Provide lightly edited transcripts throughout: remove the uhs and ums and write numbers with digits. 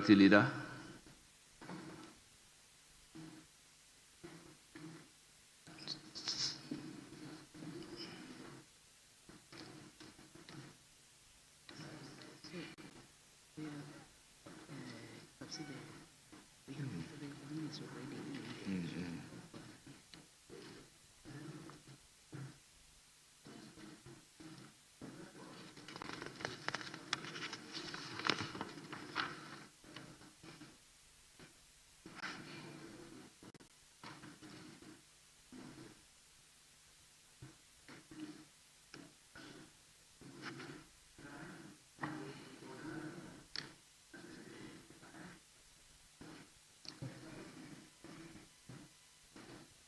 Majority Leader.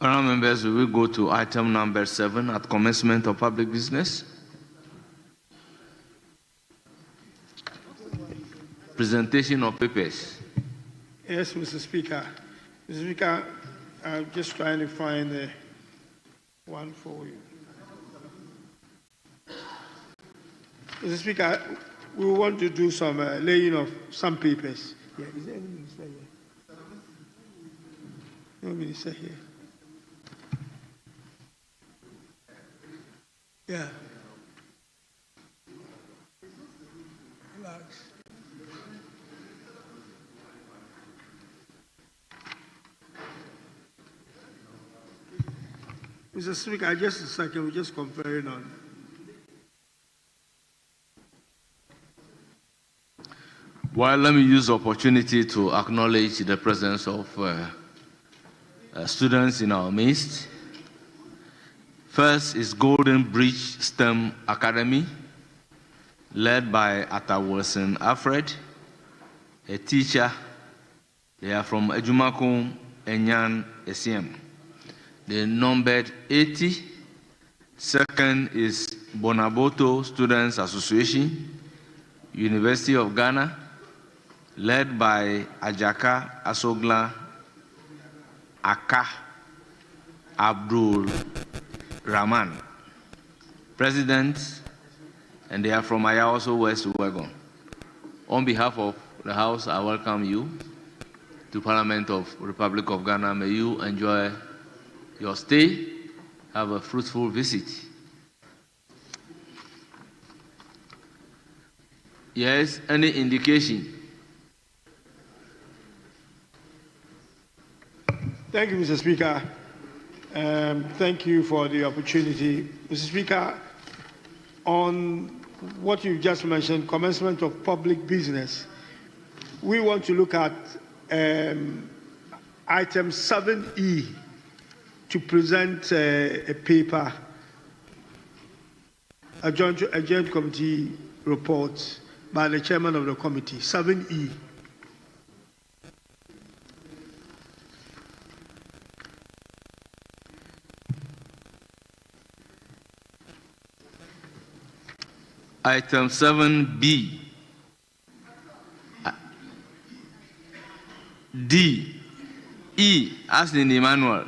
Honourable members, we will go to item number 7 at commencement of public business. Presentation of papers. Yes, Mr. Speaker. Mr. Speaker, I'm just trying to find one for you. Mr. Speaker, we want to do some laying of some papers. Yeah, is there any minister here? No minister here. Yeah. Relax. Mr. Speaker, just a second, we're just comparing on. Well, let me use the opportunity to acknowledge the presence of students in our midst. First is Golden Bridge STEM Academy, led by Atta Wilson Alfred, a teacher. They are from Ejumakun Enyan SCM. They numbered 80. Second is Bonaboto Students Association, University of Ghana, led by Ajaka Asogla Aka Abdul Rahman, President, and they are from Ayawaso West Wagon. On behalf of the House, I welcome you to Parliament of Republic of Ghana. May you enjoy your stay, have a fruitful visit. Yes, any indication? Thank you, Mr. Speaker. Thank you for the opportunity. Mr. Speaker, on what you just mentioned, commencement of public business, we want to look at item 7E to present a paper, a joint committee report by the chairman of the committee, 7E. Item 7B. D. E, as in Emmanuel.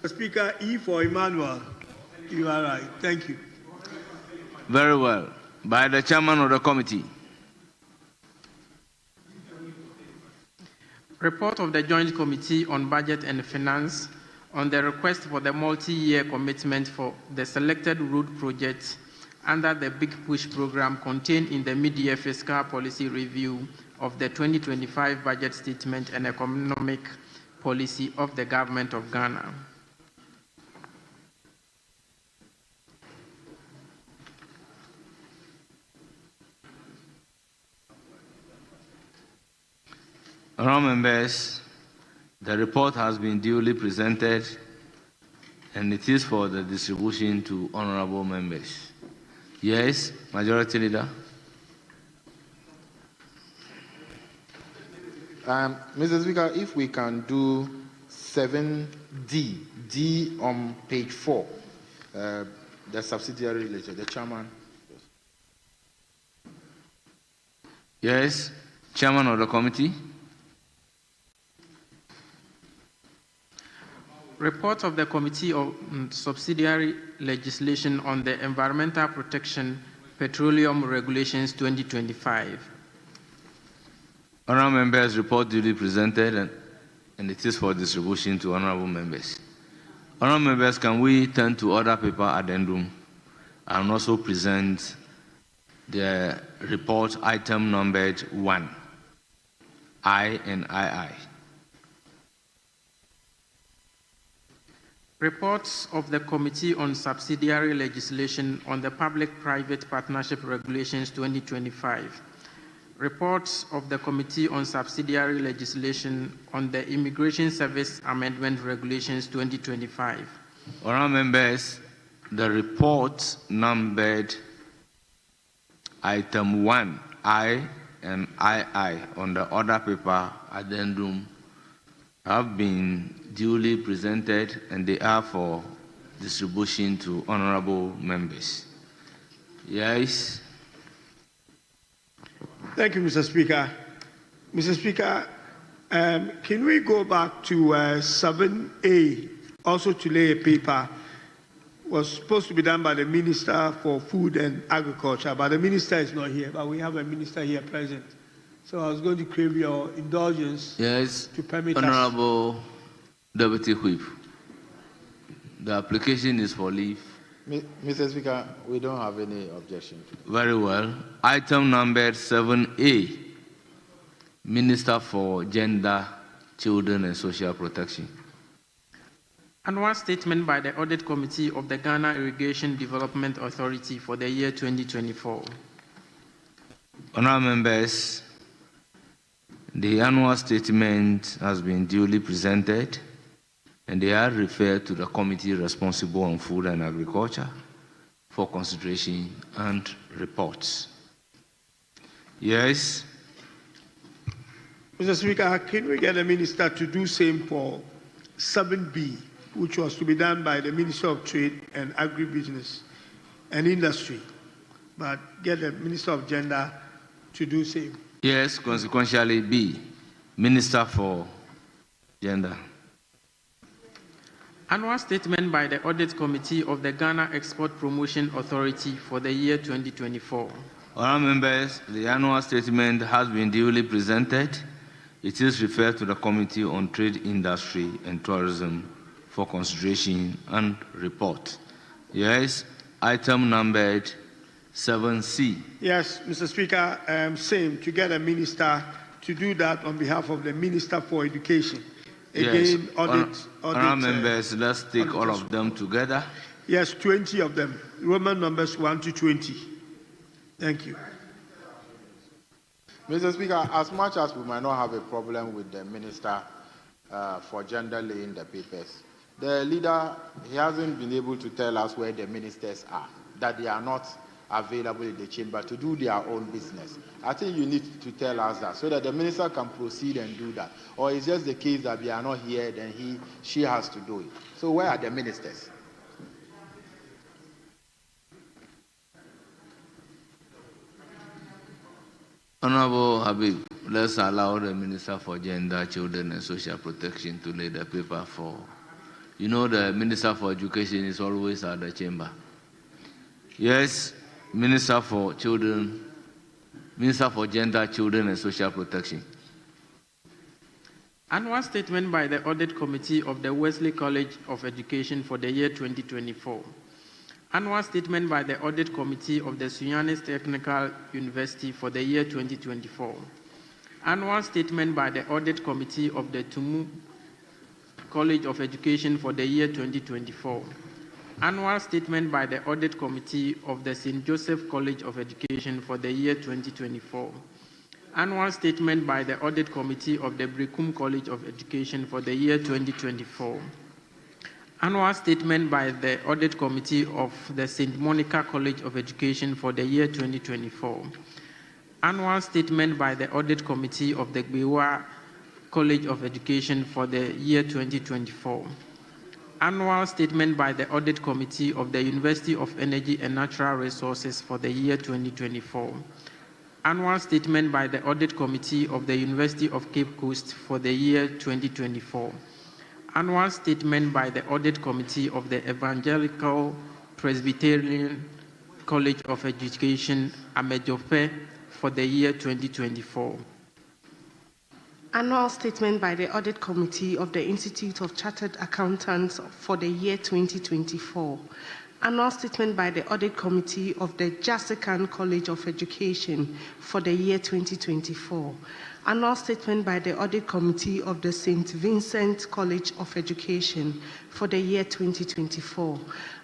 Speaker, E for Emmanuel. You are right. Thank you. Very well. By the chairman of the committee. Report of the Joint Committee on Budget and Finance on the request for the multi-year commitment for the selected road projects under the Big Push program contained in the mid-year fiscal policy review of the 2025 budget statement and economic policy of the government of Ghana. Honourable members, the report has been duly presented and it is for the distribution to honourable members. Yes, Majority Leader. Mr. Speaker, if we can do 7D, D on page 4, the subsidiary ledger, the chairman. Yes, chairman of the committee. Report of the Committee on Subsidiary Legislation on the Environmental Protection Petroleum Regulations 2025. Honourable members, report duly presented and it is for distribution to honourable members. Honourable members, can we turn to other paper addendum and also present the report item numbered 1, I and II. Reports of the Committee on Subsidiary Legislation on the Public-Private Partnership Regulations 2025. Reports of the Committee on Subsidiary Legislation on the Immigration Service Amendment Regulations 2025. Honourable members, the report numbered item 1, I and II on the other paper addendum have been duly presented and they are for distribution to honourable members. Yes. Thank you, Mr. Speaker. Mr. Speaker, can we go back to 7A, also to lay a paper? Was supposed to be done by the Minister for Food and Agriculture, but the Minister is not here, but we have a Minister here present. So I was going to crave your indulgence to permit Honourable Deputy Whip, the application is for leave. Mr. Speaker, we don't have any objection. Very well. Item number 7A, Minister for Gender, Children and Social Protection. Annual statement by the Audit Committee of the Ghana Irrigation Development Authority for the year 2024. Honourable members, the annual statement has been duly presented and they are referred to the committee responsible on food and agriculture for consideration and reports. Yes. Mr. Speaker, can we get the Minister to do same for 7B, which was to be done by the Minister of Trade and Agribusiness and Industry, but get the Minister of Gender to do same? Yes, consequentially B, Minister for Gender. Annual statement by the Audit Committee of the Ghana Export Promotion Authority for the year 2024. Honourable members, the annual statement has been duly presented. It is referred to the Committee on Trade, Industry and Tourism for consideration and report. Yes, item numbered 7C. Yes, Mr. Speaker, same, to get a Minister to do that on behalf of the Minister for Education. Again, yes. audit. Honourable members, let's take all of them together. Yes, 20 of them. Roman numbers 1 to 20. Thank you. Mr. Speaker, as much as we might not have a problem with the Minister for Gender laying the papers, the leader, he hasn't been able to tell us where the ministers are, that they are not available in the chamber to do their own business. I think you need to tell us that so that the minister can proceed and do that. Or it's just the case that they are not here, then she has to do it. So where are the ministers? Honourable Habib, let's allow the Minister for Gender, Children and Social Protection to lay the paper for. You know, the Minister for Education is always at the chamber. Yes, Minister for Children, Minister for Gender, Children and Social Protection. Annual statement by the Audit Committee of the Wesley College of Education for the year 2024. Annual statement by the Audit Committee of the Suyanis Technical University for the year 2024. Annual statement by the Audit Committee of the Tumu College of Education for the year 2024. Annual statement by the Audit Committee of the St. Joseph College of Education for the year 2024. Annual statement by the Audit Committee of the Brekum College of Education for the year 2024. Annual statement by the Audit Committee of the St. Monica College of Education for the year 2024. Annual statement by the Audit Committee of the Gbewa College of Education for the year 2024. Annual statement by the Audit Committee of the University of Energy and Natural Resources for the year 2024. Annual statement by the Audit Committee of the University of Cape Coast for the year 2024. Annual statement by the Audit Committee of the Evangelical Presbyterian College of Education, Amejope, for the year 2024. Annual statement by the Audit Committee of the Institute of Chartered Accountants for the year 2024. Annual statement by the Audit Committee of the Jessican College of Education for the year 2024. Annual statement by the Audit Committee of the St. Vincent College of Education for the year 2024.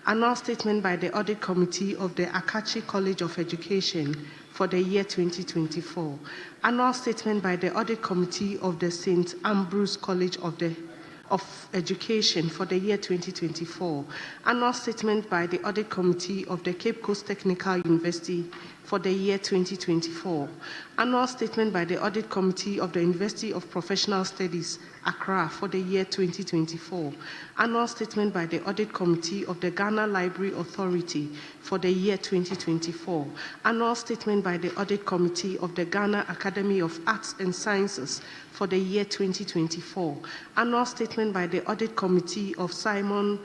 Annual statement by the Audit Committee of the Akachi College of Education for the year 2024. Annual statement by the Audit Committee of the St. Ambrose College of Education for the year 2024. Annual statement by the Audit Committee of the Cape Coast Technical University for the year 2024. Annual statement by the Audit Committee of the University of Professional Studies, Accra for the year 2024. Annual statement by the Audit Committee of the Ghana Library Authority for the year 2024. Annual statement by the Audit Committee of the Ghana Academy of Arts and Sciences for the year 2024. Annual statement by the Audit Committee of Simon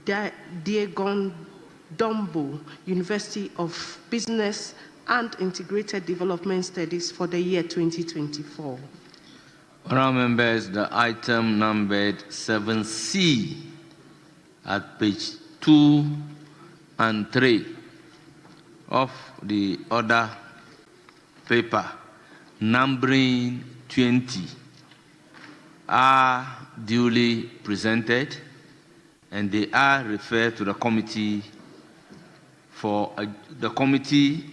Diegon Dombo, University of Business and Integrated Development Studies for the year 2024. Honourable members, the item numbered 7C at page 2 and 3 of the order paper, numbering 20, are duly presented and they are referred to the committee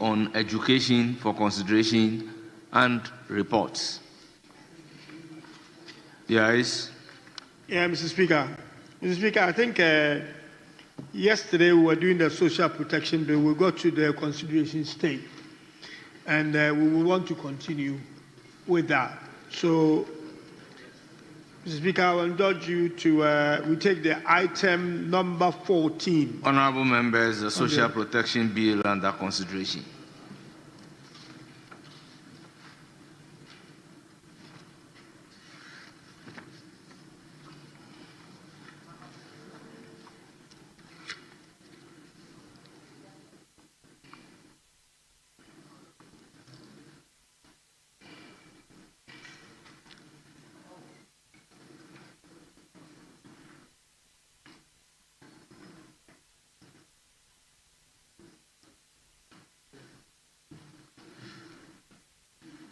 on Education for consideration and reports. Yes. Yeah, Mr. Speaker. Mr. Speaker, I think yesterday we were doing the social protection bill. We got to the consideration stage, and we will want to continue with that. So, Mr. Speaker, I will indulge you to we take the item number 14. Honourable members, the social protection bill under consideration.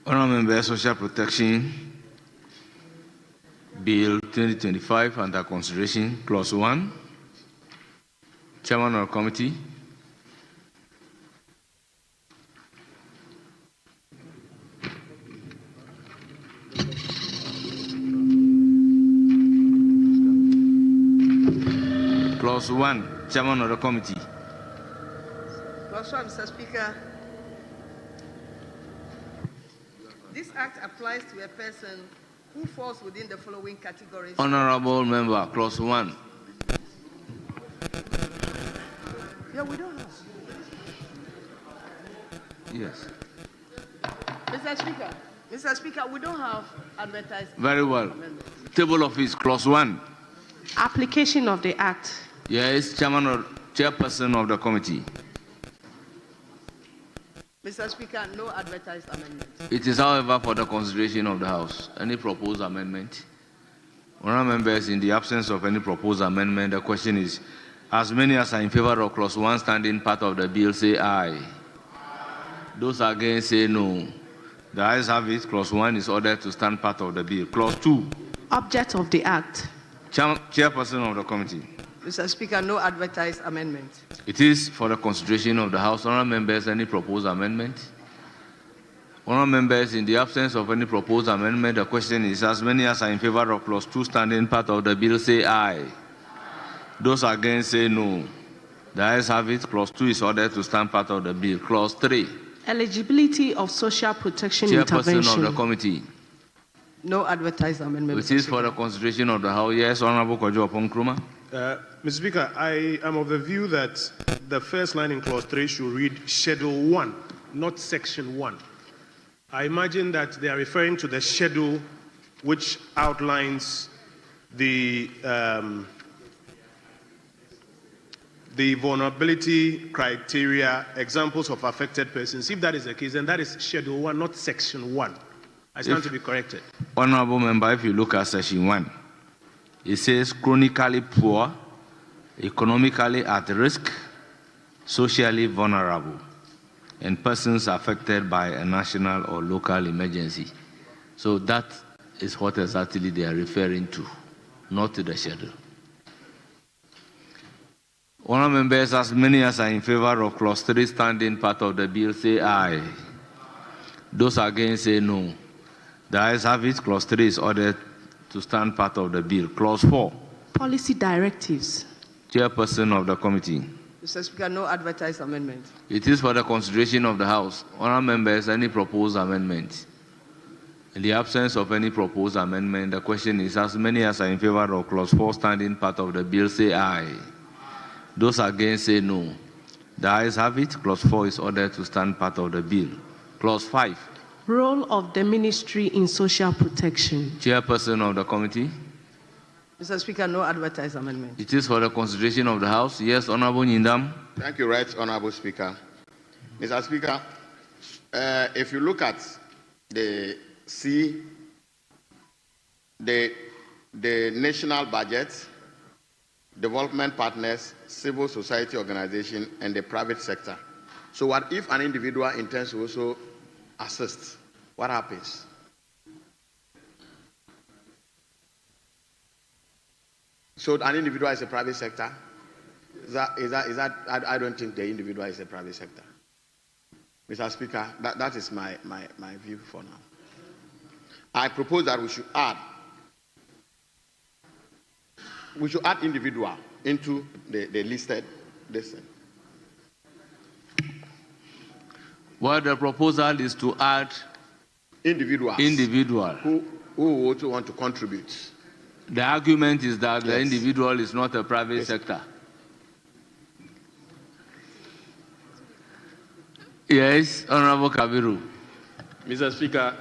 Honourable members, social protection bill 2025 under consideration. Clause 1. Chairman of the committee. Clause 1. Chairman of the committee. Clause 1, Mr. Speaker. This act applies to a person who falls within the following categories. Honourable member, clause 1. Yeah, we don't have. Yes. Mr. Speaker, we don't have advertised. Very well. Table of Office, clause 1. Application of the Act. Yes, chairperson of the committee. Mr. Speaker, no advertised amendment. It is, however, for the consideration of the House. Any proposed amendment? Honourable members, in the absence of any proposed amendment, the question is, as many as are in favour of clause 1 standing part of the bill, say aye. Those against, say no. The ayes have it. Clause 1 is ordered to stand part of the bill. Clause 2. Object of the Act. Chairperson of the committee. Mr. Speaker, no advertised amendment. It is for the consideration of the House. Honourable members, any proposed amendment? Honourable members, in the absence of any proposed amendment, the question is, as many as are in favour of clause 2 standing part of the bill, say aye. Those against, say no. The ayes have it. Clause 2 is ordered to stand part of the bill. Clause 3. Eligibility of social protection Chairperson intervention. of the committee. No advertised amendment. It is for the consideration of the House. Yes, Honourable Kojo Nkrumah. Mr. Speaker, I am of the view that the first line in clause 3 should read Schedule 1, not Section 1. I imagine that they are referring to the schedule which outlines the vulnerability criteria, examples of affected persons. If that is the case, then that is Schedule 1, not Section 1. I stand to be corrected. Honorable member, if you look at section 1, it says chronically poor, economically at risk, socially vulnerable, and persons affected by a national or local emergency. So that is what exactly they are referring to, not to the schedule. Honourable members, as many as are in favor of clause 3 standing part of the bill, say aye. Those against say no. The ayes have it. Clause 3 is ordered to stand part of the bill. Clause 4. Policy directives. Chairperson of the committee. Mr. Speaker, no advertised amendment. It is for the consideration of the House. Honourable members, any proposed amendment? In the absence of any proposed amendment, the question is, as many as are in favor of clause 4 standing part of the bill, say aye. Those against say no. The ayes have it. Clause 4 is ordered to stand part of the bill. Clause 5. Role of the Ministry in Social Protection. Chairperson of the committee. Mr. Speaker, no advertised amendment. It is for the consideration of the House. Yes, Honourable Nyindam. Thank you, Right Honourable Speaker. Mr. Speaker, if you look at the national budget, development partners, civil society organization, and the private sector. So what if an individual intends to also assist? What happens? So an individual is a private sector? Is that I don't think the individual is a private sector. Mr. Speaker, that is my view for now. I propose that we should add individual into the listed listen. Well, the proposal is to add individual who also want to contribute. The argument is that the Yes. individual is not a private sector. Yes, Honorable Kabiru. Mr. Speaker,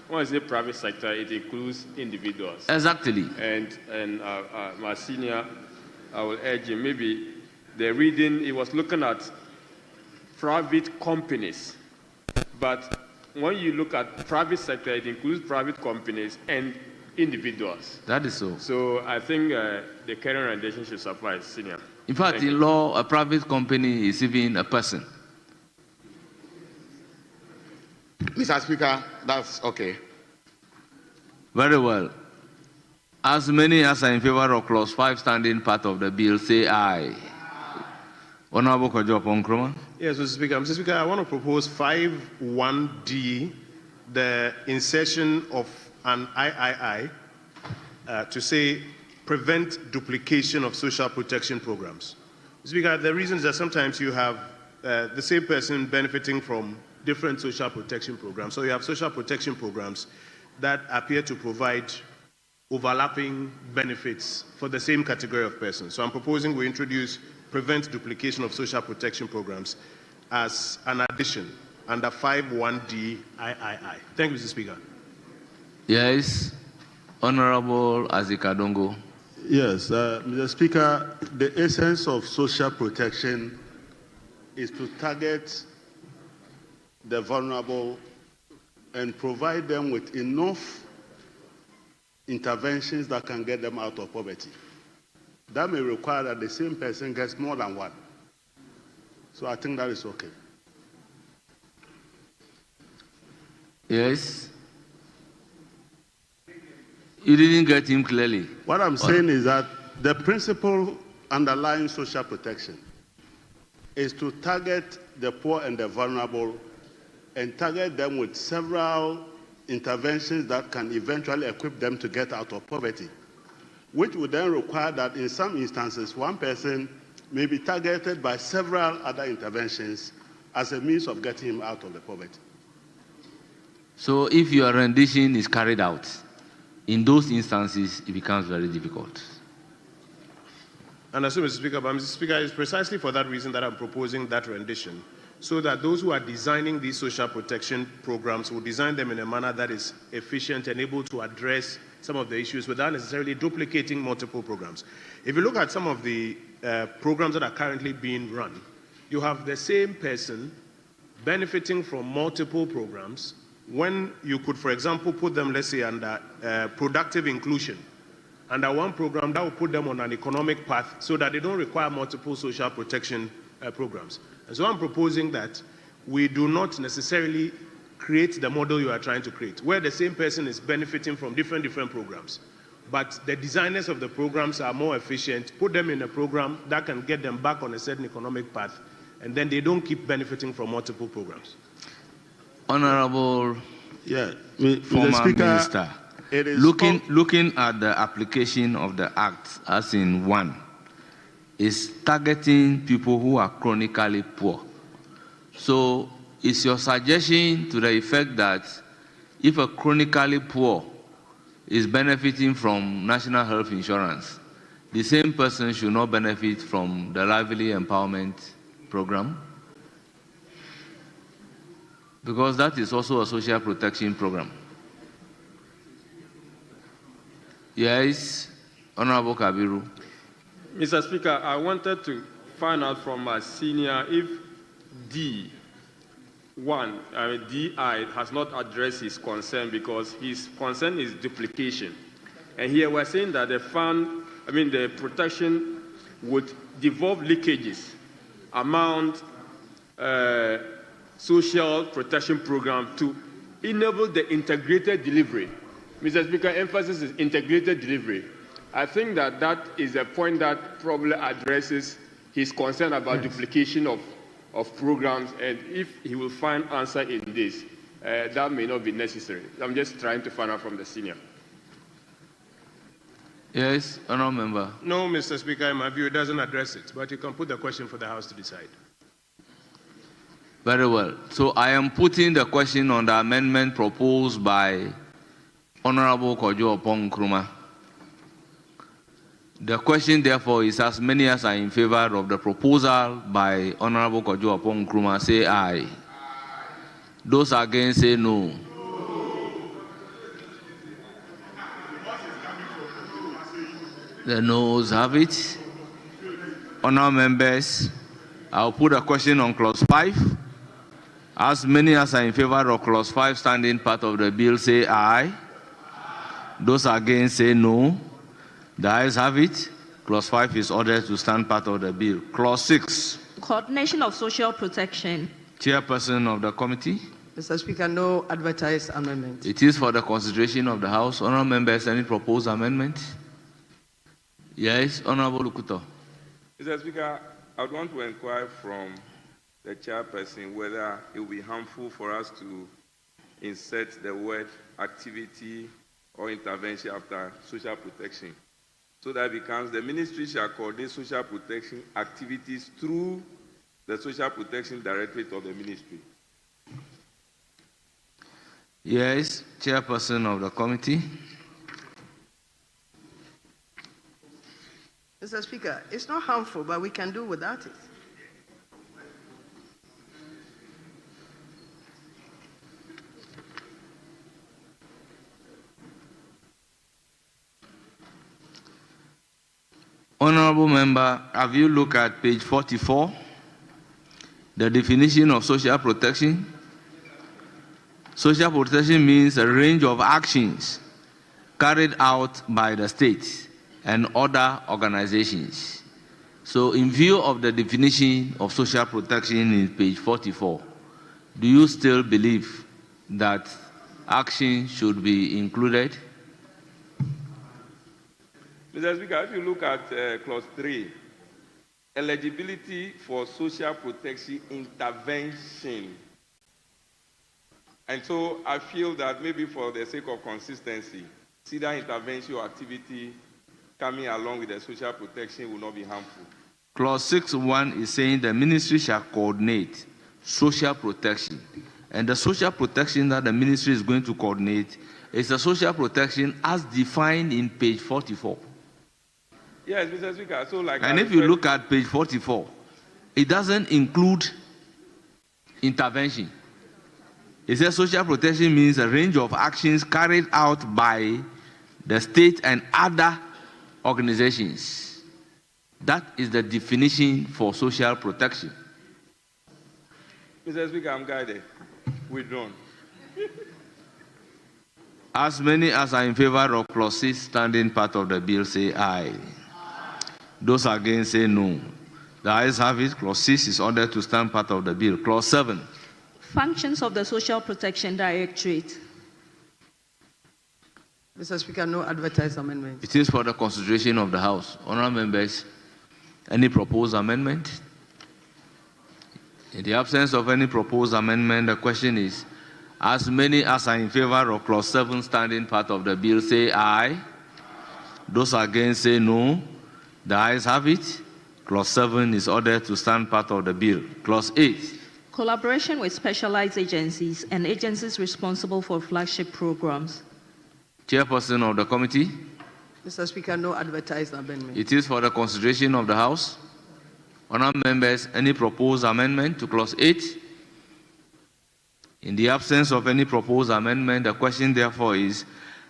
when I say private sector, it includes individuals. Exactly. And my senior, I will urge him, maybe the reading, he was looking at private companies. But when you look at private sector, it includes private companies and individuals. That is so. So I think the current rendition should suffice, senior. In fact, Thank in you. law, a private company is even a person. Mr. Speaker, that's okay. Very well. As many as are in favor of clause 5 standing part of the bill, say aye. Honorable Kojo Ponkroma. Yes, Mr. Speaker. Mr. Speaker, I want to propose 5(1)D, the insertion of an III to say prevent duplication of social protection programs. Mr. Speaker, the reason is that sometimes you have the same person benefiting from different social protection programs. So you have social protection programs that appear to provide overlapping benefits for the same category of persons. So I'm proposing we introduce prevent duplication of social protection programs as an addition under 5(1)D III. Thank you, Mr. Speaker. Yes, Honorable Azikadongo. Yes, Mr. Speaker, the essence of social protection is to target the vulnerable and provide them with enough interventions that can get them out of poverty. That may require that the same person gets more than one. So I think that is okay. Yes. You didn't get him clearly. What I'm saying is that the principle underlying social protection is to target the poor and the vulnerable and target them with several interventions that can eventually equip them to get out of poverty, which would then require that in some instances, one person may be targeted by several other interventions as a means of getting him out of the poverty. So if your rendition is carried out, in those instances, it becomes very difficult. And as Mr. Speaker, but Mr. Speaker, it's precisely for that reason that I'm proposing that rendition, so that those who are designing these social protection programs will design them in a manner that is efficient and able to address some of the issues without necessarily duplicating multiple programs. If you look at some of the programs that are currently being run, you have the same person benefiting from multiple programs when you could, for example, put them, let's say, under productive inclusion. Under one program, that will put them on an economic path so that they don't require multiple social protection programs. And so I'm proposing that we do not necessarily create the model you are trying to create, where the same person is benefiting from different programs. But the designers of the programs are more efficient, put them in a program that can get them back on a certain economic path, and then they don't keep benefiting from multiple programs. Honorable former Speaker, Minister, looking at the application of the Act, as in 1, is targeting people who are chronically poor. So is your suggestion to the effect that if a chronically poor is benefiting from national health insurance, the same person should not benefit from the Lively Empowerment Program? Because that is also a social protection program. Yes, Honorable Kabiru. Mr. Speaker, I wanted to find out from my senior if DI has not addressed his concern, because his concern is duplication. And here we're saying that the protection would devolve leakages among social protection program to enable the integrated delivery. Mr. Speaker, emphasis is integrated delivery. I think that is a point that probably addresses his concern about duplication of programs, and if he will find answer in this, that may not be necessary. I'm just trying to find out from the senior. Yes, Honourable Member. No, Mr. Speaker, in my view, it doesn't address it, but you can put the question for the House to decide. Very well. So I am putting the question on the amendment proposed by Honorable Kojo Oppong Nkrumah. The question, therefore, is as many as are in favor of the proposal by Honorable Kojo Oppong Nkrumah say aye. Those against say no. The noes have it. Honourable members, I'll put a question on clause 5. As many as are in favor of clause 5 standing part of the bill say aye. Those against say no. The ayes have it. Clause 5 is ordered to stand part of the bill. Clause 6. Coordination of social protection. Chairperson of the committee. Mr. Speaker, no advertised amendment. It is for the consideration of the House. Honourable members, any proposed amendment? Yes, Honourable Lukuto. Mr. Speaker, I would want to inquire from the chairperson whether it will be harmful for us to insert the word activity or intervention after social protection, so that it becomes the ministry shall coordinate social protection activities through the social protection directorate of the ministry. Yes, chairperson of the committee. Mr. Speaker, it's not harmful, but we can do without it. Honorable member, have you looked at page 44, the definition of social protection? Social protection means a range of actions carried out by the state and other organizations. So in view of the definition of social protection in page 44, do you still believe that action should be included? Mr. Speaker, if you look at clause 3, eligibility for social protection intervention. And so I feel that maybe for the sake of consistency, see that intervention or activity coming along with the social protection will not be harmful. Clause 6.1 is saying the ministry shall coordinate social protection. And the social protection that the ministry is going to coordinate is a social protection as defined in page 44. Yes, Mr. Speaker. So and if you look at page 44, it doesn't include intervention. It says social protection means a range of actions carried out by the state and other organizations. That is the definition for social protection. Mr. Speaker, I'm guided. Withdrawn. As many as are in favor of clause 6 standing part of the bill say aye. Those against say no. The ayes have it. Clause 6 is ordered to stand part of the bill. Clause 7. Functions of the Social Protection Directorate. Mr. Speaker, no advertised amendment. It is for the consideration of the House. Honourable members, any proposed amendment? In the absence of any proposed amendment, the question is, as many as are in favor of clause 7 standing part of the bill say aye. Those against say no. The ayes have it. Clause 7 is ordered to stand part of the bill. Clause 8. Collaboration with specialized agencies and agencies responsible for flagship programs. Chairperson of the committee. Mr. Speaker, no advertised amendment. It is for the consideration of the House. Honourable members, any proposed amendment to clause 8? In the absence of any proposed amendment, the question therefore is,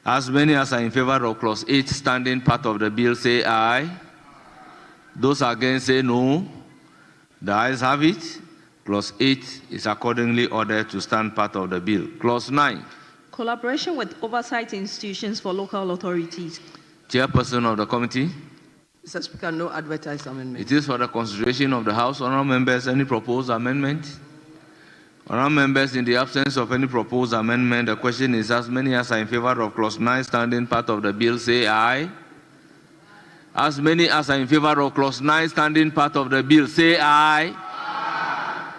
as many as are in favor of clause 8 standing part of the bill say aye. Those against say no. The ayes have it. Clause 8 is accordingly ordered to stand part of the bill. Clause 9. Collaboration with oversight institutions for local authorities. Chairperson of the committee. Mr. Speaker, no advertised amendment. It is for the consideration of the House. Honourable members, any proposed amendment? Honourable members, in the absence of any proposed amendment, the question is, as many as are in favor of clause 9 standing part of the bill say aye. As many as are in favor of clause 9 standing part of the bill say aye.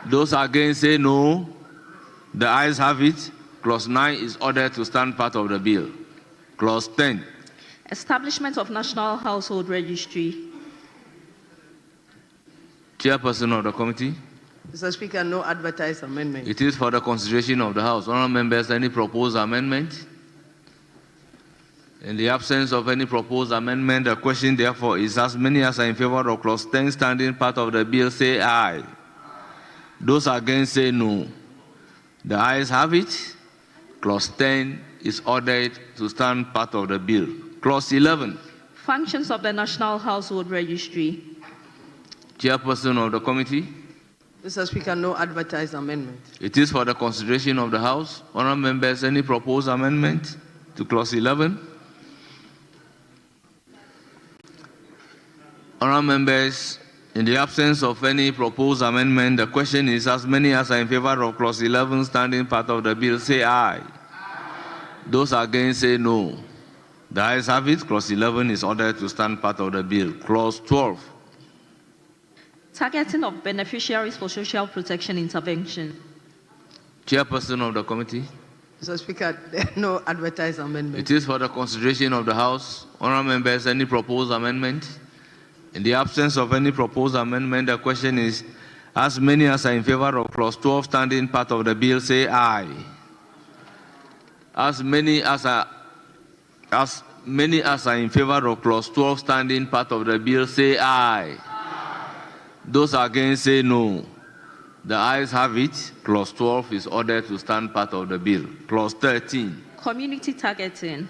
Those against say no. The ayes have it. Clause 9 is ordered to stand part of the bill. Clause 10. Establishment of National Household Registry. Chairperson of the committee. Mr. Speaker, no advertised amendment. It is for the consideration of the House. Honourable members, any proposed amendment? In the absence of any proposed amendment, the question therefore is, as many as are in favor of clause 10 standing part of the bill say aye. Those against say no. The ayes have it. Clause 10 is ordered to stand part of the bill. Clause 11. Functions of the National Household Registry. Chairperson of the committee. Mr. Speaker, no advertised amendment. It is for the consideration of the House. Honourable members, any proposed amendment to clause 11? Honourable members, in the absence of any proposed amendment, the question is, as many as are in favor of clause 11 standing part of the bill say aye. Those against say no. The ayes have it. Clause 11 is ordered to stand part of the bill. Clause 12. Targeting of beneficiaries for social protection intervention. Chairperson of the committee. Mr. Speaker, no advertised amendment. It is for the consideration of the House. Honourable members, any proposed amendment? In the absence of any proposed amendment, the question is, as many as are in favor of clause 12 standing part of the bill say aye. As many as are in favor of clause 12 standing part of the bill say aye. Those against say no. The ayes have it. Clause 12 is ordered to stand part of the bill. Clause 13. Community targeting.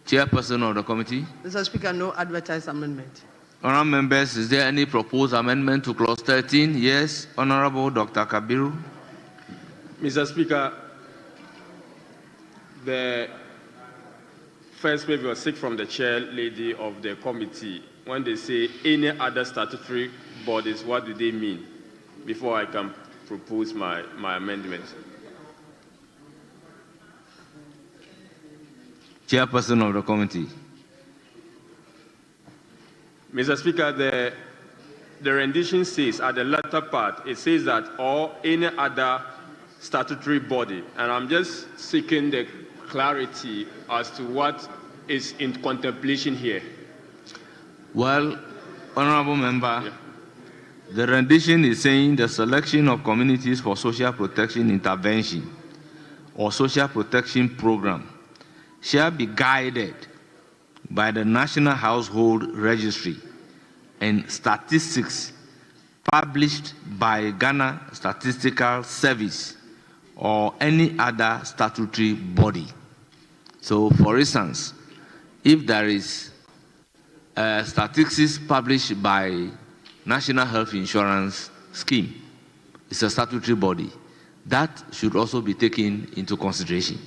Chairperson of the committee. Mr. Speaker, no advertised amendment. Honourable members, is there any proposed amendment to clause 13? Yes. Honourable Dr. Kabiru. Mr. Speaker, the first maybe was sick from the chair lady of the committee. When they say any other statutory bodies, what do they mean? Before I can propose my amendment. Chairperson of the committee. Mr. Speaker, the rendition says at the latter part, it says that or any other statutory body. And I'm just seeking the clarity as to what is in contemplation here. Well, Honourable Member, the rendition is saying the selection of communities for social protection intervention or social protection program shall be guided by the National Household Registry and statistics published by Ghana Statistical Service or any other statutory body. So, for instance, if there is statistics published by National Health Insurance Scheme. It's a statutory body. That should also be taken into consideration.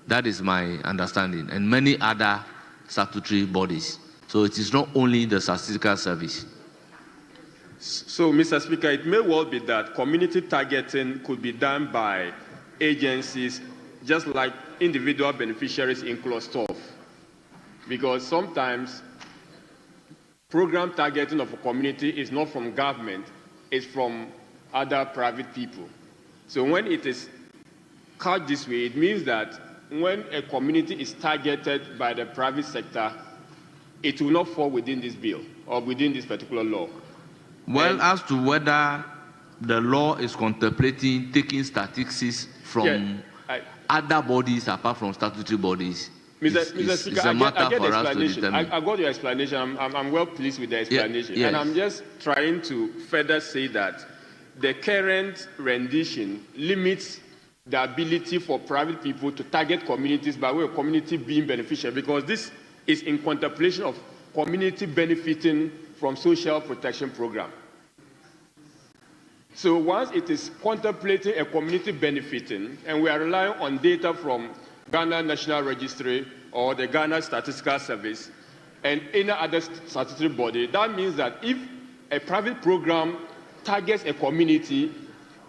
That is my understanding, and many other statutory bodies. So it is not only the Statistical Service. So, Mr. Speaker, it may well be that community targeting could be done by agencies just like individual beneficiaries in Clause 12. Because sometimes program targeting of a community is not from government, it's from other private people. So when it is cut this way, it means that when a community is targeted by the private sector, it will not fall within this bill or within this particular law. Well, as to whether the law is contemplating taking statistics from other bodies apart from statutory bodies, Mr. Speaker, I get the explanation. I got your explanation. I'm well pleased with the explanation. Yes. And I'm just trying to further say that the current rendition limits the ability for private people to target communities by way of community being beneficial, because this is in contemplation of community benefiting from social protection program. So once it is contemplating a community benefiting, and we are relying on data from Ghana National Registry or the Ghana Statistical Service and any other statutory body, that means that if a private program targets a community,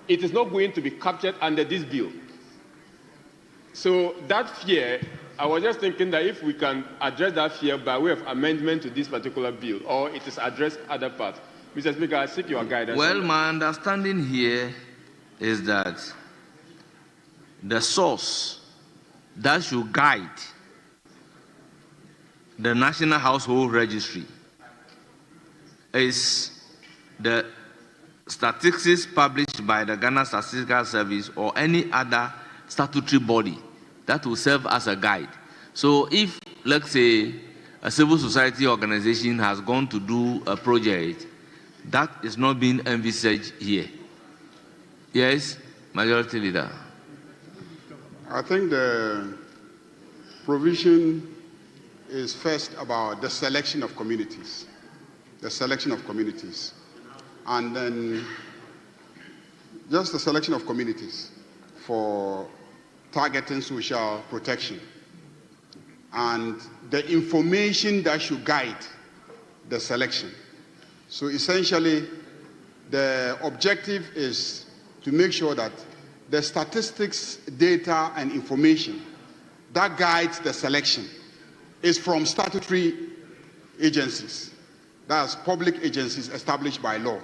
it is not going to be captured under this bill. So that fear, I was just thinking that if we can address that fear by way of amendment to this particular bill, or it is addressed other parts. Mr. Speaker, I seek your guidance. Well, my understanding here is that the source that should guide the National Household Registry is the statistics published by the Ghana Statistical Service or any other statutory body that will serve as a guide. So if, let's say, a civil society organization has gone to do a project, that is not being envisaged here. Yes, Majority Leader. I think the provision is first about the selection of communities. The selection of communities. And then just the selection of communities for targeting social protection. And the information that should guide the selection. So essentially, the objective is to make sure that the statistics, data, and information that guides the selection is from statutory agencies. That's public agencies established by law.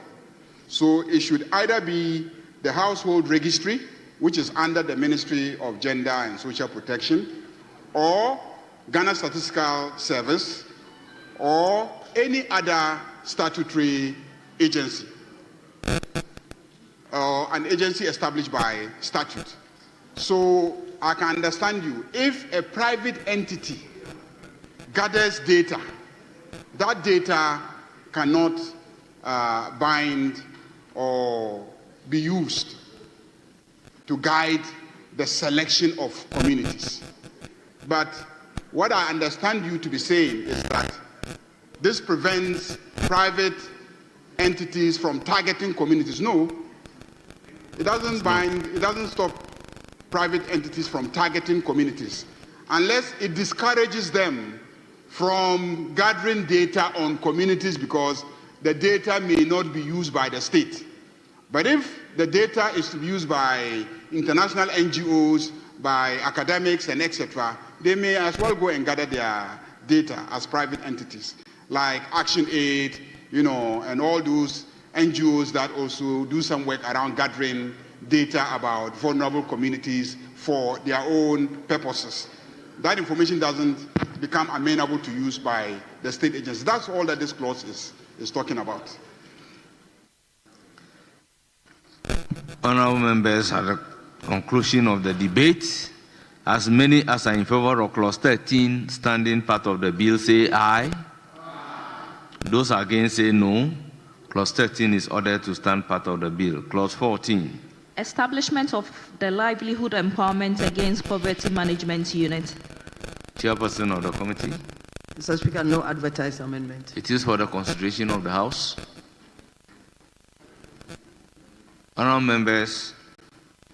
So it should either be the Household Registry, which is under the Ministry of Gender and Social Protection, or Ghana Statistical Service, or any other statutory agency, or an agency established by statute. So I can understand you. If a private entity gathers data, that data cannot bind or be used to guide the selection of communities. But what I understand you to be saying is that this prevents private entities from targeting communities. No, it doesn't bind, it doesn't stop private entities from targeting communities unless it discourages them from gathering data on communities because the data may not be used by the state. But if the data is to be used by international NGOs, by academics and etc., they may as well go and gather their data as private entities, like Action Aid, and all those NGOs that also do some work around gathering data about vulnerable communities for their own purposes. That information doesn't become amenable to use by the state agencies. That's all that this clause is talking about. Honourable members, at the conclusion of the debate, as many as are in favor of clause 13 standing part of the bill say aye. Those against say no. Clause 13 is ordered to stand part of the bill. Clause 14. Establishment of the Livelihood Empowerment Against Poverty Management Unit. Chairperson of the committee. Mr. Speaker, no advertised amendment. It is for the consideration of the House. Honourable members,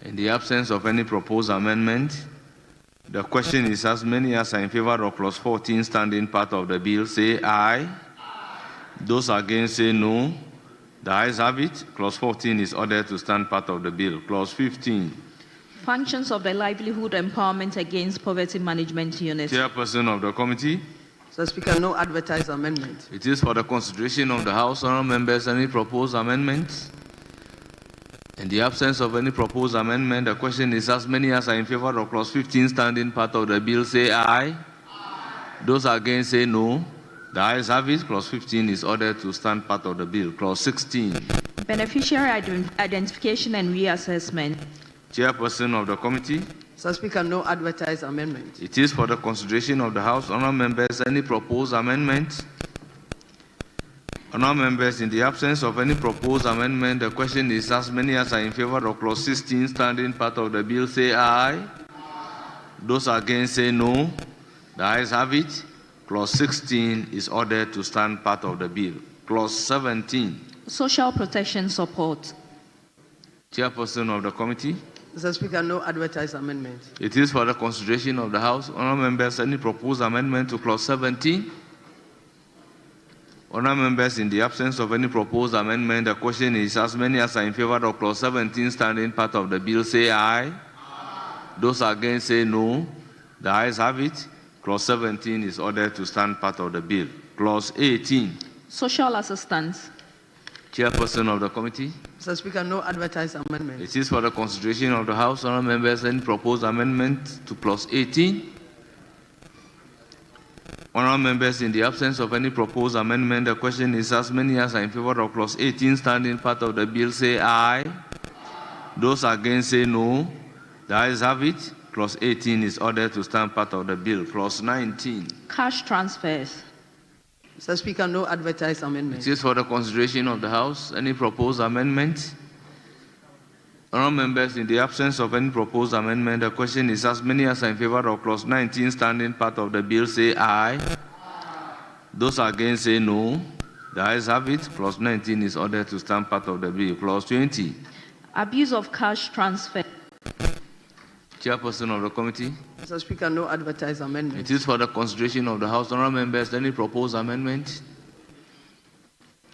in the absence of any proposed amendment, the question is as many as are in favour of clause 14 standing part of the bill say aye. Those against say no. The ayes have it. Clause 14 is ordered to stand part of the bill. Clause 15. Functions of the Livelihood Empowerment Against Poverty Management Unit. Chairperson of the committee. Mr. Speaker, no advertised amendment. It is for the consideration of the House. Honourable members, any proposed amendments? In the absence of any proposed amendment, the question is as many as are in favour of clause 15 standing part of the bill say aye. Those against say no. The ayes have it. Clause 15 is ordered to stand part of the bill. Clause 16. Beneficiary identification and reassessment. Chairperson of the committee. Mr. Speaker, no advertised amendment. It is for the consideration of the House. Honourable members, any proposed amendment? Honourable members, in the absence of any proposed amendment, the question is as many as are in favour of clause 16 standing part of the bill say aye. Those against say no. The ayes have it. Clause 16 is ordered to stand part of the bill. Clause 17. Social protection support. Chairperson of the committee. Mr. Speaker, no advertised amendment. It is for the consideration of the House. Honourable members, any proposed amendment to clause 17? Honourable members, in the absence of any proposed amendment, the question is as many as are in favour of clause 17 standing part of the bill say aye. Those against say no. The ayes have it. Clause 17 is ordered to stand part of the bill. Clause 18. Social assistance. Chairperson of the committee. Mr. Speaker, no advertised amendment. It is for the consideration of the House. Honourable members, any proposed amendment to clause 18? Honourable members, in the absence of any proposed amendment, the question is as many as are in favour of clause 18 standing part of the bill say aye. Those against say no. The ayes have it. Clause 18 is ordered to stand part of the bill. Clause 19. Cash transfers. Mr. Speaker, no advertised amendment. It is for the consideration of the House. Any proposed amendment? Honourable members, in the absence of any proposed amendment, the question is as many as are in favour of clause 19 standing part of the bill say aye. Those against say no. The ayes have it. Clause 19 is ordered to stand part of the bill. Clause 20. Abuse of cash transfer. Chairperson of the committee. Mr. Speaker, no advertised amendment. It is for the consideration of the House. Honourable members, any proposed amendment?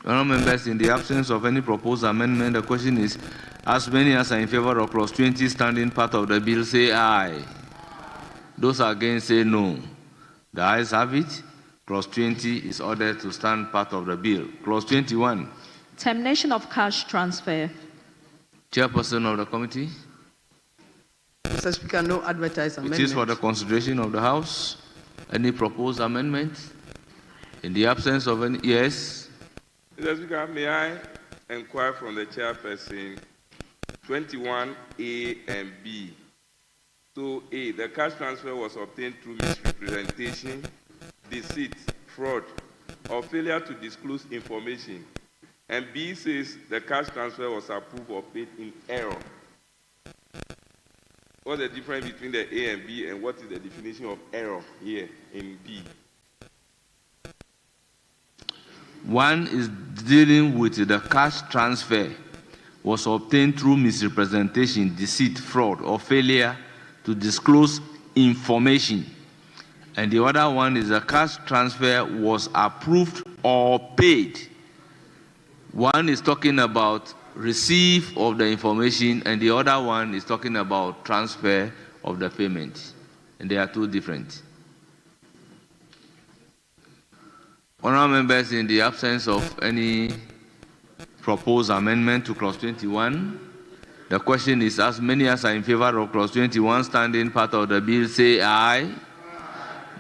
Honourable members, in the absence of any proposed amendment, the question is as many as are in favour of clause 20 standing part of the bill say aye. Those against say no. The ayes have it. Clause 20 is ordered to stand part of the bill. Clause 21. Termination of cash transfer. Chairperson of the committee. Mr. Speaker, no advertised amendment. It is for the consideration of the House. Any proposed amendment? In the absence of any, yes. Mr. Speaker, may I inquire from the chairperson 21A and B. So A, the cash transfer was obtained through misrepresentation, deceit, fraud, or failure to disclose information. And B says the cash transfer was approved or paid in error. What's the difference between the A and B, and what is the definition of error here in B? One is dealing with the cash transfer was obtained through misrepresentation, deceit, fraud, or failure to disclose information. And the other one is the cash transfer was approved or paid. One is talking about receive of the information, and the other one is talking about transfer of the payment. And they are two different. Honourable members, in the absence of any proposed amendment to clause 21, the question is as many as are in favour of clause 21 standing part of the bill say aye.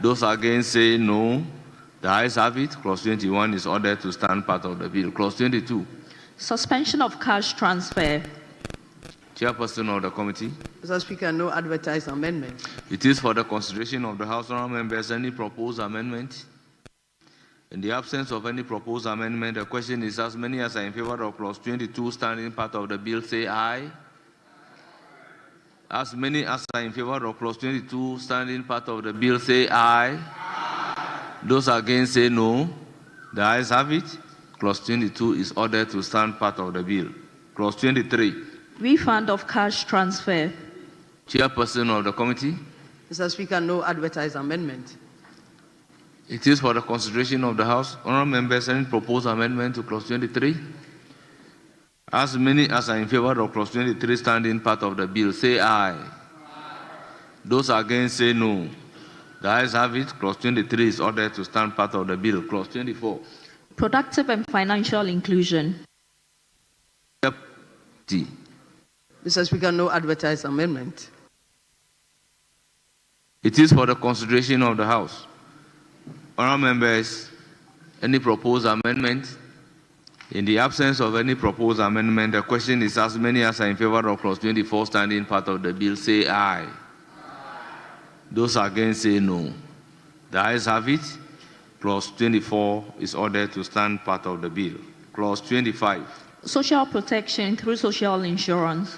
Those against say no. The ayes have it. Clause 21 is ordered to stand part of the bill. Clause 22. Suspension of cash transfer. Chairperson of the committee. Mr. Speaker, no advertised amendment. It is for the consideration of the House. Honourable members, any proposed amendment? In the absence of any proposed amendment, the question is as many as are in favour of clause 22 standing part of the bill say aye. As many as are in favour of clause 22 standing part of the bill say aye. Those against say no. The ayes have it. Clause 22 is ordered to stand part of the bill. Clause 23. Refund of cash transfer. Chairperson of the committee. Mr. Speaker, no advertised amendment. It is for the consideration of the House. Honourable members, any proposed amendment to clause 23? As many as are in favour of clause 23 standing part of the bill, say aye. Those against, say no. The ayes have it. Clause 23 is ordered to stand part of the bill. Clause 24. Productive and financial inclusion. Mr. Speaker, no advertised amendment. It is for the consideration of the House. Honourable members, any proposed amendment? In the absence of any proposed amendment, the question is as many as are in favour of clause 24 standing part of the bill, say aye. Those against, say no. The ayes have it. Clause 24 is ordered to stand part of the bill. Clause 25. Social protection through social insurance.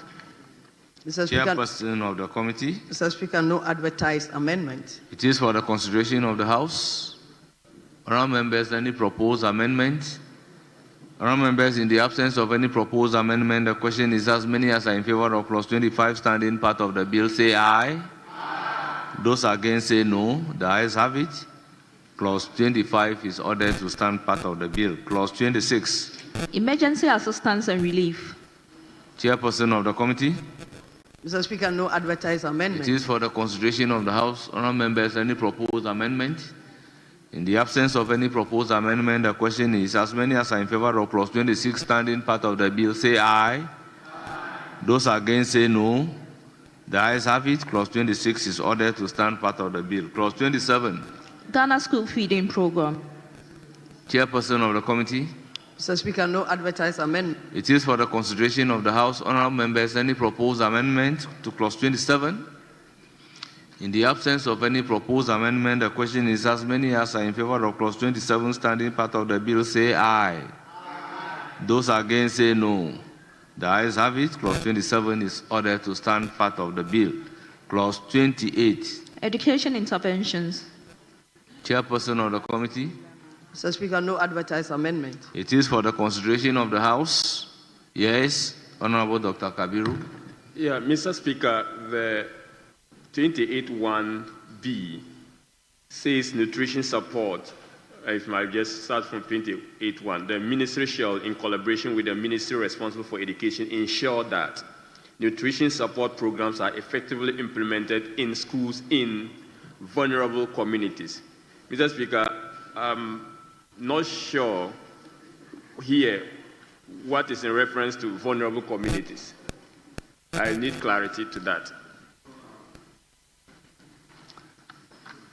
Mr. Speaker, Chairperson of the committee. Mr. Speaker, no advertised amendment. It is for the consideration of the House. Honourable members, any proposed amendment? Honourable members, in the absence of any proposed amendment, the question is as many as are in favour of clause 25 standing part of the bill, say aye. Those against, say no. The ayes have it. Clause 25 is ordered to stand part of the bill. Clause 26. Emergency assistance and relief. Chairperson of the committee. Mr. Speaker, no advertised amendment. It is for the consideration of the House. Honourable members, any proposed amendment? In the absence of any proposed amendment, the question is as many as are in favour of clause 26 standing part of the bill, say aye. Those against, say no. The ayes have it. Clause 26 is ordered to stand part of the bill. Clause 27. Ghana School Feeding Program. Chairperson of the committee. Mr. Speaker, no advertised amendment. It is for the consideration of the House. Honourable members, any proposed amendment to clause 27? In the absence of any proposed amendment, the question is as many as are in favour of clause 27 standing part of the bill, say aye. Those against, say no. The ayes have it. Clause 27 is ordered to stand part of the bill. Clause 28. Education interventions. Chairperson of the committee. Mr. Speaker, no advertised amendment. It is for the consideration of the House. Yes, Honourable Dr. Kabiru. Yeah, Mr. Speaker, the 28(1)B says nutrition support. If I just start from 28(1), the ministry shall, in collaboration with the ministry responsible for education, ensure that nutrition support programs are effectively implemented in schools in vulnerable communities. Mr. Speaker, I'm not sure here what is in reference to vulnerable communities. I need clarity to that.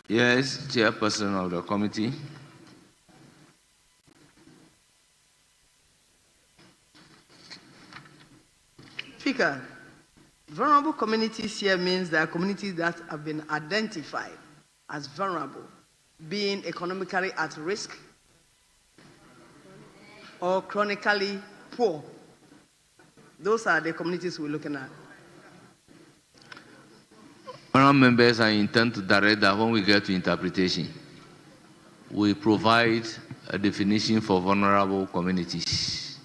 Yes, Chairperson of the committee. Speaker, vulnerable communities here means there are communities that have been identified as vulnerable, being economically at risk or chronically poor. Those are the communities we're looking at. Honourable members, I intend to direct that when we get to interpretation, we provide a definition for vulnerable communities.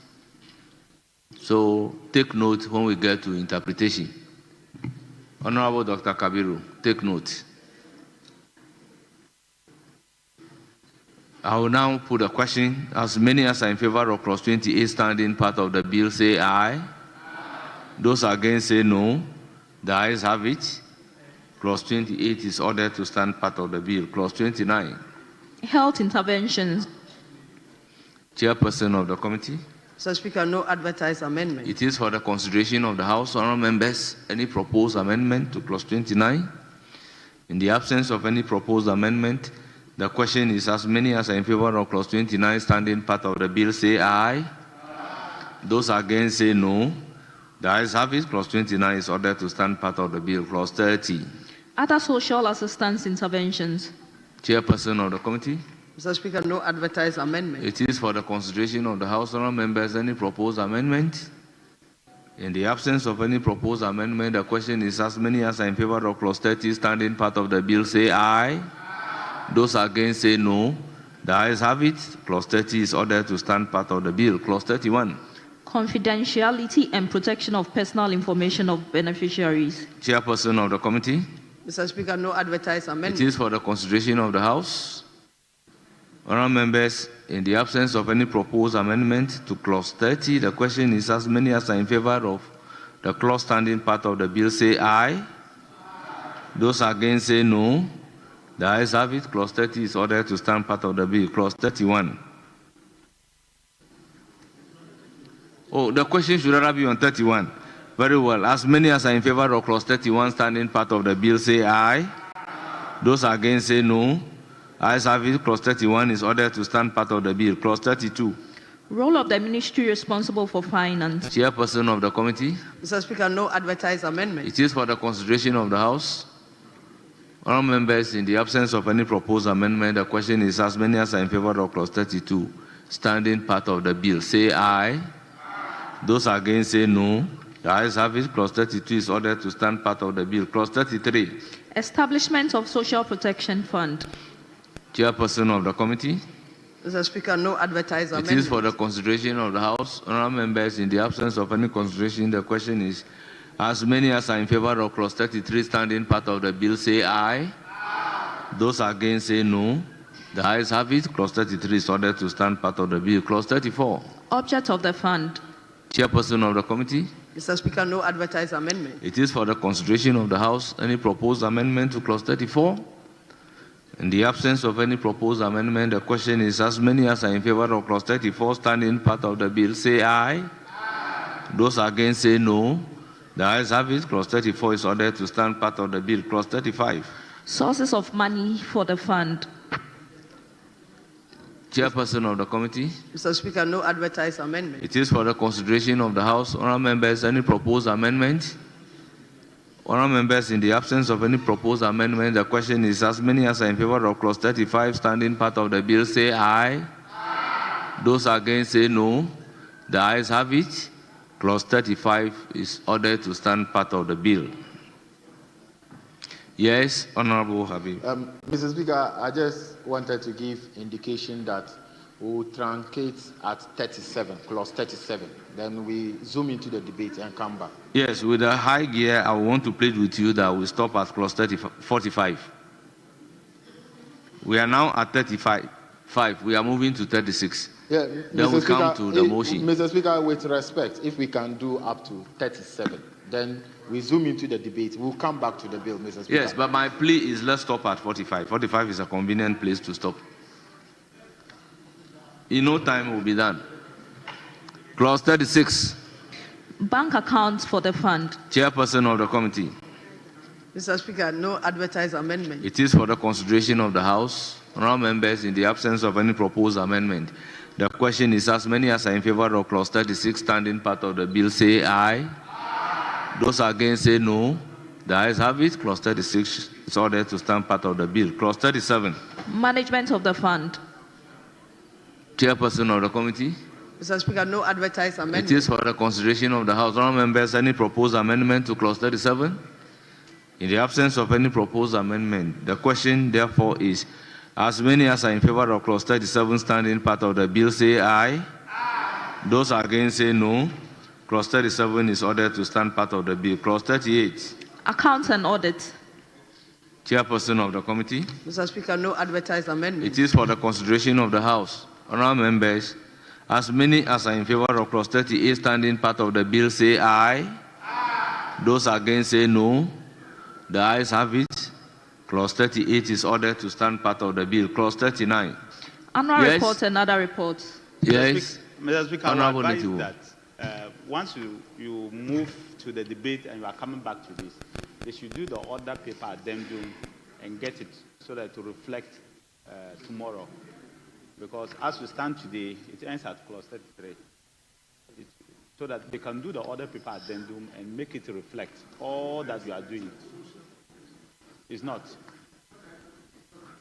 So take note when we get to interpretation. Honourable Dr. Kabiru, take note. I will now put a question. As many as are in favour of clause 28 standing part of the bill, say aye. Those against, say no. The ayes have it. Clause 28 is ordered to stand part of the bill. Clause 29. Health interventions. Chairperson of the committee. Mr. Speaker, no advertised amendment. It is for the consideration of the House. Honourable members, any proposed amendment to clause 29? In the absence of any proposed amendment, the question is as many as are in favour of clause 29 standing part of the bill, say aye. Those against, say no. The ayes have it. Clause 29 is ordered to stand part of the bill. Clause 30. Other social assistance interventions. Chairperson of the committee. Mr. Speaker, no advertised amendment. It is for the consideration of the House. Honourable members, any proposed amendment? In the absence of any proposed amendment, the question is as many as are in favour of clause 30 standing part of the bill, say aye. Those against, say no. The ayes have it. Clause 30 is ordered to stand part of the bill. Clause 31. confidentiality and protection of personal information of beneficiaries. Chairperson of the committee. Mr. Speaker, no advertised amendment. It is for the consideration of the House. Honourable members, in the absence of any proposed amendment to clause 30, the question is as many as are in favour of the clause standing part of the bill say aye. Those against say no. The ayes have it. Clause 30 is ordered to stand part of the bill. Clause 31. Oh, the question should rather be on 31. Very well. As many as are in favour of clause 31 standing part of the bill say aye. Those against say no. Ayes have it. Clause 31 is ordered to stand part of the bill. Clause 32. Role of the ministry responsible for finance. Chairperson of the committee. Mr. Speaker, no advertised amendment. It is for the consideration of the House. Honourable members, in the absence of any proposed amendment, the question is as many as are in favour of clause 32 standing part of the bill say aye. Those against say no. The ayes have it. Clause 32 is ordered to stand part of the bill. Clause 33. Establishment of Social Protection Fund. Chairperson of the committee. Mr. Speaker, no advertised amendment. It is for the consideration of the House. Honourable members, in the absence of any consideration, the question is as many as are in favour of clause 33 standing part of the bill say aye. Those against say no. The ayes have it. Clause 33 is ordered to stand part of the bill. Clause 34. Object of the fund. Chairperson of the committee. Mr. Speaker, no advertised amendment. It is for the consideration of the House. Any proposed amendment to clause 34? In the absence of any proposed amendment, the question is as many as are in favour of clause 34 standing part of the bill say aye. Those against say no. The ayes have it. Clause 34 is ordered to stand part of the bill. Clause 35. Sources of money for the fund. Chairperson of the committee. Mr. Speaker, no advertised amendment. It is for the consideration of the House. Honourable members, any proposed amendment? Honourable members, in the absence of any proposed amendment, the question is as many as are in favour of clause 35 standing part of the bill say aye. Those against say no. The ayes have it. Clause 35 is ordered to stand part of the bill. Yes, Honourable Habib. Mr. Speaker, I just wanted to give indication that we will truncate at 37, clause 37. Then we zoom into the debate and come back. Yes, with a high gear, I want to plead with you that we stop at clause 45. We are now at 35. We are moving to 36. Yeah, then we come to the motion. Mr. Speaker, with respect, if we can do up to 37, then we zoom into the debate. We'll come back to the bill, Mr. Speaker. Yes, but my plea is let's stop at 45. 45 is a convenient place to stop. In no time, we'll be done. Clause 36. Bank accounts for the fund. Chairperson of the committee. Mr. Speaker, no advertised amendment. It is for the consideration of the House. Honourable members, in the absence of any proposed amendment, the question is as many as are in favour of clause 36 standing part of the bill say aye. Those against say no. The ayes have it. Clause 36 is ordered to stand part of the bill. Clause 37. Management of the fund. Chairperson of the committee. Mr. Speaker, no advertised amendment. It is for the consideration of the House. Honourable members, any proposed amendment to clause 37? In the absence of any proposed amendment, the question therefore is as many as are in favour of clause 37 standing part of the bill say aye. Those against say no. Clause 37 is ordered to stand part of the bill. Clause 38. Accounts and audit. Chairperson of the committee. Mr. Speaker, no advertised amendment. It is for the consideration of the House. Honourable members, as many as are in favour of clause 38 standing part of the bill say aye. Those against say no. The ayes have it. Clause 38 is ordered to stand part of the bill. Clause 39. Annual report and other reports. Yes. Mr. Speaker, I Honourable advise Nitiwo. that once you move to the debate and you are coming back to this, they should do the order paper addendum and get it so that it will reflect tomorrow. Because as we stand today, it ends at clause 33. So that they can do the order paper addendum and make it reflect all that you are doing. It's not.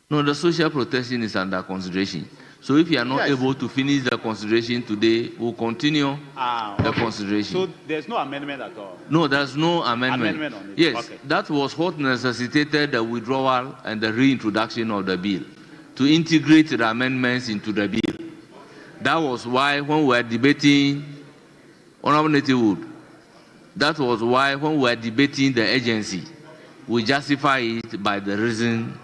No, the social protection is under consideration. So if you are not able to finish the consideration today, we'll continue the consideration. So there's no amendment at all? No, there's no amendment. On it. Yes, okay. That was what necessitated the withdrawal and the reintroduction of the bill, to integrate the amendments into the bill. That was why when we were debating Honorable Native Wood, that was why when we were debating the agency, we justify it by the reason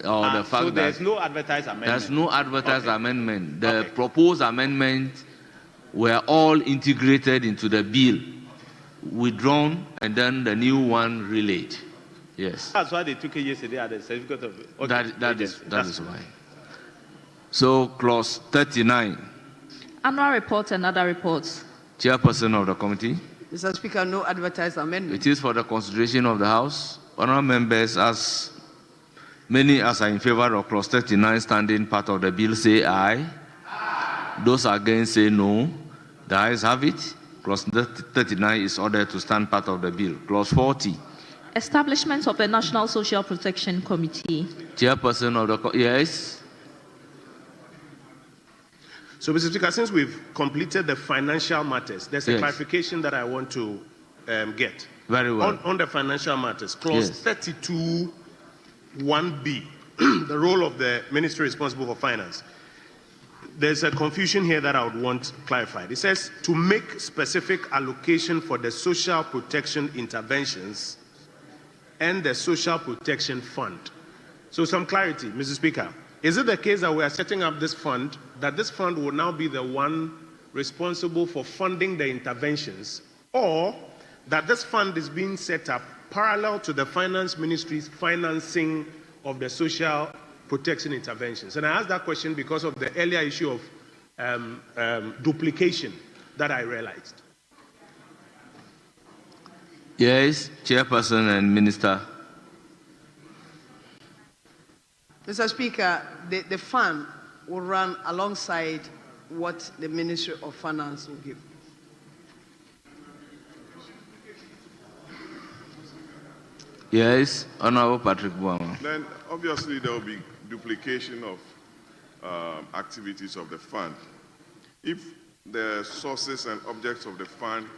or the fact so that there's no advertised amendment. there's no advertised amendment. The proposed amendment were all integrated into the bill, withdrawn, and then the new one relayed. Yes. That's why they took it yesterday at the certificate of That is why. So, clause 39. Annual reports and other reports. Chairperson of the committee. Mr. Speaker, no advertised amendment. It is for the consideration of the House. Honourable members, as many as are in favour of clause 39 standing part of the bill, say aye. Those against say no. The ayes have it. Clause 39 is ordered to stand part of the bill. Clause 40. Establishment of the National Social Protection Committee. Chairperson of the yes. So, Mr. Speaker, since we've completed the financial matters, there's a clarification that I want to get. Very well. On the financial matters, clause 32, 1B, the role of the ministry responsible for finance. There's a confusion here that I would want clarified. It says to make specific allocation for the social protection interventions and the social protection fund. So some clarity, Mr. Speaker. Is it the case that we are setting up this fund, that this fund will now be the one responsible for funding the interventions, or that this fund is being set up parallel to the finance ministry's financing of the social protection interventions? And I ask that question because of the earlier issue of duplication that I realized. Yes, Chairperson and Minister. Mr. Speaker, the fund will run alongside what the Ministry of Finance will give. Yes, Honorable Patrick Buama. Then obviously there will be duplication of activities of the fund. If the sources and objects of the fund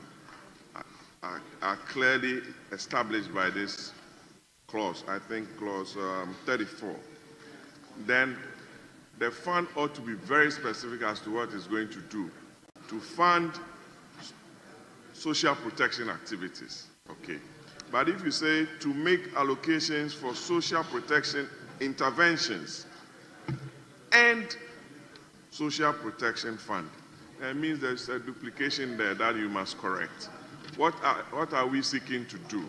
are clearly established by this clause, I think clause 34, then the fund ought to be very specific as to what it's going to do to fund social protection activities. Okay. But if you say to make allocations for social protection interventions and social protection fund, that means there's a duplication there that you must correct. What are we seeking to do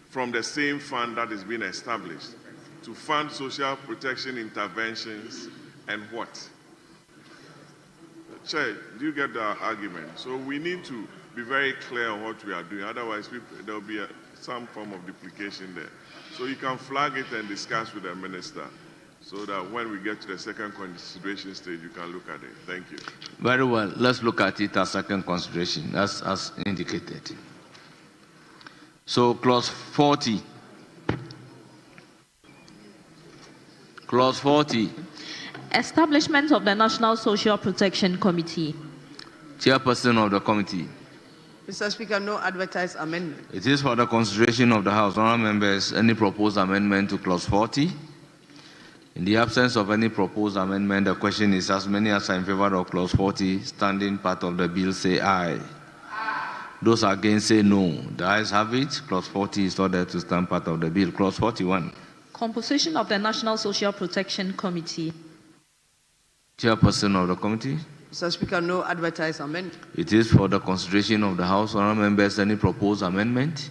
from the same fund that is being established to fund social protection interventions and what? Chair, do you get the argument? So we need to be very clear on what we are doing. Otherwise, there will be some form of duplication there. So you can flag it and discuss with the minister so that when we get to the second consideration stage, you can look at it. Thank you. Very well. Let's look at it as second consideration, as indicated. So, clause 40. Clause 40. Establishment of the National Social Protection Committee. Chairperson of the committee. Mr. Speaker, no advertised amendment. It is for the consideration of the House. Honourable members, any proposed amendment to clause 40? In the absence of any proposed amendment, the question is as many as are in favour of clause 40, standing part of the bill, say aye. Those against say no. The ayes have it. Clause 40 is ordered to stand part of the bill. Clause 41. Composition of the National Social Protection Committee. Chairperson of the committee. Mr. Speaker, no advertised amendment. It is for the consideration of the House. Honourable members, any proposed amendment?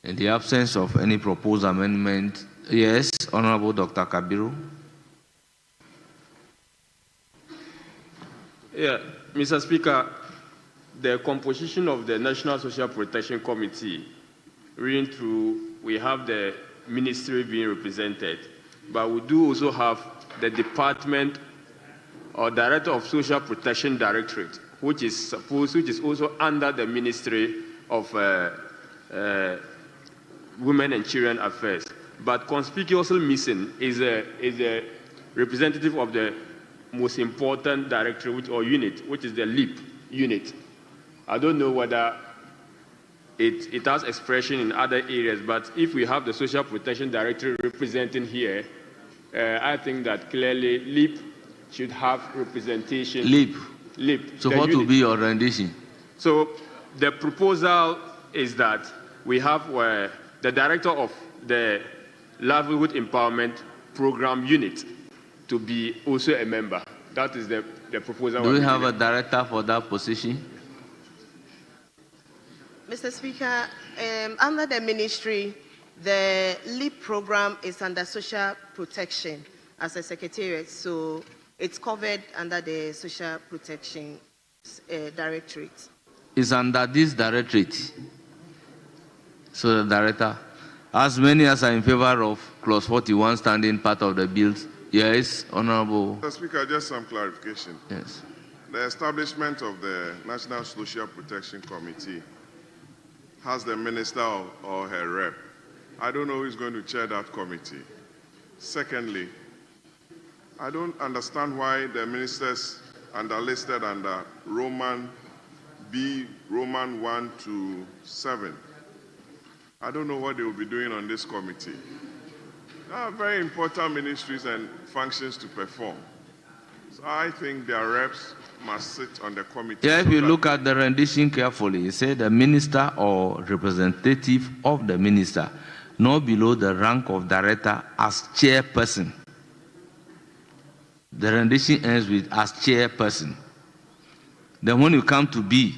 In the absence of any proposed amendment, yes, Honourable Dr. Kabiru. Yeah, Mr. Speaker, the composition of the National Social Protection Committee, reading through, we have the ministry being represented, but we do also have the Department or Director of Social Protection Directorate, which is also under the Ministry of Women and Children Affairs. But conspicuously missing is a representative of the most important directorate or unit, which is the LEAP unit. I don't know whether it has expression in other areas, but if we have the Social Protection Directorate representing here, I think that clearly LEAP should have representation. LEAP. LEAP. So what will be your rendition? So the proposal is that we have the director of the Livelihood Empowerment Program Unit to be also a member. That is the proposal. Do we have a director for that position? Mr. Speaker, under the ministry, the LEAP program is under social protection as a secretariat, so it's covered under the social protection directorate. It's under this directorate. So the director, as many as are in favor of clause 41 standing part of the bills, yes, Honorable. Mr. Speaker, just some clarification. Yes. The establishment of the National Social Protection Committee has the minister or her rep. I don't know who is going to chair that committee. Secondly, I don't understand why the ministers are listed under Roman B, Roman 1 to 7. I don't know what they will be doing on this committee. There are very important ministries and functions to perform. So I think their reps must sit on the committee. Yeah, if you look at the rendition carefully, it said the minister or representative of the minister, not below the rank of director as chairperson. The rendition ends with as chairperson. Then when you come to B,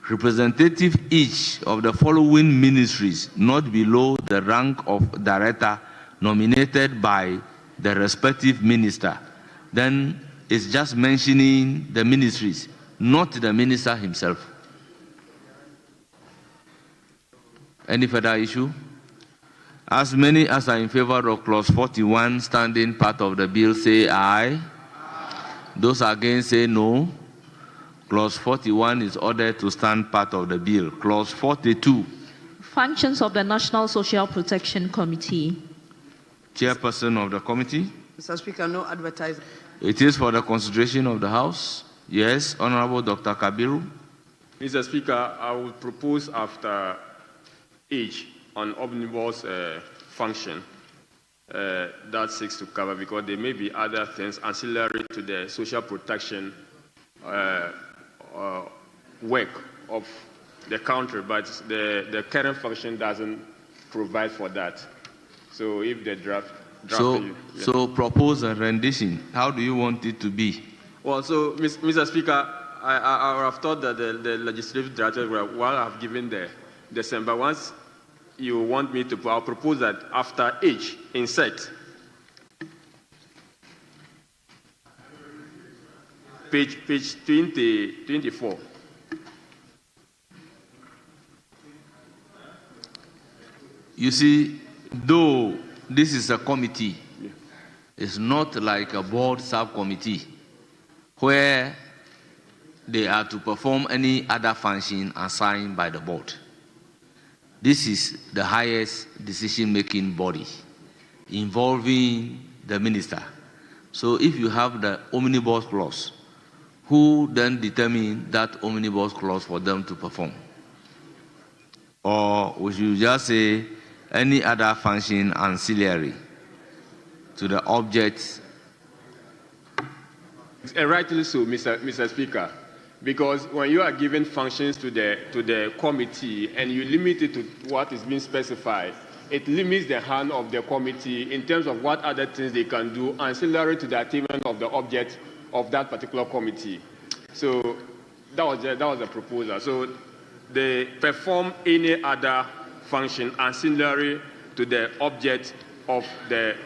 representative each of the following ministries, not below the rank of director nominated by the respective minister. Then it's just mentioning the ministries, not the minister himself. Any further issue? As many as are in favor of clause 41 standing part of the bill say aye. Those against say no. Clause 41 is ordered to stand part of the bill. Clause 42. Functions of the National Social Protection Committee. Chairperson of the committee. Mr. Speaker, no advertising. It is for the consideration of the House. Yes, Honorable Dr. Kabiru. Mr. Speaker, I will propose after H on omnibus function that seeks to cover, because there may be other things ancillary to the social protection work of the country, but the current function doesn't provide for that. So if the draft So propose a rendition. How do you want it to be? Well, so Mr. Speaker, I would have thought that the legislative director will have given the December. Once you want me to, I'll propose that after H, insert page 24. You see, though this is a committee, it's not like a board subcommittee where they are to perform any other function assigned by the board. This is the highest decision-making body involving the minister. So if you have the omnibus clause, who then determine that omnibus clause for them to perform? Or we should just say any other function ancillary to the object? Rightly so, Mr. Speaker, because when you are giving functions to the committee and you limit it to what is being specified, it limits the hand of the committee in terms of what other things they can do ancillary to the attainment of the object of that particular committee. So that was the proposal. So they perform any other function ancillary to the object of the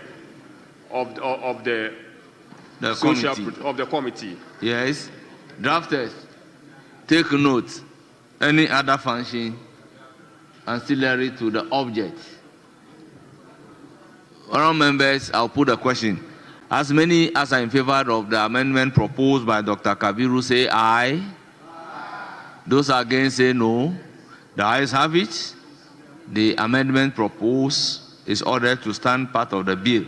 committee. Yes. Drafters, take note. Any other function ancillary to the object. Honourable members, I'll put a question. As many as are in favor of the amendment proposed by Dr. Kabiru say aye. Those against say no. The ayes have it. The amendment proposed is ordered to stand part of the bill.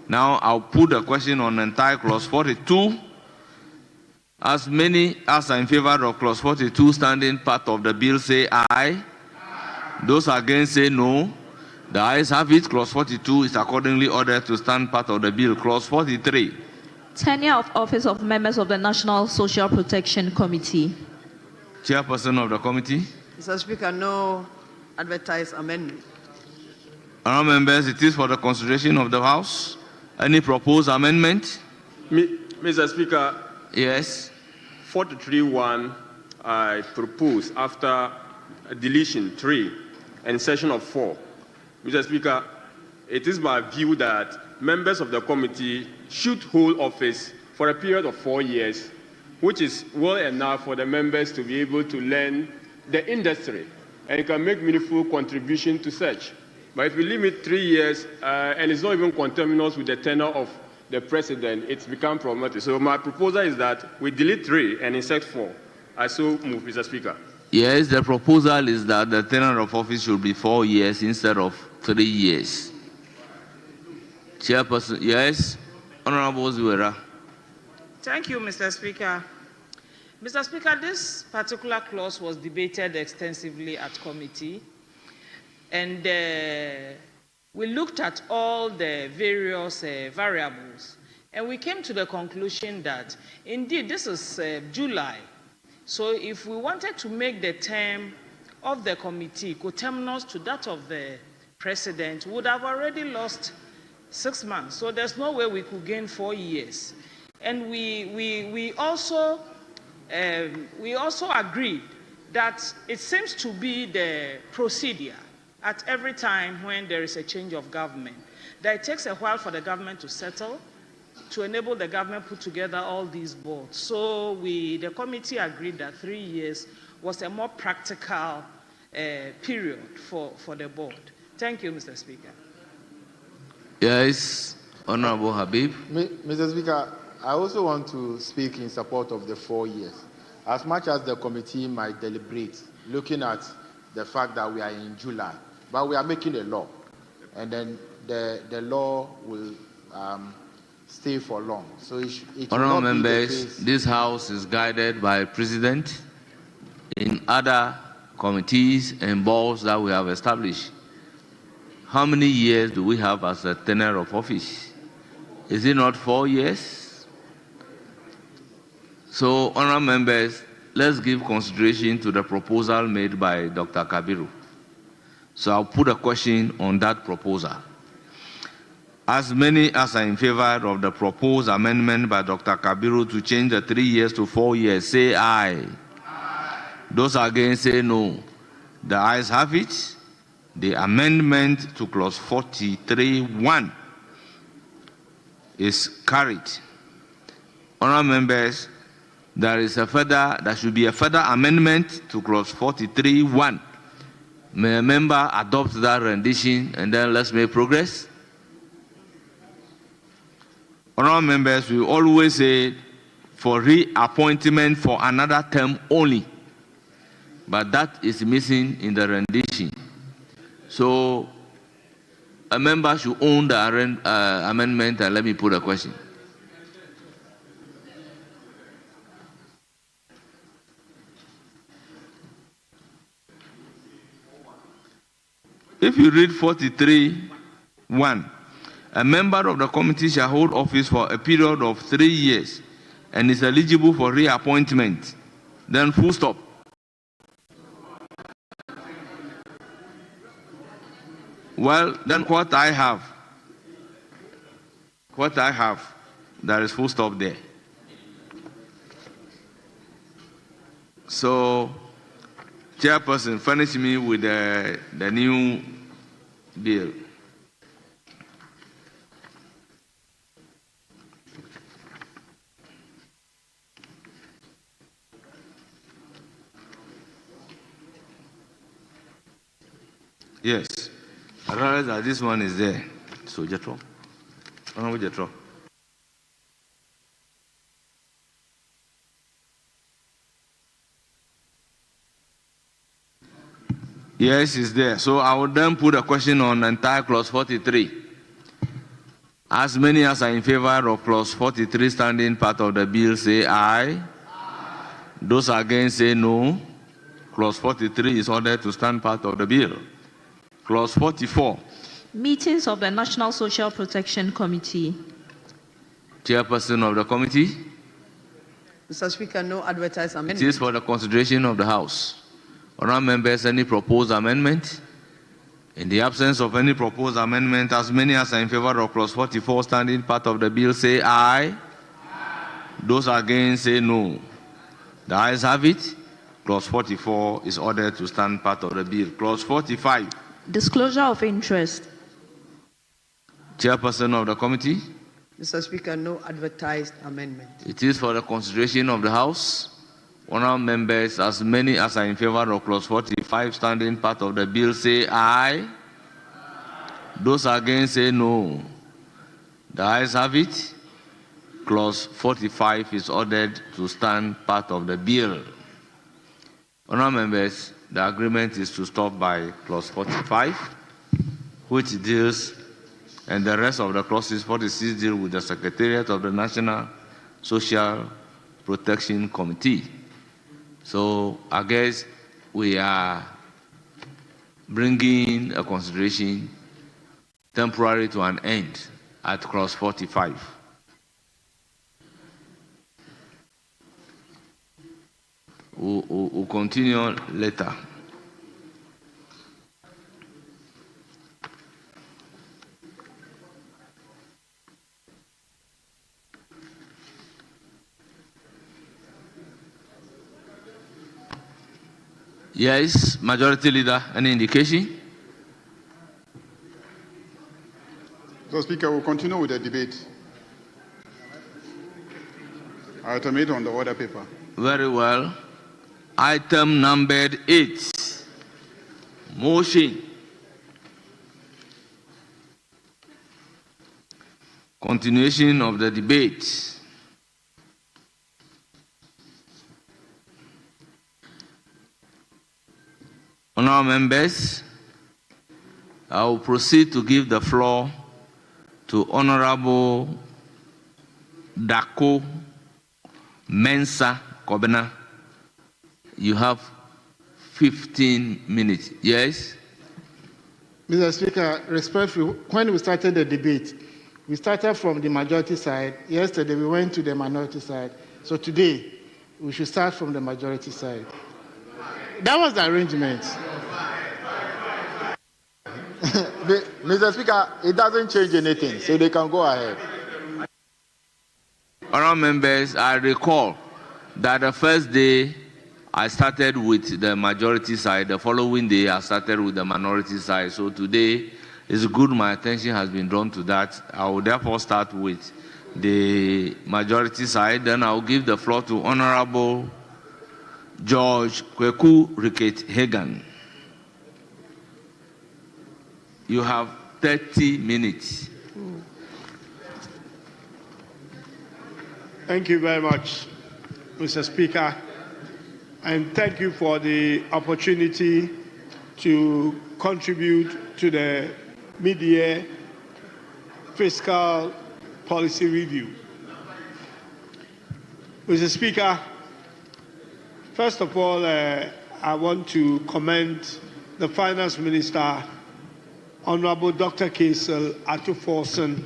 Now I'll put the question on entire clause 42. As many as are in favor of clause 42 standing part of the bill say aye. Those against say no. The ayes have it. Clause 42 is accordingly ordered to stand part of the bill. Clause 43. Tenure of office of members of the National Social Protection Committee. Chairperson of the committee. Mr. Speaker, no advertised amendment. Honourable members, it is for the consideration of the House. Any proposed amendment? Mr. Speaker. Yes. 43.1, I propose after deletion 3 and section of 4. Mr. Speaker, it is my view that members of the committee should hold office for a period of 4 years, which is well enough for the members to be able to learn the industry and can make meaningful contribution to such. But if we limit 3 years and it's not even conterminous with the tenure of the president, it's become problematic. So my proposal is that we delete 3 and insert 4. I so move, Mr. Speaker. Yes, the proposal is that the tenure of office should be 4 years instead of 3 years. Chairperson, yes. Honorable Zuera. Thank you, Mr. Speaker. Mr. Speaker, this particular clause was debated extensively at committee, and we looked at all the various variables, and we came to the conclusion that, indeed, this is July. So if we wanted to make the term of the committee coterminous to that of the president, we would have already lost 6 months. So there's no way we could gain 4 years. And we also agreed that it seems to be the procedure at every time when there is a change of government, that it takes a while for the government to settle, to enable the government put together all these boards. So the committee agreed that 3 years was a more practical period for the board. Thank you, Mr. Speaker. Yes, Honorable Habib. Mr. Speaker, I also want to speak in support of the 4 years. As much as the committee might deliberate, looking at the fact that we are in July, but we are making a law, and then the law will stay for long. So it Honourable members, this House is guided by President in other committees and boards that we have established. How many years do we have as a tenure of office? Is it not 4 years? So, honourable members, let's give consideration to the proposal made by Dr. Kabiru. So I'll put a question on that proposal. As many as are in favor of the proposed amendment by Dr. Kabiru to change the 3 years to 4 years, say aye. Aye. Those against say no. The ayes have it. The amendment to clause 43(1) is carried. Honourable members, there should be a further amendment to clause 43(1). May a member adopt that rendition and then let's make progress? Honourable members, we always say for reappointment for another term only, but that is missing in the rendition. So a member should own the amendment, and let me put a question. If you read 43(1), a member of the committee shall hold office for a period of 3 years and is eligible for reappointment, then full stop. Well, then what I have, there is full stop there. So, Chairperson, furnish me with the new bill. Yes. I realize that this one is there. So, Jetro. Honorable Jetro. Yes, it's there. So I will then put a question on entire clause 43. As many as are in favor of clause 43 standing part of the bill say aye. Aye. Those against say no. Clause 43 is ordered to stand part of the bill. Clause 44. Meetings of the National Social Protection Committee. Chairperson of the committee. Mr. Speaker, no advertised amendment. It is for the consideration of the House. Honourable members, any proposed amendment? In the absence of any proposed amendment, as many as are in favour of clause 44 standing part of the bill say aye. Those against say no. The ayes have it. Clause 44 is ordered to stand part of the bill. Clause 45. Disclosure of interest. Chairperson of the committee. Mr. Speaker, no advertised amendment. It is for the consideration of the House. Honourable members, as many as are in favour of clause 45 standing part of the bill say aye. Those against say no. The ayes have it. Clause 45 is ordered to stand part of the bill. Honourable members, the agreement is to stop by clause 45, which deals, and the rest of the clauses 46 deal with the Secretariat of the National Social Protection Committee. So I guess we are bringing a consideration temporary to an end at clause 45. We'll continue later. Yes, Majority Leader, any indication? So, Speaker, we'll continue with the debate. Item 8 on the order paper. Very well. Item numbered 8. Motion. Continuation of the debate. Honourable members, I will proceed to give the floor to Honourable Dako Mensa Kobena. You have 15 minutes. Yes? Mr. Speaker, respectfully, when we started the debate, we started from the majority side. Yesterday, we went to the minority side. So today, we should start from the majority side. That was the arrangement. Mr. Speaker, it doesn't change anything, so they can go ahead. Honourable members, I recall that the first day I started with the majority side, the following day I started with the minority side. So today it's good my attention has been drawn to that. I will therefore start with the majority side, then I will give the floor to Honourable George Kweku Ricket Hagan. You have 30 minutes. Thank you very much, Mr. Speaker, and thank you for the opportunity to contribute to the mid-year fiscal policy review. Mr. Speaker, first of all, I want to commend the Finance Minister, Honorable Dr. Kaisel Atuforsen,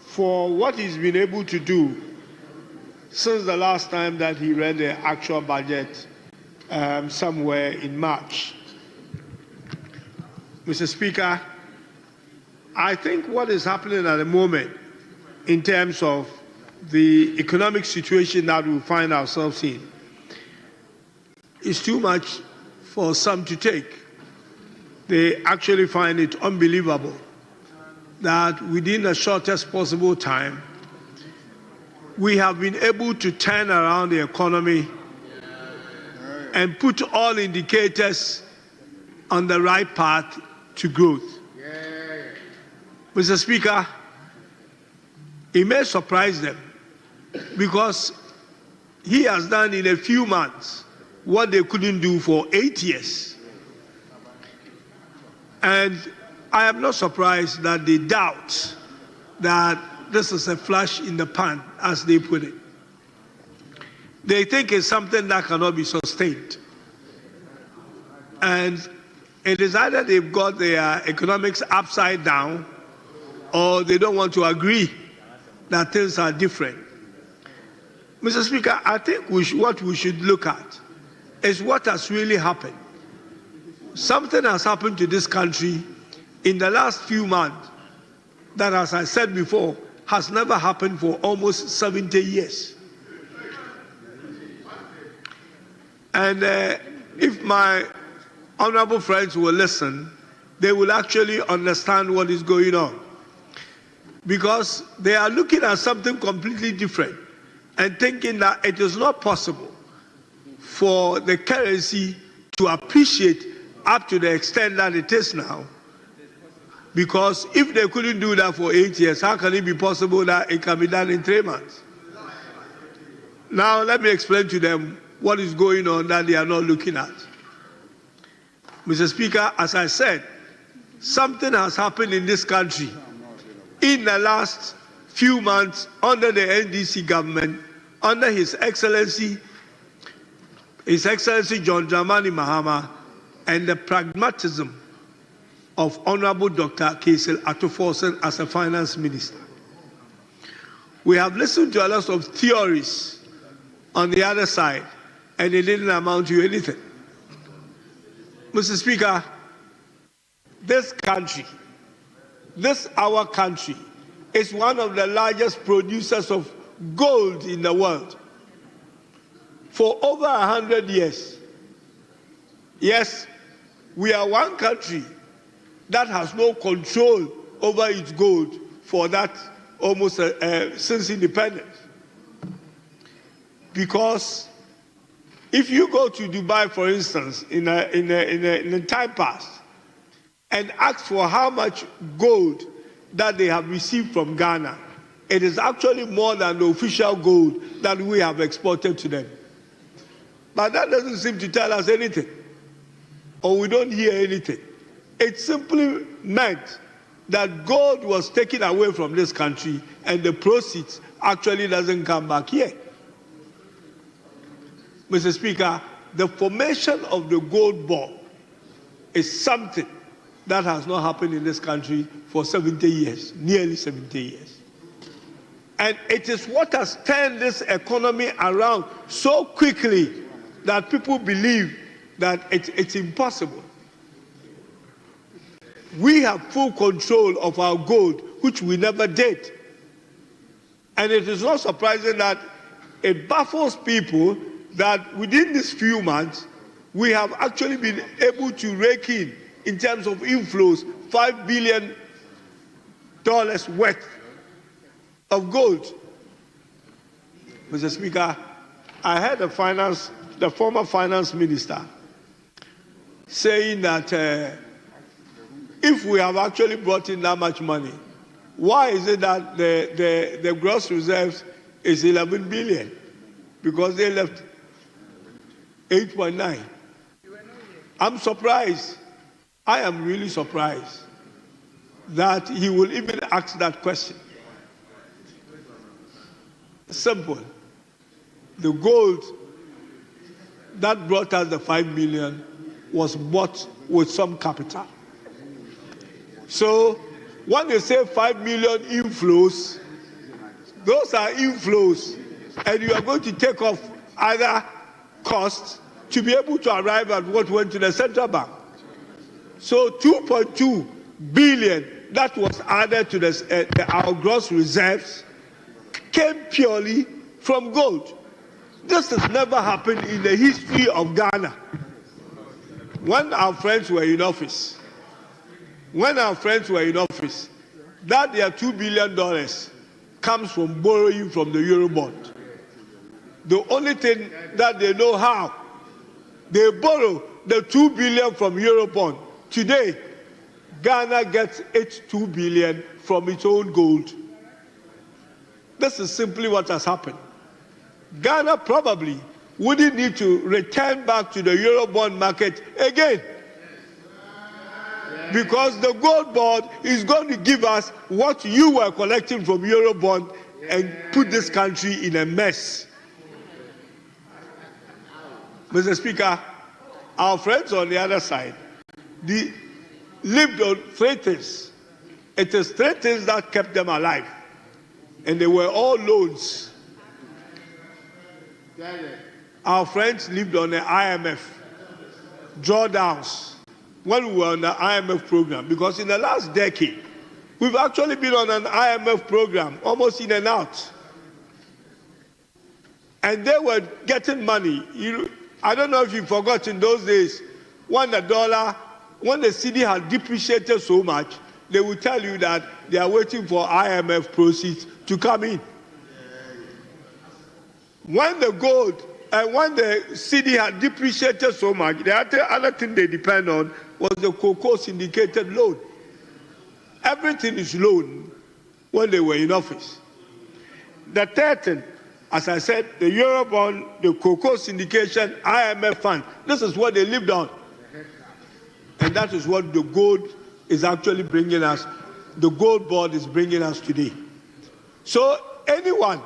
for what he's been able to do since the last time that he read the actual budget somewhere in March. Mr. Speaker, I think what is happening at the moment in terms of the economic situation that we find ourselves in is too much for some to take. They actually find it unbelievable that within the shortest possible time, we have been able to turn around the economy and put all indicators on the right path to growth. Mr. Speaker, it may surprise them because he has done in a few months what they couldn't do for 8 years. And I am not surprised that they doubt that this is a flash in the pan, as they put it. They think it's something that cannot be sustained. And it is either they've got their economics upside down or they don't want to agree that things are different. Mr. Speaker, I think what we should look at is what has really happened. Something has happened to this country in the last few months that, as I said before, has never happened for almost 70 years. And if my honorable friends will listen, they will actually understand what is going on. Because they are looking at something completely different and thinking that it is not possible for the currency to appreciate up to the extent that it is now. Because if they couldn't do that for 8 years, how can it be possible that it can be done in 3 months? Now, let me explain to them what is going on that they are not looking at. Mr. Speaker, as I said, something has happened in this country in the last few months under the NDC government, under His Excellency John Dramani Mahama, and the pragmatism of Honorable Dr. Kesel Atuforsen as a finance minister. We have listened to a lot of theories on the other side, and it didn't amount to anything. Mr. Speaker, our country, is one of the largest producers of gold in the world. For over 100 years. Yes, we are one country that has no control over its gold for that almost since independence. Because if you go to Dubai, for instance, in a time past, and ask for how much gold that they have received from Ghana, it is actually more than the official gold that we have exported to them. But that doesn't seem to tell us anything, or we don't hear anything. It simply meant that gold was taken away from this country and the proceeds actually doesn't come back here. Mr. Speaker, the formation of the gold board is something that has not happened in this country for 70 years, nearly 70 years. And it is what has turned this economy around so quickly that people believe that it's impossible. We have full control of our gold, which we never did. And it is not surprising that it baffles people that within these few months, we have actually been able to rake in terms of inflows, $5 billion worth of gold. Mr. Speaker, I heard the former finance minister saying that if we have actually brought in that much money, why is it that the gross reserves is 11 billion? Because they left 8.9. I'm surprised. I am really surprised that he will even ask that question. Simple. The gold that brought us the 5 million was bought with some capital. So when they say 5 million inflows, those are inflows, and you are going to take off other costs to be able to arrive at what went to the central bank. So 2.2 billion that was added to our gross reserves came purely from gold. This has never happened in the history of Ghana. When our friends were in office, that their $2 billion comes from borrowing from the Eurobond. The only thing that they know how, they borrow the $2 billion from Eurobond. Today, Ghana gets its $2 billion from its own gold. This is simply what has happened. Ghana probably wouldn't need to return back to the Eurobond market again, because the gold board is going to give us what you were collecting from Eurobond and put this country in a mess. Mr. Speaker, our friends on the other side, they lived on 3 things. It is 3 things that kept them alive. and they were all loans. Our friends lived on the IMF drawdowns when we were on the IMF program, because in the last decade, we've actually been on an IMF program, almost in and out. And they were getting money. I don't know if you forgot in those days, when the cedi had depreciated so much, they would tell you that they are waiting for IMF proceeds to come in. When the gold and when the cedi had depreciated so much, the other thing they depend on was the cocoa syndicated loan. Everything is loan when they were in office. The third thing, as I said, the Eurobond, the cocoa syndication, IMF fund, this is what they lived on. And that is what the gold is actually bringing us. The gold board is bringing us today. So anyone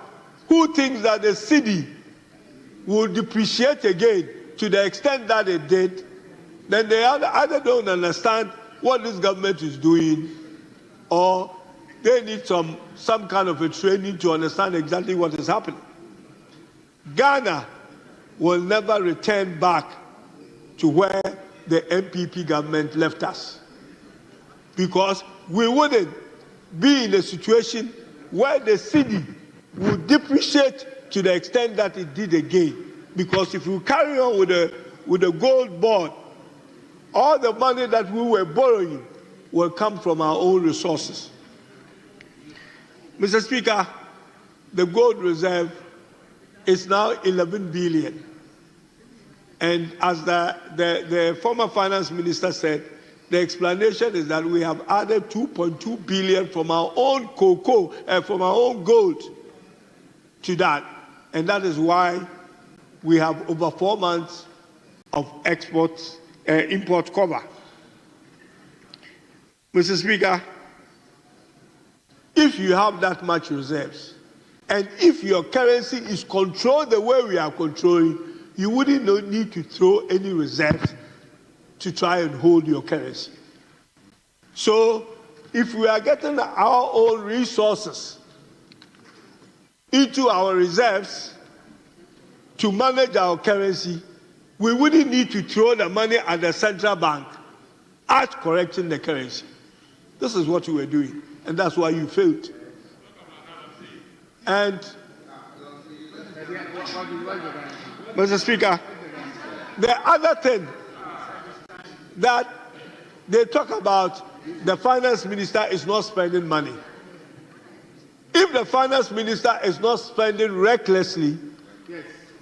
who thinks that the cedi will depreciate again to the extent that it did, then they either don't understand what this government is doing, or they need some kind of a training to understand exactly what is happening. Ghana will never return back to where the MPP government left us, because we wouldn't be in a situation where the cedi will depreciate to the extent that it did again. Because if we carry on with the gold board, all the money that we were borrowing will come from our own resources. Mr. Speaker, the gold reserve is now 11 billion. And as the former finance minister said, the explanation is that we have added 2.2 billion from our own cocoa and from our own gold to that. And that is why we have over 4 months of import cover. Mr. Speaker, if you have that much reserves, and if your currency is controlled the way we are controlling, you wouldn't need to throw any reserves to try and hold your currency. So if we are getting our own resources into our reserves to manage our currency, we wouldn't need to throw the money at the central bank at correcting the currency. This is what you were doing, and that's why you failed. And Mr. Speaker, the other thing that they talk about, the finance minister is not spending money. If the finance minister is not spending recklessly,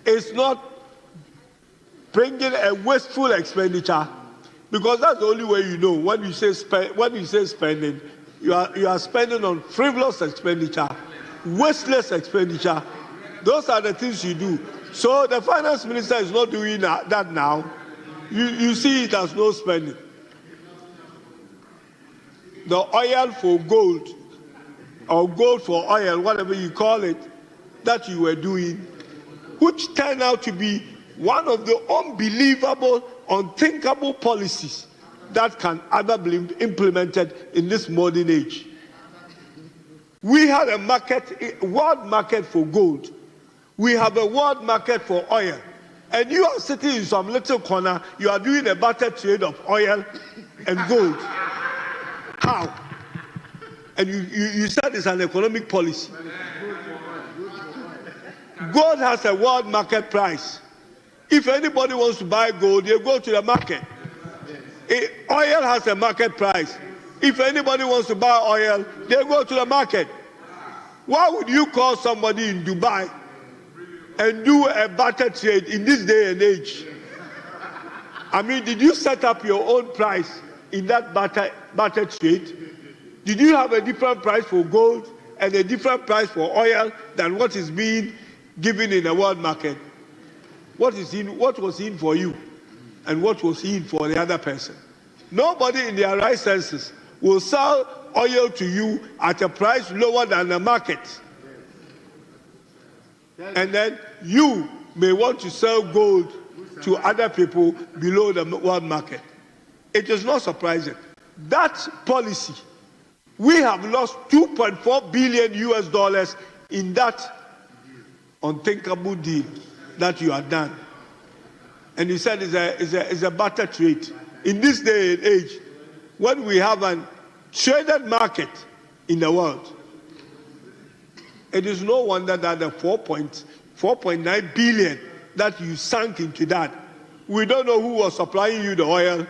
it's not bringing a wasteful expenditure, because that's the only way you know. When you say spending, you are spending on frivolous expenditure, wasteless expenditure. Those are the things you do. So the finance minister is not doing that now. You see it as no spending. The oil for gold, or gold for oil, whatever you call it, that you were doing, which turned out to be one of the unbelievable, unthinkable policies that can ever be implemented in this modern age. We had a world market for gold. We have a world market for oil. And you are sitting in some little corner, you are doing a barter trade of oil and gold. How? And you said it's an economic policy. Gold has a world market price. If anybody wants to buy gold, they go to the market. Oil has a market price. If anybody wants to buy oil, they go to the market. Why would you call somebody in Dubai and do a barter trade in this day and age? I mean, did you set up your own price in that barter trade? Did you have a different price for gold and a different price for oil than what is being given in the world market? What was in for you and what was in for the other person? Nobody in their right senses will sell oil to you at a price lower than the market. And then you may want to sell gold to other people below the world market. It is not surprising. That policy We have lost 2.4 billion US dollars in that unthinkable deal that you have done. And you said it's a barter trade. In this day and age, when we have a traded market in the world, it is no wonder that the 4.9 billion that you sank into that. We don't know who was supplying you the oil.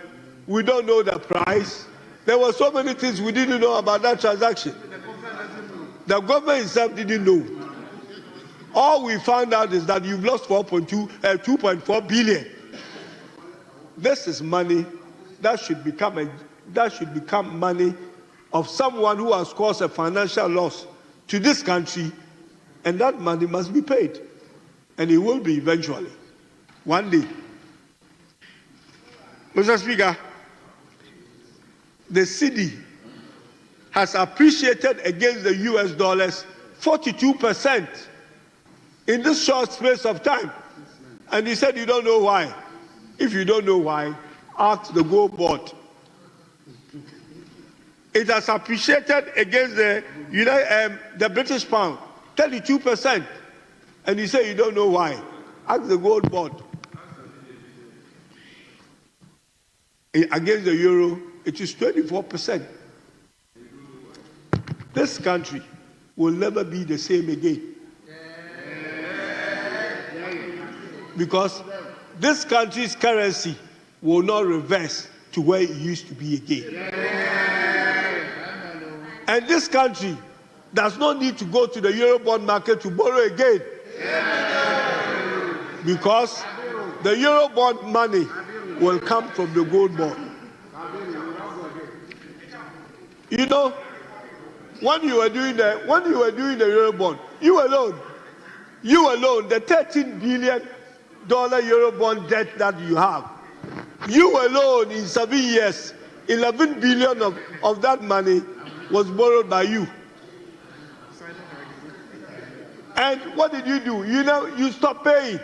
We don't know the price. There were so many things we didn't know about that transaction. The government itself didn't know. All we found out is that you've lost 2.4 billion. This is money that should become money of someone who has caused a financial loss to this country, and that money must be paid. And it will be eventually, one day. Mr. Speaker, the cedi has appreciated against the US dollars 42% in this short space of time. And he said you don't know why. If you don't know why, ask the gold board. It has appreciated against the British pound 32%. And you say you don't know why. Ask the gold board. Against the euro, it is 24%. This country will never be the same again. Because this country's currency will not reverse to where it used to be again. And this country does not need to go to the Eurobond market to borrow again. Because the Eurobond money will come from the gold bond. You know, when you were doing the Eurobond, you alone, the $13 billion Eurobond debt that you have, you alone in 7 years, 11 billion of that money was borrowed by you. And what did you do? You stopped paying.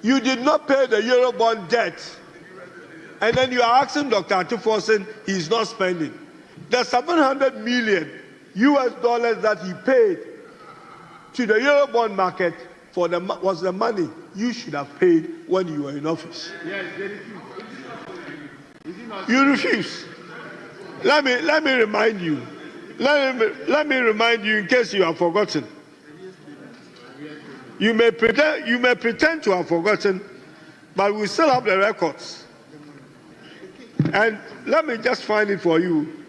You did not pay the Eurobond debt. And then you are asking Dr. Atuforsen, he's not spending. The 700 million US dollars that he paid to the Eurobond market was the money you should have paid when you were in office. Yes, they refuse. You refuse. Let me remind you. Let me remind you in case you have forgotten. You may pretend to have forgotten, but we still have the records. And let me just find it for you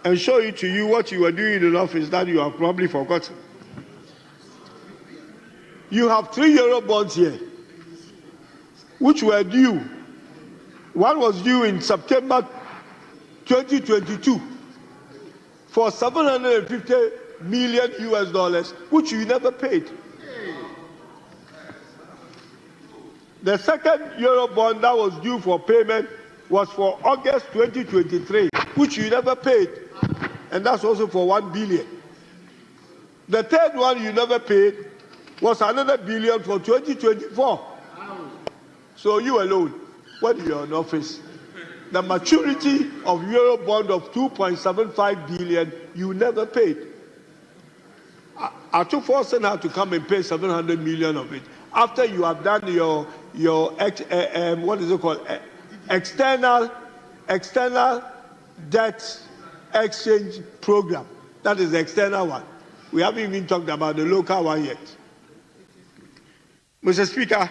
and show it to you what you were doing in office that you have probably forgotten. You have 3 euro bonds here, which were due. One was due in September 2022 for 750 million US dollars, which you never paid. The second euro bond that was due for payment was for August 2023, which you never paid, and that's also for 1 billion. The third one you never paid was another billion for 2024. So you alone, when you were in office, the maturity of euro bond of 2.75 billion you never paid. Atuforsen had to come and pay 700 million of it after you have done your what is it called, external debt exchange program. That is the external one. We haven't even talked about the local one yet. Mr. Speaker,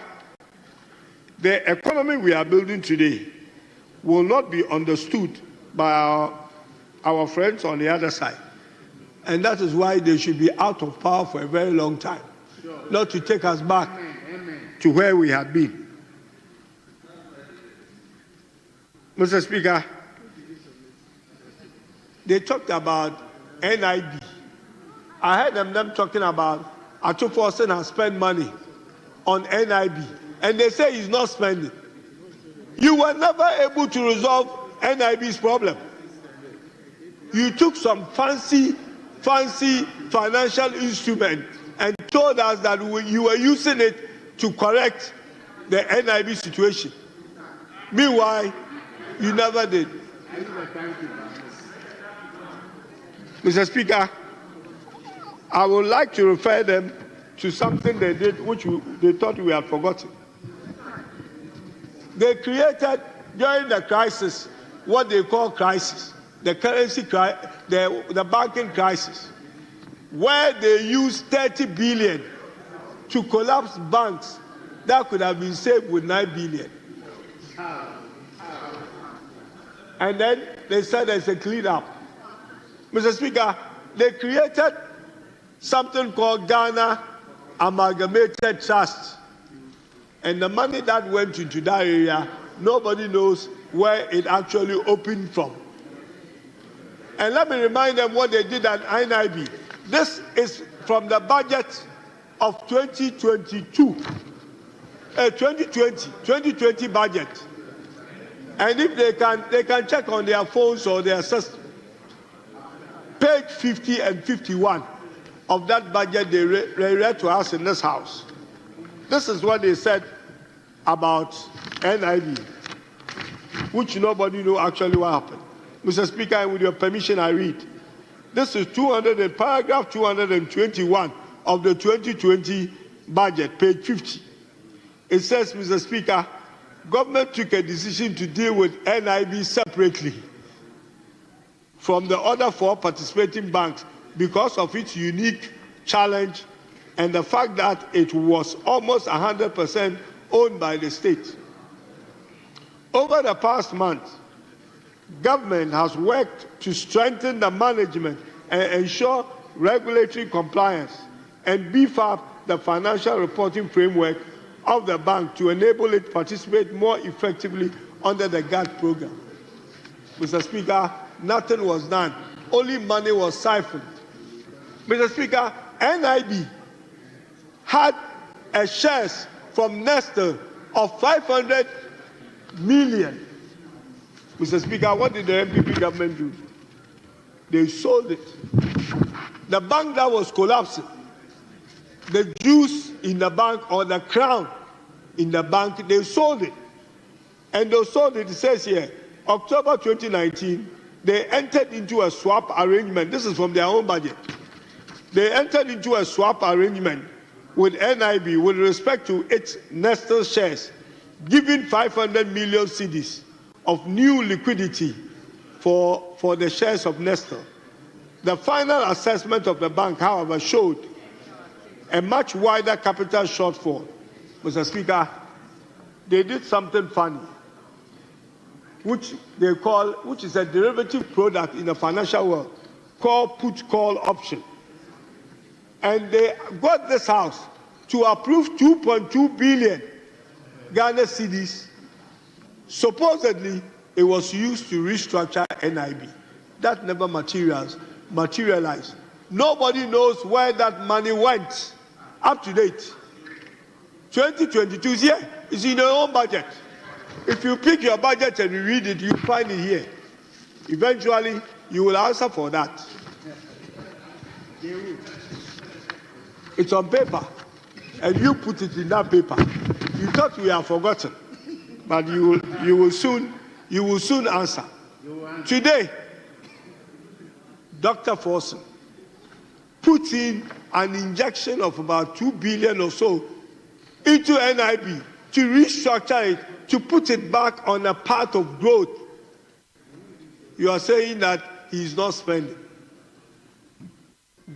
the economy we are building today will not be understood by our friends on the other side. And that is why they should be out of power for a very long time, not to take us back to where we had been. Mr. Speaker, they talked about NIB. I heard them talking about Atuforsen has spent money on NIB, and they say he's not spending. You were never able to resolve NIB's problem. You took some fancy financial instrument and told us that you were using it to correct the NIB situation. Meanwhile, you never did. Mr. Speaker, I would like to refer them to something they did which they thought we had forgotten. They created, during the crisis, what they call crisis, the currency crisis, the banking crisis, where they used 30 billion to collapse banks that could have been saved with 9 billion. And then they said there's a cleanup. Mr. Speaker, they created something called Ghana Amalgamated Trust. And the money that went into that area, nobody knows where it actually opened from. And let me remind them what they did at NIB. This is from the budget of 2020 budget. And if they can check on their phones or their system. Page 50 and 51 of that budget they read to us in this house. This is what they said about NIB, which nobody knew actually what happened. Mr. Speaker, and with your permission, I read. This is paragraph 221 of the 2020 budget, page 50. It says, Mr. Speaker, government took a decision to deal with NIB separately from the other 4 participating banks because of its unique challenge and the fact that it was almost 100% owned by the state. Over the past month, government has worked to strengthen the management and ensure regulatory compliance and beef up the financial reporting framework of the bank to enable it to participate more effectively under the GAD program. Mr. Speaker, nothing was done. Only money was siphoned. Mr. Speaker, NIB had a shares from Nestle of 500 million. Mr. Speaker, what did the MPP government do? They sold it. The bank that was collapsing, the juice in the bank or the crown in the bank, they sold it. And they sold it, it says here, October 2019, they entered into a swap arrangement. This is from their own budget. They entered into a swap arrangement with NIB with respect to its Nestle shares, giving 500 million cedis of new liquidity for the shares of Nestle. The final assessment of the bank, however, showed a much wider capital shortfall. Mr. Speaker, they did something funny, which is a derivative product in the financial world, called put-call option. And they got this house to approve 2.2 billion Ghana cedis. Supposedly, it was used to restructure NIB. That never materialized. Nobody knows where that money went. Up to date. 2022 is here. It's in your own budget. If you pick your budget and you read it, you find it here. Eventually, you will answer for that. It's on paper, and you put it in that paper. You thought we have forgotten, but you will soon answer. Today, Dr. Forson put in an injection of about 2 billion or so into NIB to restructure it, to put it back on a path of growth. You are saying that he is not spending.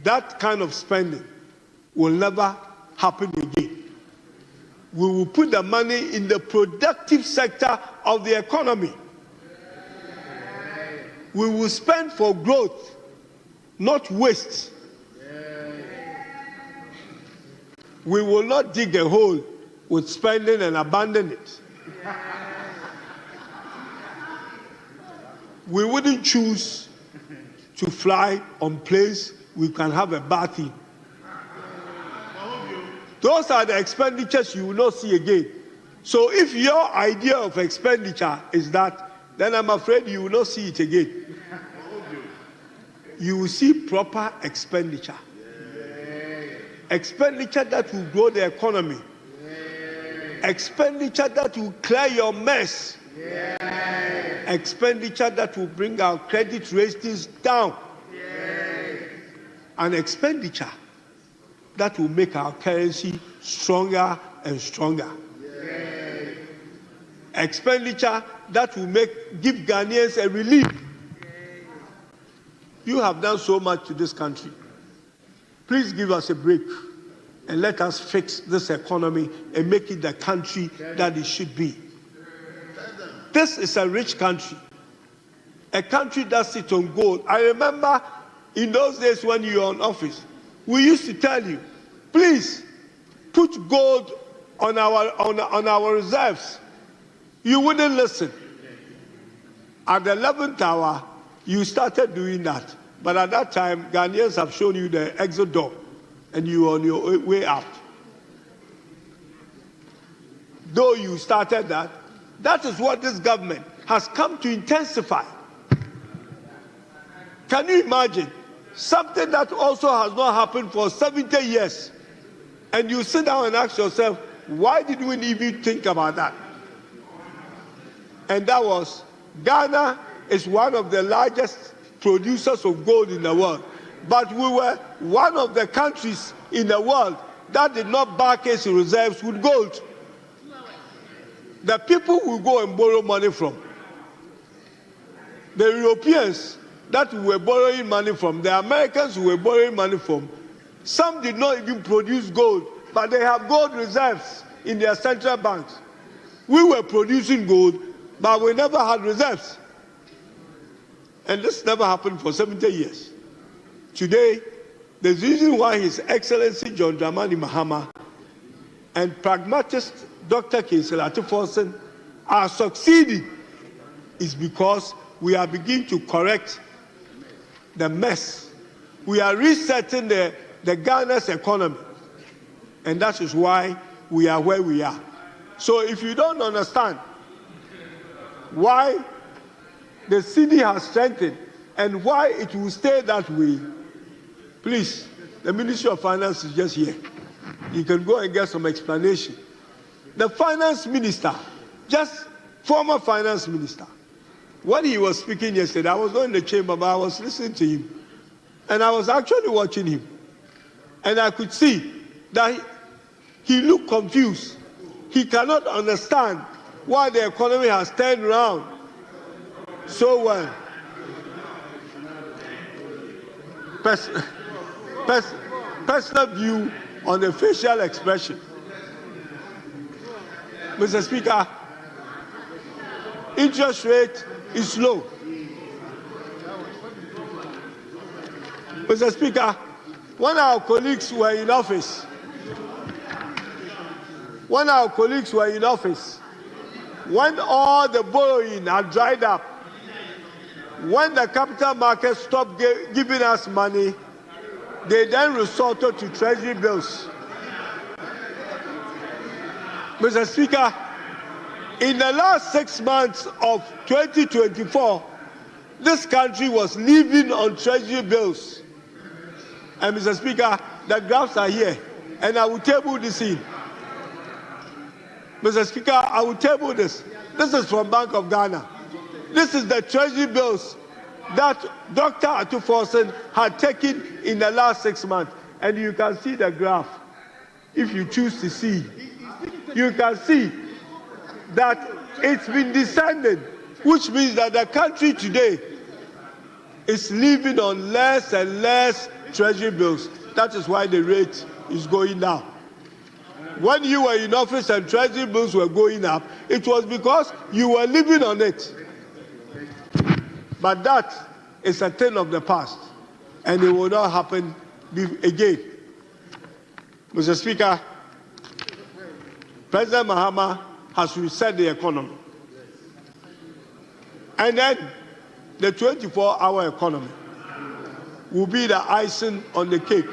That kind of spending will never happen again. We will put the money in the productive sector of the economy. We will spend for growth, not waste. We will not dig a hole with spending and abandon it. We wouldn't choose to fly on planes we can have a bath in. Those are the expenditures you will not see again. So if your idea of expenditure is that, then I'm afraid you will not see it again. You will see proper expenditure. Expenditure that will grow the economy. Expenditure that will clear your mess. Expenditure that will bring our credit ratings down. an expenditure that will make our currency stronger and stronger. Expenditure that will give Ghanaians a relief. You have done so much to this country. Please give us a break and let us fix this economy and make it the country that it should be. This is a rich country, a country that sits on gold. I remember in those days when you were in office, we used to tell you, please put gold on our reserves. You wouldn't listen. At the 11th hour, you started doing that. But at that time, Ghanaians have shown you the exit door, and you are on your way out. Though you started that, that is what this government has come to intensify. Can you imagine something that also has not happened for 70 years? And you sit down and ask yourself, why did we even think about that? And that was, Ghana is one of the largest producers of gold in the world. But we were one of the countries in the world that did not back its reserves with gold. The people we go and borrow money from, the Europeans that we were borrowing money from, the Americans we were borrowing money from, some did not even produce gold, but they have gold reserves in their central banks. We were producing gold, but we never had reserves. And this never happened for 70 years. Today, the reason why His Excellency John Dramani Mahama and pragmatist Dr. Kinsella Atiforsen are succeeding is because we are beginning to correct the mess. We are resetting the Ghana's economy. And that is why we are where we are. So if you don't understand why the city has strengthened and why it will stay that way, please, the Ministry of Finance is just here. You can go and get some explanation. The finance minister, just former finance minister, when he was speaking yesterday, I was not in the chamber, but I was listening to him. And I was actually watching him. And I could see that he looked confused. He cannot understand why the economy has turned around so well. Personal view on the facial expression. Mr. Speaker, interest rate is low. Mr. Speaker, when our colleagues were in office, when all the borrowing had dried up, when the capital market stopped giving us money, they then resorted to treasury bills. Mr. Speaker, in the last 6 months of 2024, this country was living on treasury bills. And Mr. Speaker, the graphs are here, and I will table this in. Mr. Speaker, I will table this. This is from Bank of Ghana. This is the treasury bills that Dr. Atiforsen had taken in the last 6 months. And you can see the graph. If you choose to see, you can see that it's been descending, which means that the country today is living on less and less treasury bills. That is why the rate is going down. When you were in office and treasury bills were going up, it was because you were living on it. But that is a thing of the past, and it will not happen again. Mr. Speaker, President Mahama has reset the economy. And then the 24-hour economy will be the icing on the cake.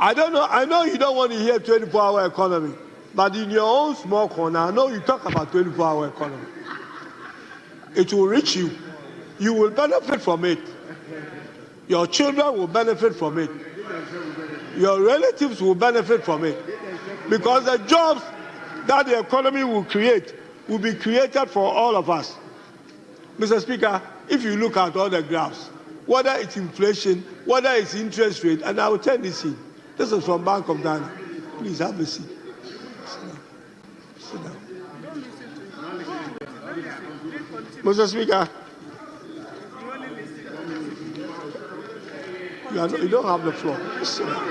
I know you don't want to hear 24-hour economy, but in your own small corner, I know you talk about 24-hour economy. It will reach you. You will benefit from it. Your children will benefit from it. Your relatives will benefit from it. Because the jobs that the economy will create will be created for all of us. Mr. Speaker, if you look at all the graphs, whether it's inflation, whether it's interest rate, and I will turn this in. This is from Bank of Ghana. Please have a seat. Sit down. Mr. Speaker, you don't have the floor. Sit down.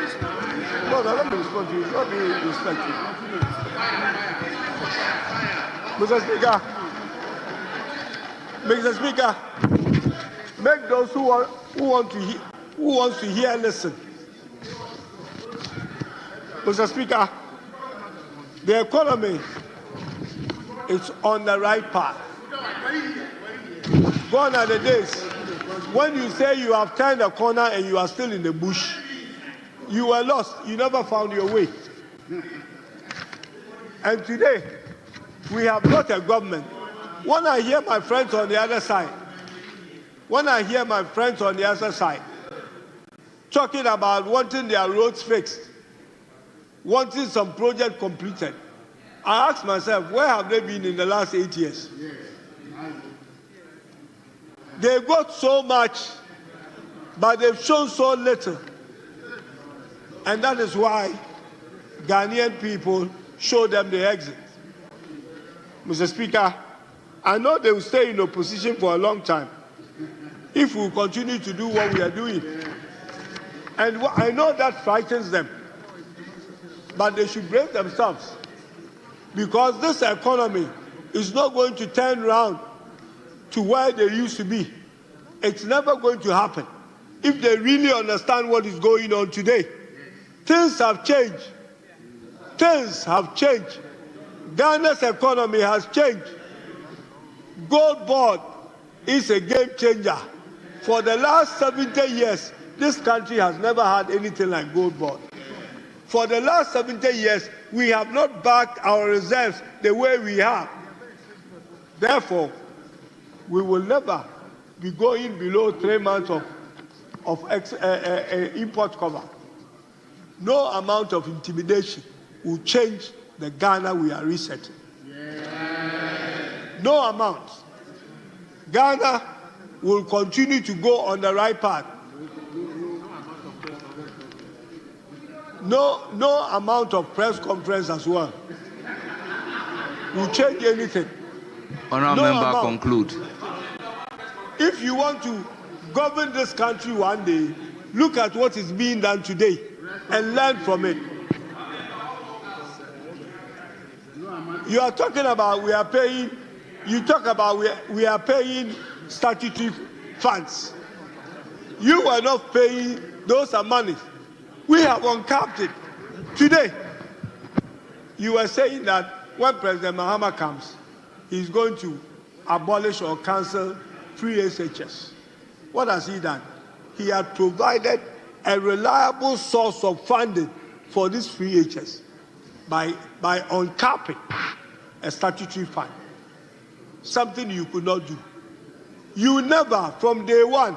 No, let me respond to you. Let me respect you. Mr. Speaker, make those who want to hear listen. Mr. Speaker, the economy is on the right path. Gone are the days when you say you have turned a corner and you are still in the bush. You were lost. You never found your way. And today, we have got a government. When I hear my friends on the other side, talking about wanting their roads fixed, wanting some project completed, I ask myself, where have they been in the last 8 years? They got so much, but they've shown so little. And that is why Ghanaian people show them the exit. Mr. Speaker, I know they will stay in opposition for a long time if we continue to do what we are doing. And I know that frightens them. But they should brave themselves, because this economy is not going to turn around to where they used to be. It's never going to happen if they really understand what is going on today. Things have changed. Things have changed. Ghana's economy has changed. Gold board is a game changer. For the last 70 years, this country has never had anything like gold board. For the last 70 years, we have not backed our reserves the way we have. Therefore, we will never be going below 3 months of import cover. No amount of intimidation will change the Ghana we are resetting. No amount. Ghana will continue to go on the right path. No amount of press conference as well will change anything. Honourable member, conclude. If you want to govern this country one day, look at what is being done today and learn from it. You are talking about we are paying, you talk about we are paying statutory funds. You are not paying, those are money. We have uncapped it. Today, you were saying that when President Mahama comes, he's going to abolish or cancel free SHS. What has he done? He has provided a reliable source of funding for this free HS by uncapping a statutory fund. Something you could not do. You never, from day one,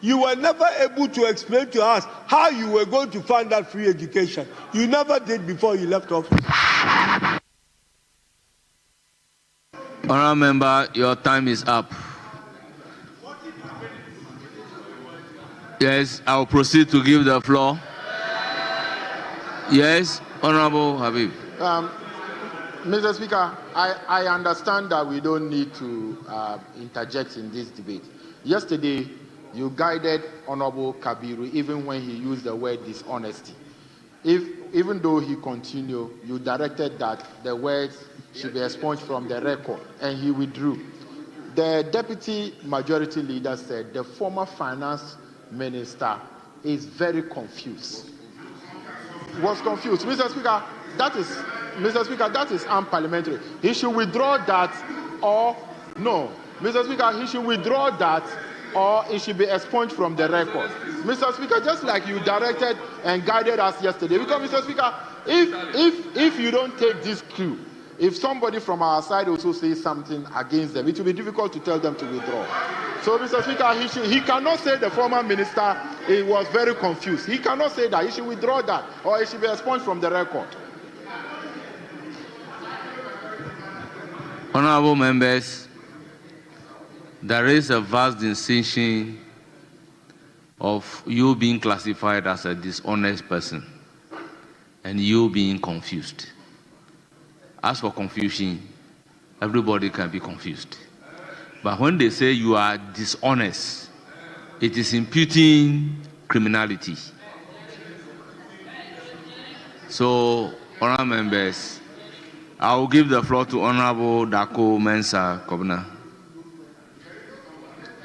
you were never able to explain to us how you were going to fund that free education. You never did before you left office. Honourable member, your time is up. Yes, I will proceed to give the floor. Yes, Honourable Habib. Mr. Speaker, I understand that we don't need to interject in this debate. Yesterday, you guided Honorable Kabiru even when he used the word dishonesty. Even though he continued, you directed that the words should be expunged from the record, and he withdrew. The deputy majority leader said the former finance minister is very confused. Was confused. Mr. Speaker, that is unparliamentary. He should withdraw that, or no. Mr. Speaker, he should withdraw that, or it should be expunged from the record. Mr. Speaker, just like you directed and guided us yesterday, because Mr. Speaker, if you don't take this cue, if somebody from our side also says something against them, it will be difficult to tell them to withdraw. So, Mr. Speaker, he cannot say the former minister was very confused. He cannot say that. He should withdraw that, or it should be expunged from the record. Honourable members, there is a vast distinction of you being classified as a dishonest person and you being confused. As for confusion, everybody can be confused. But when they say you are dishonest, it is imputing criminality. So, honorable members, I will give the floor to Honorable Dako Mensah Kobna.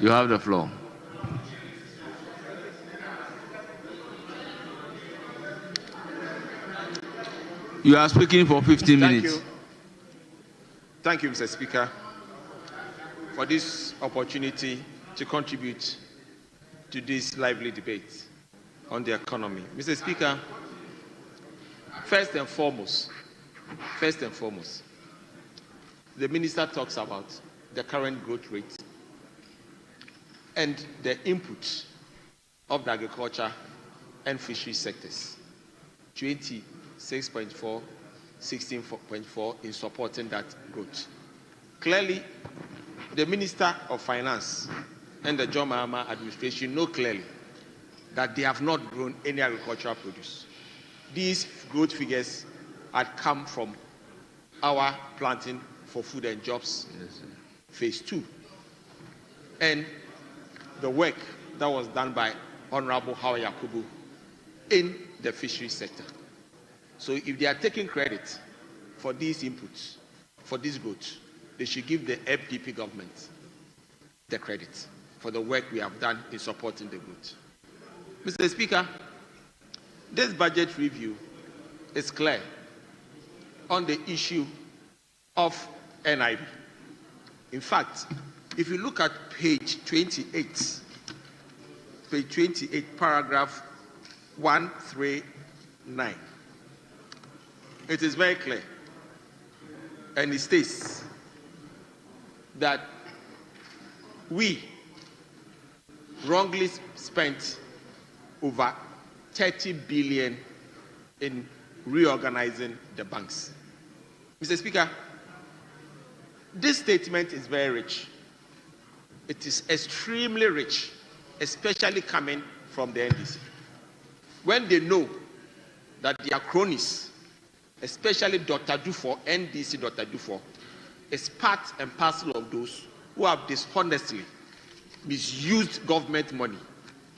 You have the floor. You are speaking for 15 minutes. Thank you, Mr. Speaker, for this opportunity to contribute to this lively debate on the economy. Mr. Speaker, first and foremost, the minister talks about the current growth rate and the input of the agriculture and fishery sectors, 26.4, 16.4 in supporting that growth. Clearly, the Minister of Finance and the John Mahama administration know clearly that they have not grown any agricultural produce. These growth figures had come from our planting for food and jobs, phase 2, and the work that was done by Honorable Hawa Yakubu in the fishery sector. So if they are taking credit for these inputs, for this growth, they should give the FDP government the credit for the work we have done in supporting the growth. Mr. Speaker, this budget review is clear on the issue of NIB. In fact, if you look at page 28, paragraph 139, it is very clear, and it states that we wrongly spent over 30 billion in reorganizing the banks. Mr. Speaker, this statement is very rich. It is extremely rich, especially coming from the NDC. When they know that their cronies, especially Dr. Dufour, NDC Dr. Dufour, is part and parcel of those who have dishonestly misused government money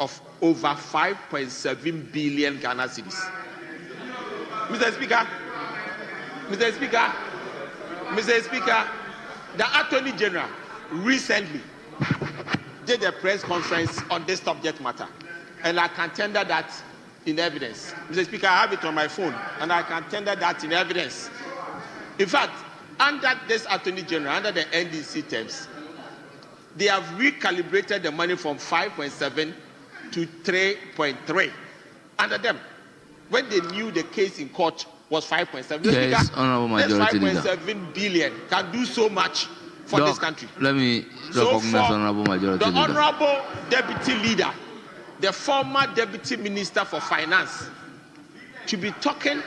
of over 5.7 billion Ghana cedis. Mr. Speaker, the Attorney General recently did a press conference on this subject matter, and I can tender that in evidence. Mr. Speaker, I have it on my phone, and I can tender that in evidence. In fact, under this Attorney General, under the NDC terms, they have recalibrated the money from 5.7 to 3.3 under them, when they knew the case in court was 5.7. Yes, Honorable Majority Leader. 5.7 billion can do so much for this country. Let me recognize Honorable Majority Leader. The Honorable Deputy Leader, the former Deputy Minister for Finance, to be talking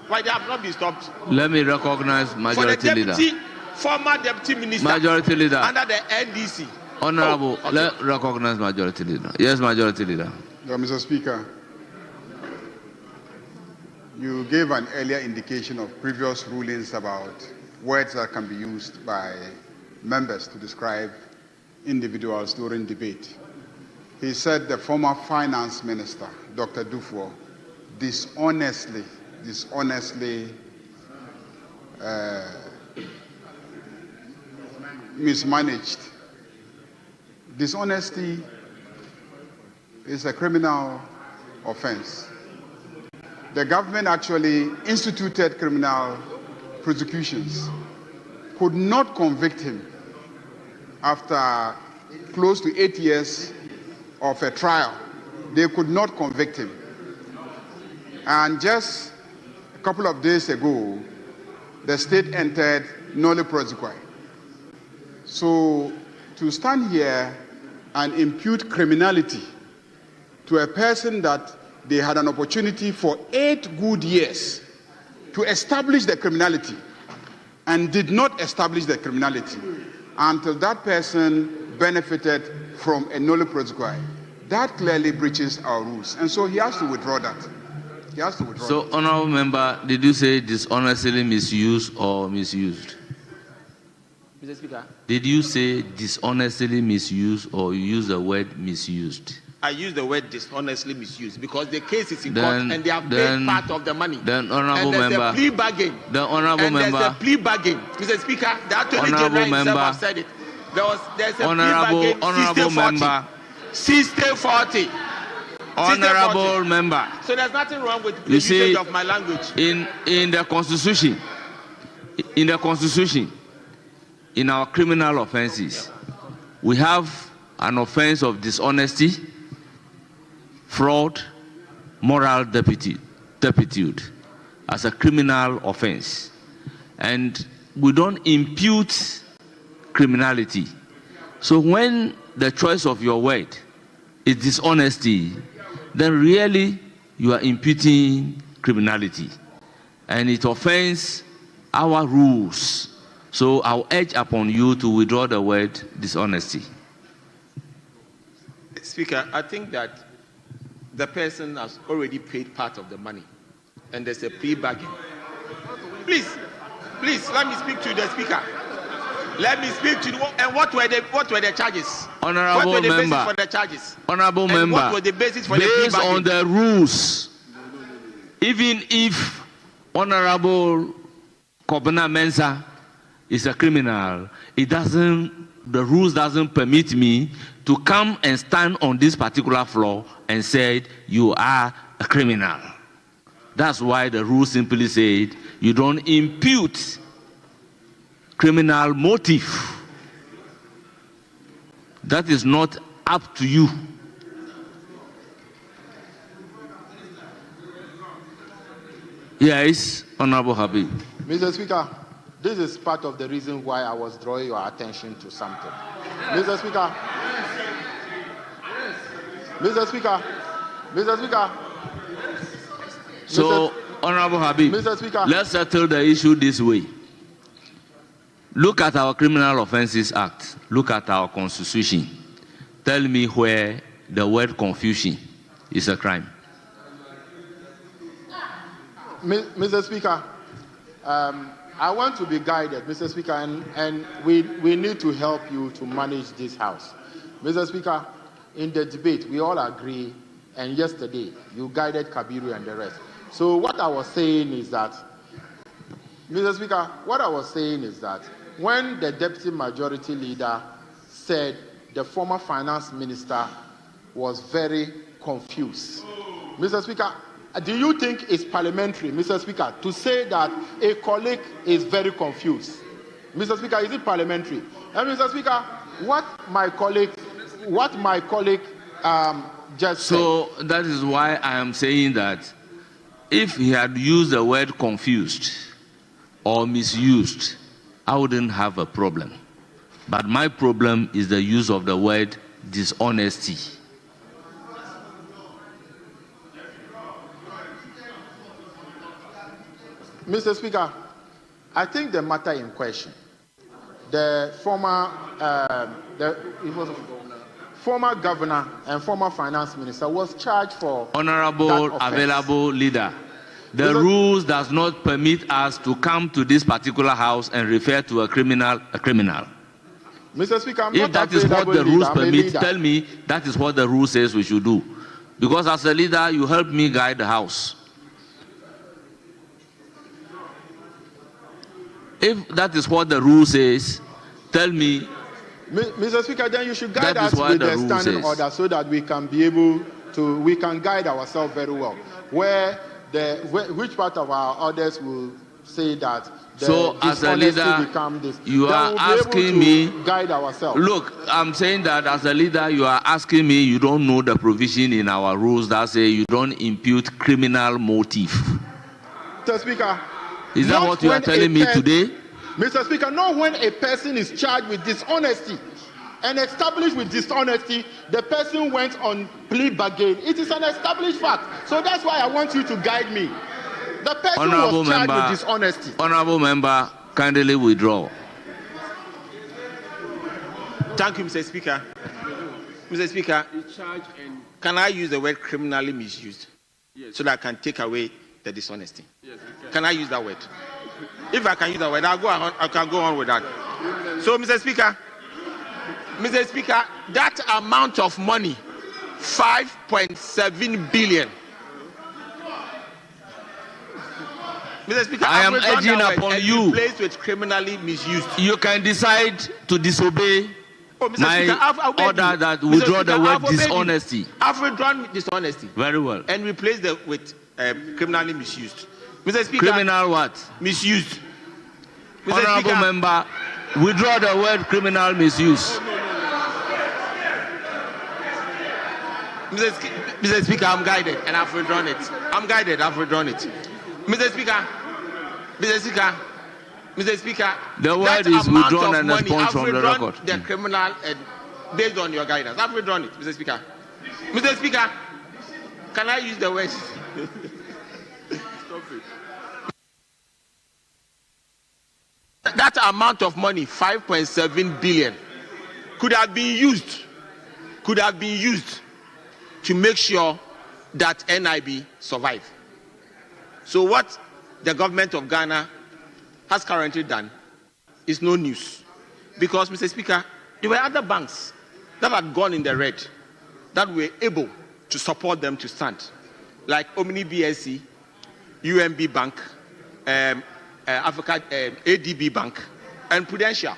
why they have not been stopped. Let me recognize Majority Leader. Former Deputy Minister Majority Leader under the NDC. Honorable, let's recognize Majority Leader. Yes, Majority Leader. Mr. Speaker, you gave an earlier indication of previous rulings about words that can be used by members to describe individuals during debate. He said the former finance minister, Dr. Dufour, dishonestly mismanaged. Dishonesty is a criminal offense. The government actually instituted criminal prosecutions, could not convict him after close to 8 years of a trial. They could not convict him. And just a couple of days ago, the state entered nolle prosequi. So to stand here and impute criminality to a person that they had an opportunity for 8 good years to establish the criminality and did not establish the criminality until that person benefited from a nolle prosequi. That clearly breaches our rules, and so he has to withdraw that. He has to withdraw. So, honorable member, did you say dishonestly misused or misused? Mr. Speaker. Did you say dishonestly misused or you use the word misused? I use the word dishonestly misused because the case is in court and they have paid part of the money. Then, honorable and there's member. a plea bargain. The honorable member. There's a plea bargain. Mr. Speaker, the Attorney General himself have said it. There's a plea bargain. Honorable member. 60-40. Honorable member. So there's nothing wrong with the usage of my language. In the Constitution, in our criminal offenses, we have an offense of dishonesty, fraud, moral turpitude as a criminal offense. And we don't impute criminality. So when the choice of your word is dishonesty, then really you are imputing criminality. And it offends our rules. So I'll urge upon you to withdraw the word dishonesty. Speaker, I think that the person has already paid part of the money and there's a plea bargain. Please, let me speak to the speaker. Let me speak to and what were the charges? Honorable what were the member, basis for the charges? Honorable and member, what were the basis for the plea based bargain? on the rules, even if Honorable Kobina Mensah is a criminal, the rules doesn't permit me to come and stand on this particular floor and say you are a criminal. That's why the rule simply said you don't impute criminal motive. That is not up to you. Yes, Honorable Habib. Mr. Speaker, this is part of the reason why I was drawing your attention to something. Mr. Speaker. Mr. Speaker. Mr. Speaker. So, Honorable Habib, Mr. Speaker. Let's settle the issue this way. Look at our Criminal Offences Act. Look at our Constitution. Tell me where the word confusion is a crime. Mr. Speaker, I want to be guided, Mr. Speaker, and we need to help you to manage this House. Mr. Speaker, in the debate, we all agree, and yesterday, you guided Kabiru and the rest. So what I was saying is that, Mr. Speaker, when the Deputy Majority Leader said the former Finance Minister was very confused, Mr. Speaker, do you think it's parliamentary, Mr. Speaker, to say that a colleague is very confused? Mr. Speaker, is it parliamentary? And Mr. Speaker, what my colleague just said. So that is why I am saying that if he had used the word confused or misused, I wouldn't have a problem. But my problem is the use of the word dishonesty. Mr. Speaker, I think the matter in question, the former governor and former finance minister was charged for Honorable available leader, the rules does not permit us to come to this particular house and refer to a criminal. Mr. Speaker, I'm if not that is what the leader, rules I'm permit, tell me that is what the rule says we should do. Because as a leader, you help me guide the house. If that is what the rule says, tell me. Mr. Speaker, then you should guide us with the standing order so that we can be able to, we can guide ourselves very well. Which part of our orders will say that so as a leader, you are asking me, guide ourselves. Look, I'm saying that as a leader, you are asking me, you don't know the provision in our rules that say you don't impute criminal motive. Mr. Speaker, is that what you are telling me today? Mr. Speaker, not when a person is charged with dishonesty and established with dishonesty, the person went on plea bargain. It is an established fact. So that's why I want you to guide me. The person was charged with dishonesty. Honorable member, kindly withdraw. Thank you, Mr. Speaker. Mr. Speaker, charge and can I use the word criminally misused? Yes. So that I can take away the dishonesty? Yes, you Can I use that word? If I can use that word, I can go on with that. So, Mr. Speaker, that amount of money, 5.7 billion. Mr. Speaker, I am urging upon you. Replaced with criminally misused. You can decide to disobey my Speaker, order that withdraw the word dishonesty. I've withdrawn dishonesty. Very well. And replaced it with criminally misused. Mr. Speaker. Criminal what? Misused. Mr. Honorable Speaker, member, withdraw the word criminal misuse. Mr. Speaker, I'm guided and I've withdrawn it. I'm guided, I've withdrawn it. Mr. Speaker, the word is withdrawn and expunged from the record. The criminal, based on your guidance, I've withdrawn it, Mr. Speaker. Mr. Speaker, can I use the word? Stop it. That amount of money, 5.7 billion, could have been used to make sure that NIB survive. So what the government of Ghana has currently done is no news. Because, Mr. Speaker, there were other banks that had gone in the red that were able to support them to stand, like Omni BSC, UMB Bank, Africa, ADB Bank, and Prudential.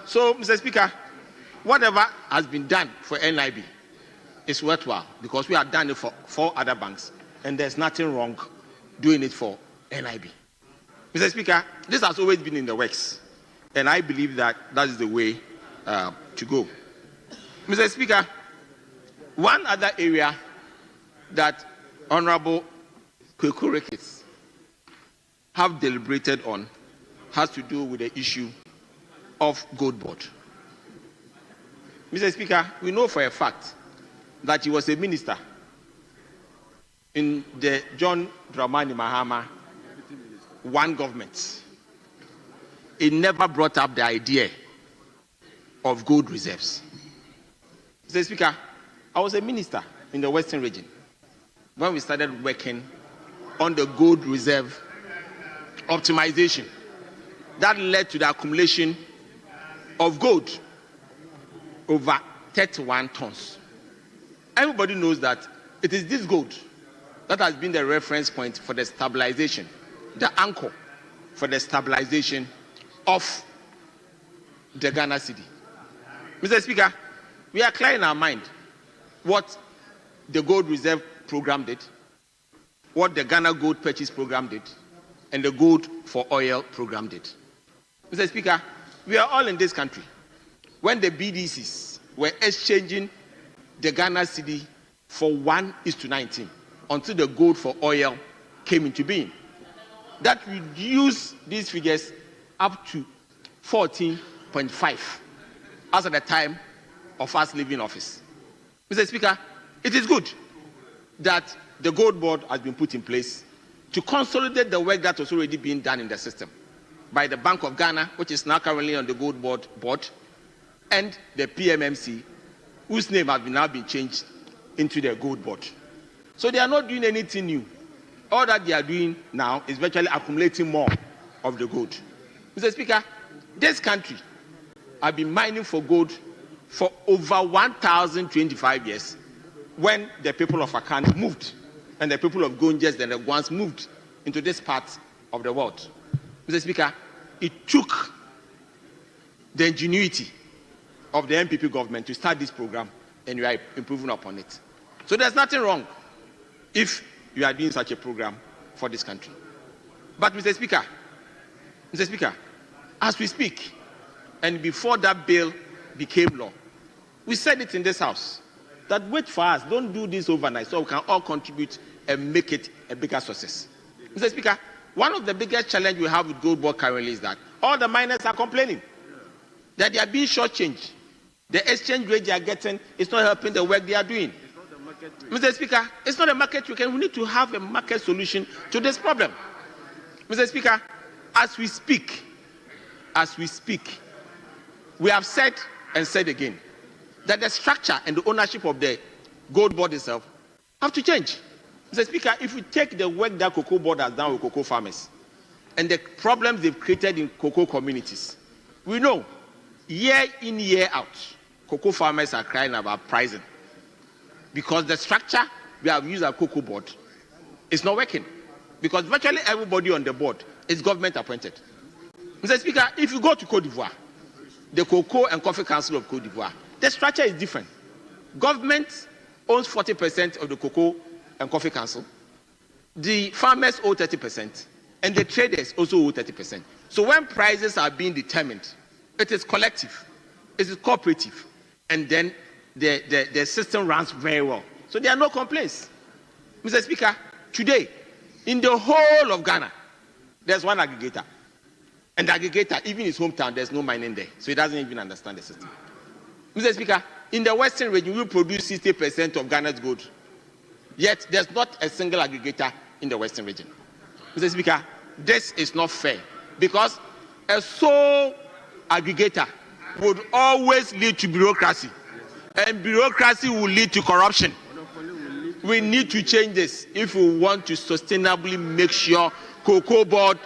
So, Mr. Speaker, whatever has been done for NIB is worthwhile because we have done it for 4 other banks, and there's nothing wrong doing it for NIB. Mr. Speaker, this has always been in the works, and I believe that that is the way to go. Mr. Speaker, one other area that Honorable Kweku Ricketts have deliberated on has to do with the issue of Gold Board. Mr. Speaker, we know for a fact that he was a minister in the John Dramani Mahama one government. He never brought up the idea of gold reserves. Mr. Speaker, I was a minister in the Western region when we started working on the gold reserve optimization that led to the accumulation of gold over 31 tons. Everybody knows that it is this gold that has been the reference point for the stabilization, the anchor for the stabilization of the Ghana city. Mr. Speaker, we are clear in our mind what the gold reserve program did, what the Ghana gold purchase program did, and the gold for oil program did. Mr. Speaker, we are all in this country when the BDCs were exchanging the Ghana cedi for 1:19 until the gold for oil came into being. That reduced these figures up to 14.5 as at the time of us leaving office. Mr. Speaker, it is good that the gold board has been put in place to consolidate the work that was already being done in the system by the Bank of Ghana, which is now currently on the gold board, and the PMMC, whose name has now been changed into the gold board. So they are not doing anything new. All that they are doing now is virtually accumulating more of the gold. Mr. Speaker, this country has been mining for gold for over 1,025 years when the people of Akan moved and the people of Gonjes and the Guans moved into this part of the world. Mr. Speaker, it took the ingenuity of the MPP government to start this program, and we are improving upon it. So there's nothing wrong if you are doing such a program for this country. But Mr. Speaker, as we speak, and before that bill became law, we said it in this house, that wait for us, don't do this overnight so we can all contribute and make it a bigger success. Mr. Speaker, one of the biggest challenges we have with Gold Board currently is that all the miners are complaining that they are being shortchanged. The exchange rate they are getting is not helping the work they are doing. Mr. Speaker, it's not a market we need to have a market solution to this problem. Mr. Speaker, as we speak, we have said and said again that the structure and the ownership of the gold board itself have to change. Mr. Speaker, if we take the work that cocoa board has done with cocoa farmers and the problems they've created in cocoa communities, we know year in, year out, cocoa farmers are crying about pricing because the structure we have used at cocoa board is not working because virtually everybody on the board is government appointed. Mr. Speaker, if you go to Cote d'Ivoire, the Cocoa and Coffee Council of Cote d'Ivoire, the structure is different. Government owns 40% of the Cocoa and Coffee Council. The farmers owe 30%, and the traders also owe 30%. So when prices are being determined, it is collective, it is cooperative, and then the system runs very well. So there are no complaints. Mr. Speaker, today, in the whole of Ghana, there's one aggregator. And the aggregator, even in his hometown, there's no mining there. So he doesn't even understand the system. Mr. Speaker, in the Western region, we produce 60% of Ghana's gold. Yet, there's not a single aggregator in the Western region. Mr. Speaker, this is not fair. Because a sole aggregator would always lead to bureaucracy. And bureaucracy will lead to corruption. We need to change this if we want to sustainably make sure cocoa board,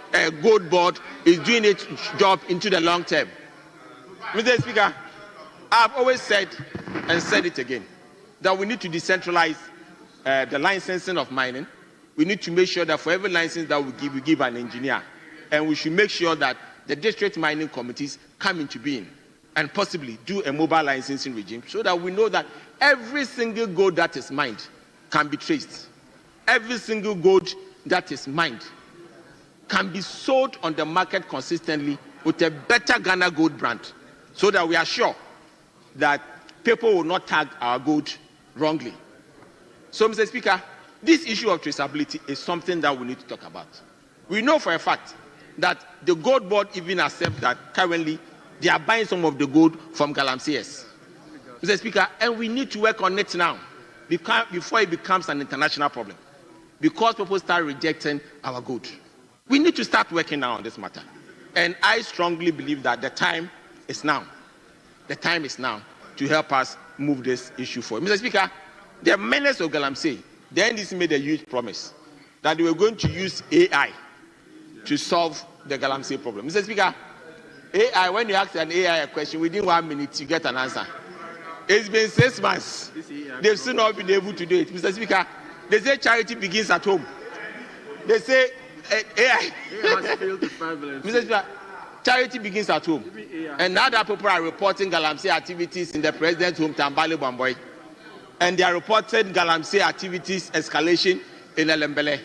gold board is doing its job into the long term. Mr. Speaker, I've always said, and said it again, that we need to decentralize the licensing of mining. We need to make sure that for every license that we give an engineer. And we should make sure that the district mining committees come into being and possibly do a mobile licensing regime so that we know that every single gold that is mined can be traced. Every single gold that is mined can be sold on the market consistently with a better Ghana gold brand so that we are sure that people will not tag our gold wrongly. So, Mr. Speaker, this issue of traceability is something that we need to talk about. We know for a fact that the gold board even accepts that currently they are buying some of the gold from Galamsey's. Mr. Speaker, and we need to work on it now before it becomes an international problem. Because people start rejecting our gold. We need to start working now on this matter. And I strongly believe that the time is now. The time is now to help us move this issue forward. Mr. Speaker, the menace of Galamsey, the NDC made a huge promise that they were going to use AI to solve the Galamsey problem. Mr. Speaker, AI, when you ask an AI a question, within 1 minute you get an answer. It's been 6 months. They've still not been able to do it. Mr. Speaker, they say charity begins at home. They say AI has failed to find balance. Mr. Speaker, charity begins at home. And now that people are reporting Galamsey activities in the president's hometown, Bali Bamboy, and they are reporting Galamsey activities escalation in Elembele,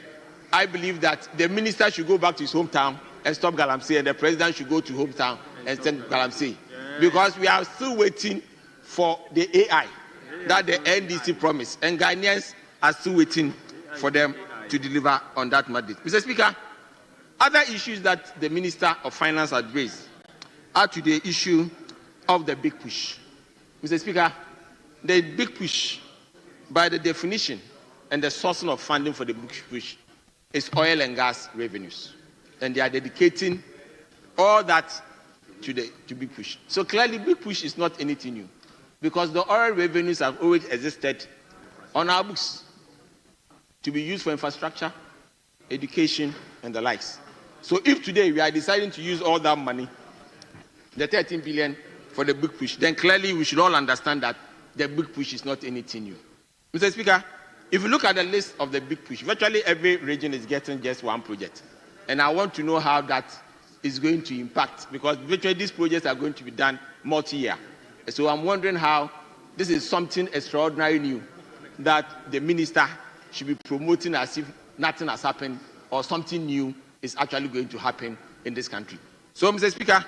I believe that the minister should go back to his hometown and stop Galamsey, and the president should go to hometown and send Galamsey. Because we are still waiting for the AI that the NDC promised, and Ghanaians are still waiting for them to deliver on that mandate. Mr. Speaker, other issues that the Minister of Finance has raised are to the issue of the big push. Mr. Speaker, the big push, by the definition and the sourcing of funding for the big push, is oil and gas revenues. And they are dedicating all that to big push. So clearly, big push is not anything new, because the oil revenues have always existed on our books to be used for infrastructure, education, and the likes. So if today we are deciding to use all that money, the 13 billion for the big push, then clearly we should all understand that the big push is not anything new. Mr. Speaker, if you look at the list of the big push, virtually every region is getting just one project. And I want to know how that is going to impact, because virtually these projects are going to be done multi-year. So I'm wondering how this is something extraordinary new that the minister should be promoting as if nothing has happened or something new is actually going to happen in this country. So, Mr. Speaker,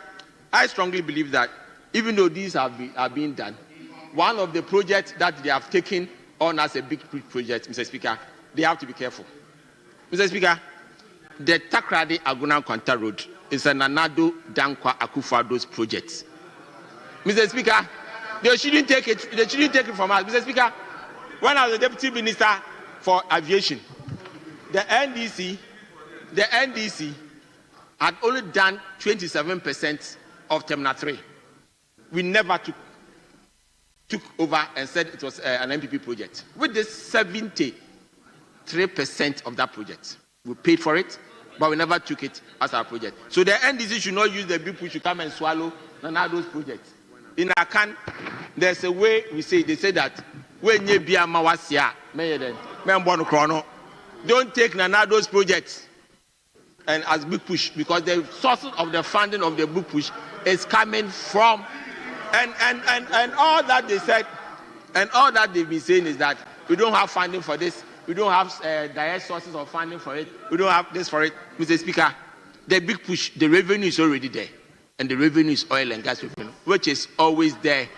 I strongly believe that even though these are being done, one of the projects that they have taken on as a big project, Mr. Speaker, they have to be careful. Mr. Speaker, the Takrady Aguna Kwanta Road is an Nanado Dankwa Akufo-Addo's project. Mr. Speaker, they shouldn't take it from us. Mr. Speaker, when I was the Deputy Minister for Aviation, the NDC had only done 27% of Terminal 3. We never took took over and said it was an MPP project. With this 73% of that project, we paid for it, but we never took it as our project. So the NDC should not use the big push to come and swallow Nanado's projects. In Akan, there's a way we say, they say that when you be a mawasia, don't take Nanado's projects and as big push, because the source of the funding of the big push is coming from, and all that they said, and all that they've been saying is that we don't have funding for this, we don't have direct sources of funding for it, we don't have this for it. Mr. Speaker, the big push, the revenue is already there, and the revenue is oil and gas revenue, which is always there.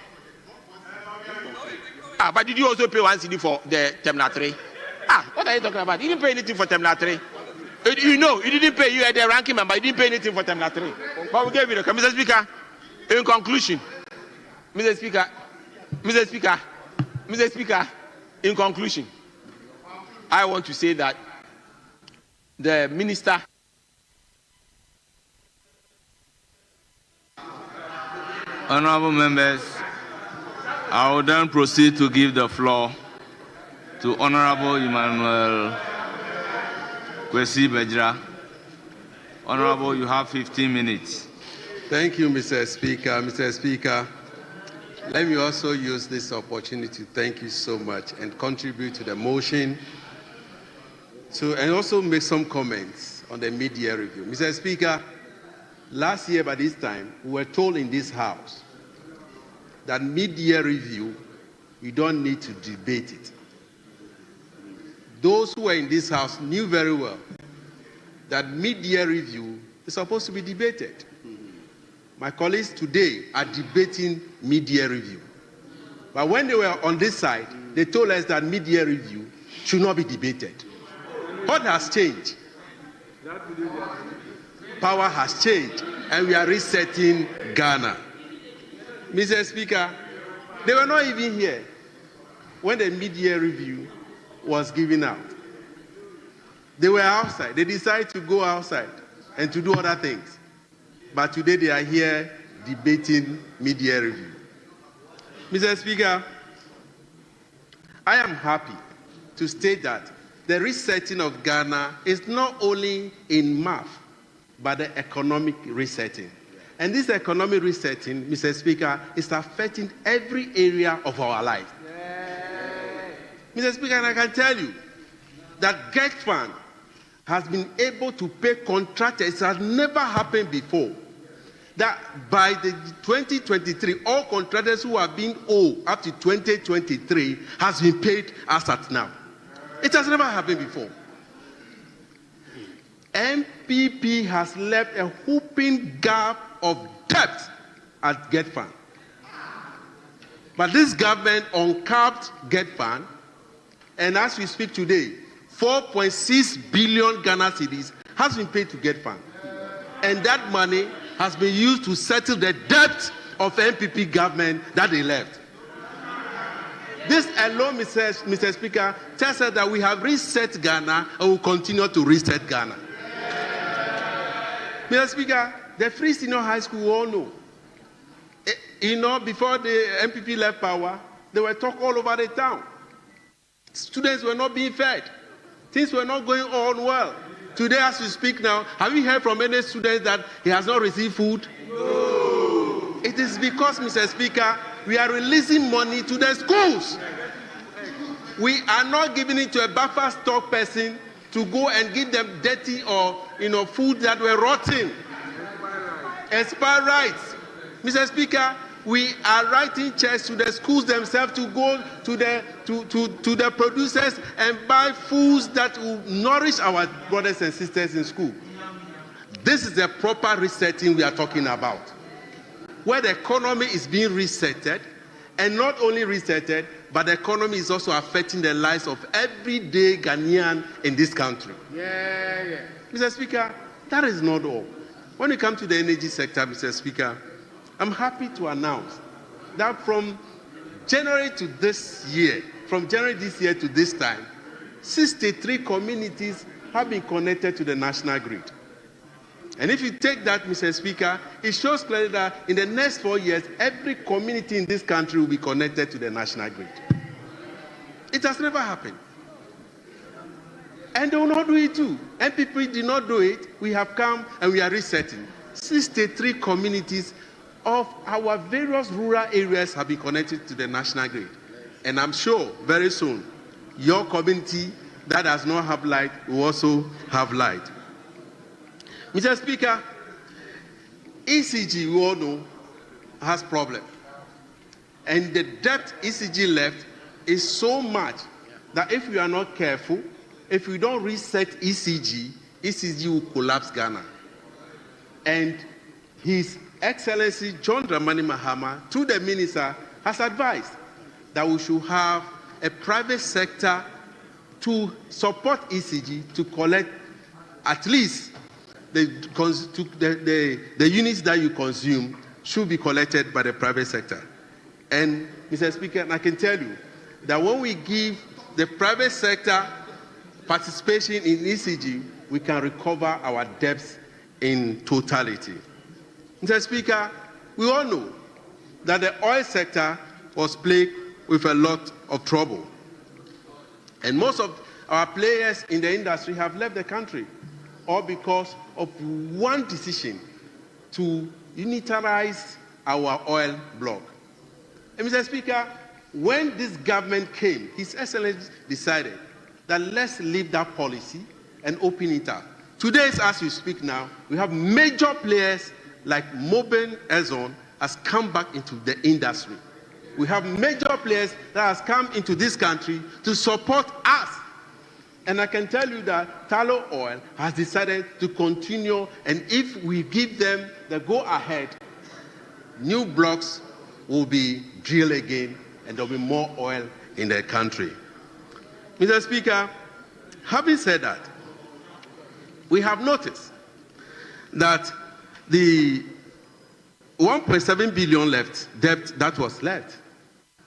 But did you also pay 1 CD for the Terminal 3? What are you talking about? You didn't pay anything for Terminal 3. You know, you didn't pay, you are the ranking member, you didn't pay anything for Terminal 3. But we gave you the Mr. Speaker, in conclusion, Mr. Speaker, in conclusion, I want to say that the minister. Honorable members, I will then proceed to give the floor to Honorable Emmanuel Kwesi Bejra. Honorable, you have 15 minutes. Thank you, Mr. Speaker. Mr. Speaker, let me also use this opportunity to thank you so much and contribute to the motion and also make some comments on the mid-year review. Mr. Speaker, last year by this time, we were told in this House that mid-year review, we don't need to debate it. Those who were in this House knew very well that mid-year review is supposed to be debated. My colleagues today are debating mid-year review. But when they were on this side, they told us that mid-year review should not be debated. What has changed? Power has changed, and we are resetting Ghana. Mr. Speaker, they were not even here when the mid-year review was given out. They were outside. They decided to go outside and to do other things. But today they are here debating mid-year review. Mr. Speaker, I am happy to state that the resetting of Ghana is not only in math, but the economic resetting. And this economic resetting, Mr. Speaker, is affecting every area of our life. Mr. Speaker, and I can tell you that Get Fund has been able to pay contractors. It has never happened before. That by the 2023, all contractors who have been owed up to 2023 has been paid as at now. It has never happened before. MPP has left a whooping gap of debt at Get Fund. But this government uncapped Get Fund, and as we speak today, 4.6 billion Ghana cedis has been paid to Get Fund. And that money has been used to settle the debt of MPP government that they left. This alone, Mr. Speaker, tells us that we have reset Ghana and will continue to reset Ghana. Mr. Speaker, the free senior high school, we all know. Before the MPP left power, they were talk all over the town. Students were not being fed. Things were not going on well. Today, as we speak now, have you heard from any student that he has not received food? No. It is because, Mr. Speaker, we are releasing money to the schools. We are not giving it to a buffer stock person to go and give them dirty or food that were rotten. Expire rights. Mr. Speaker, we are writing checks to the schools themselves to go to the producers and buy foods that will nourish our brothers and sisters in school. This is the proper resetting we are talking about, where the economy is being resetted, and not only resetted, but the economy is also affecting the lives of everyday Ghanaian in this country. Mr. Speaker, that is not all. When we come to the energy sector, Mr. Speaker, I'm happy to announce that from January this year to this time, 63 communities have been connected to the national grid. And if you take that, Mr. Speaker, it shows clearly that in the next 4 years, every community in this country will be connected to the national grid. It has never happened. And they will not do it too. NPP did not do it. We have come and we are resetting. 63 communities of our various rural areas have been connected to the national grid. And I'm sure very soon, your community that does not have light will also have light. Mr. Speaker, ECG, we all know, has problem. And the debt ECG left is so much that if we are not careful, if we don't reset ECG, ECG will collapse Ghana. And His Excellency John Dramani Mahama, through the minister, has advised that we should have a private sector to support ECG to collect at least the units that you consume should be collected by the private sector. And Mr. Speaker, I can tell you that when we give the private sector participation in ECG, we can recover our debts in totality. Mr. Speaker, we all know that the oil sector was plagued with a lot of trouble. And most of our players in the industry have left the country, all because of one decision to unitarize our oil block. And Mr. Speaker, when this government came, His Excellency decided that let's leave that policy and open it up. Today, as we speak now, we have major players like Moben Ezon has come back into the industry. We have major players that has come into this country to support us. And I can tell you that Tallow Oil has decided to continue, and if we give them the go-ahead, new blocks will be drilled again, and there will be more oil in the country. Mr. Speaker, having said that, we have noticed that the 1.7 billion debt that was left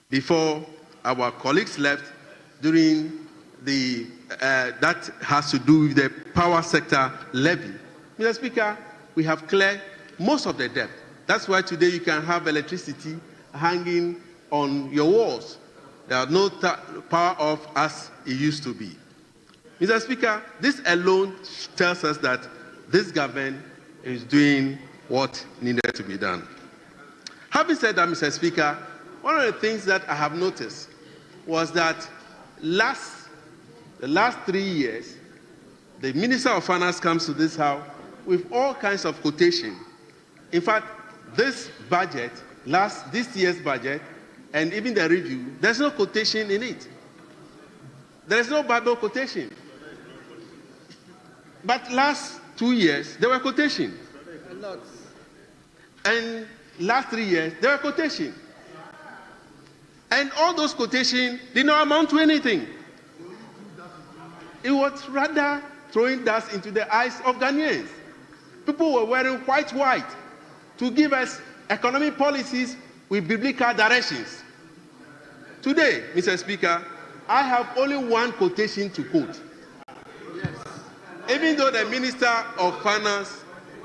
before our colleagues left during the that has to do with the power sector levy. Mr. Speaker, we have cleared most of the debt. That's why today you can have electricity hanging on your walls. There are no power off as it used to be. Mr. Speaker, this alone tells us that this government is doing what needed to be done. Having said that, Mr. Speaker, one of the things that I have noticed was that the last 3 years, the Minister of Finance comes to this house with all kinds of quotation. In fact, this budget, this year's budget, and even the review, there's no quotation in it. There is no Bible quotation. But last 2 years, there were quotation. And last 3 years, there were quotation. And all those quotations did not amount to anything. It was rather throwing dust into the eyes of Ghanaians. People were wearing white to give us economic policies with biblical directions. Today, Mr. Speaker, I have only one quotation to quote. Yes. Even though the Minister of Finance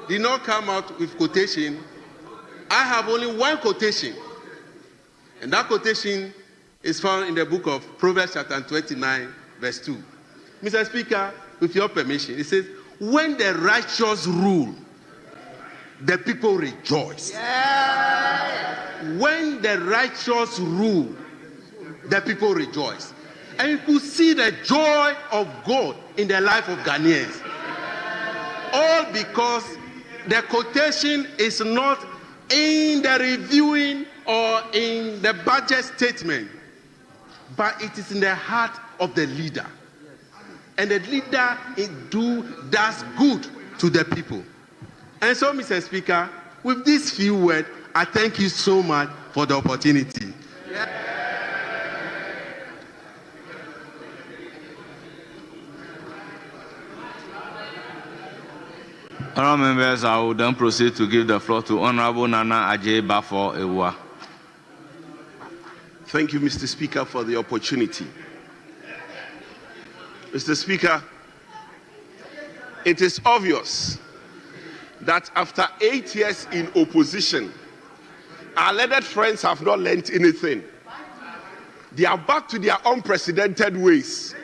did not come out with quotation, I have only one quotation. And that quotation is found in the book of Proverbs chapter 29, verse 2. Mr. Speaker, with your permission, it says, when the righteous rule, the people rejoice. Yeah. When the righteous rule, the people rejoice. And you could see the joy of God in the life of Ghanaians. All because the quotation is not in the reviewing or in the budget statement, but it is in the heart of the leader. And the leader does good to the people. And so, Mr. Speaker, with these few words, I thank you so much for the opportunity. Honourable members, I will then proceed to give the floor to Honourable Nana Ajay Bafo Ewa. Thank you, Mr. Speaker, for the opportunity. Mr. Speaker, it is obvious that after 8 years in opposition, our learned friends have not learned anything. They are back to their unprecedented ways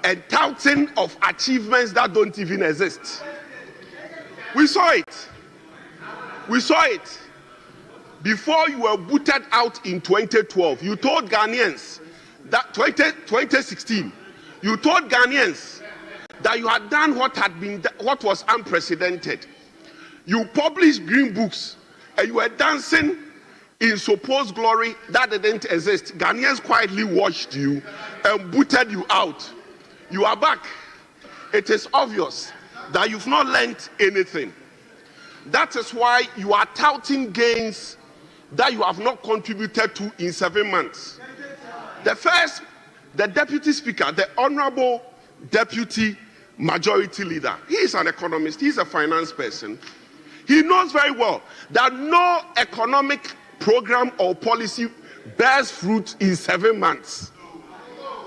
and touting of achievements that don't even exist. We saw it. We saw it. Before you were booted out in 2012, you told Ghanaians that 2016, you told Ghanaians that you had done what was unprecedented. You published green books and you were dancing in supposed glory that didn't exist. Ghanaians quietly watched you and booted you out. You are back. It is obvious that you've not learned anything. That is why you are touting gains that you have not contributed to in 7 months. The Deputy Speaker, the Honorable Deputy Majority Leader, he is an economist, he is a finance person. He knows very well that no economic program or policy bears fruit in 7 months.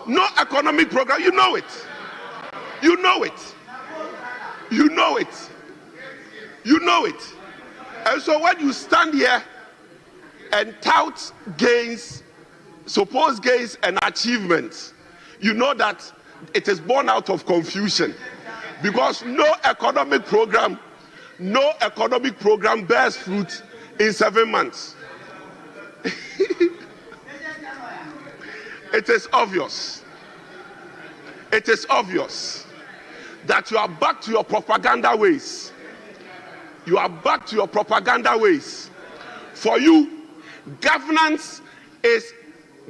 No economic program, you know it. You know it. You know it. You know it. And so when you stand here and tout gains, supposed gains and achievements, you know that it is born out of confusion. Because no economic program bears fruit in 7 months. It is obvious. It is obvious that you are back to your propaganda ways. You are back to your propaganda ways. For you, governance is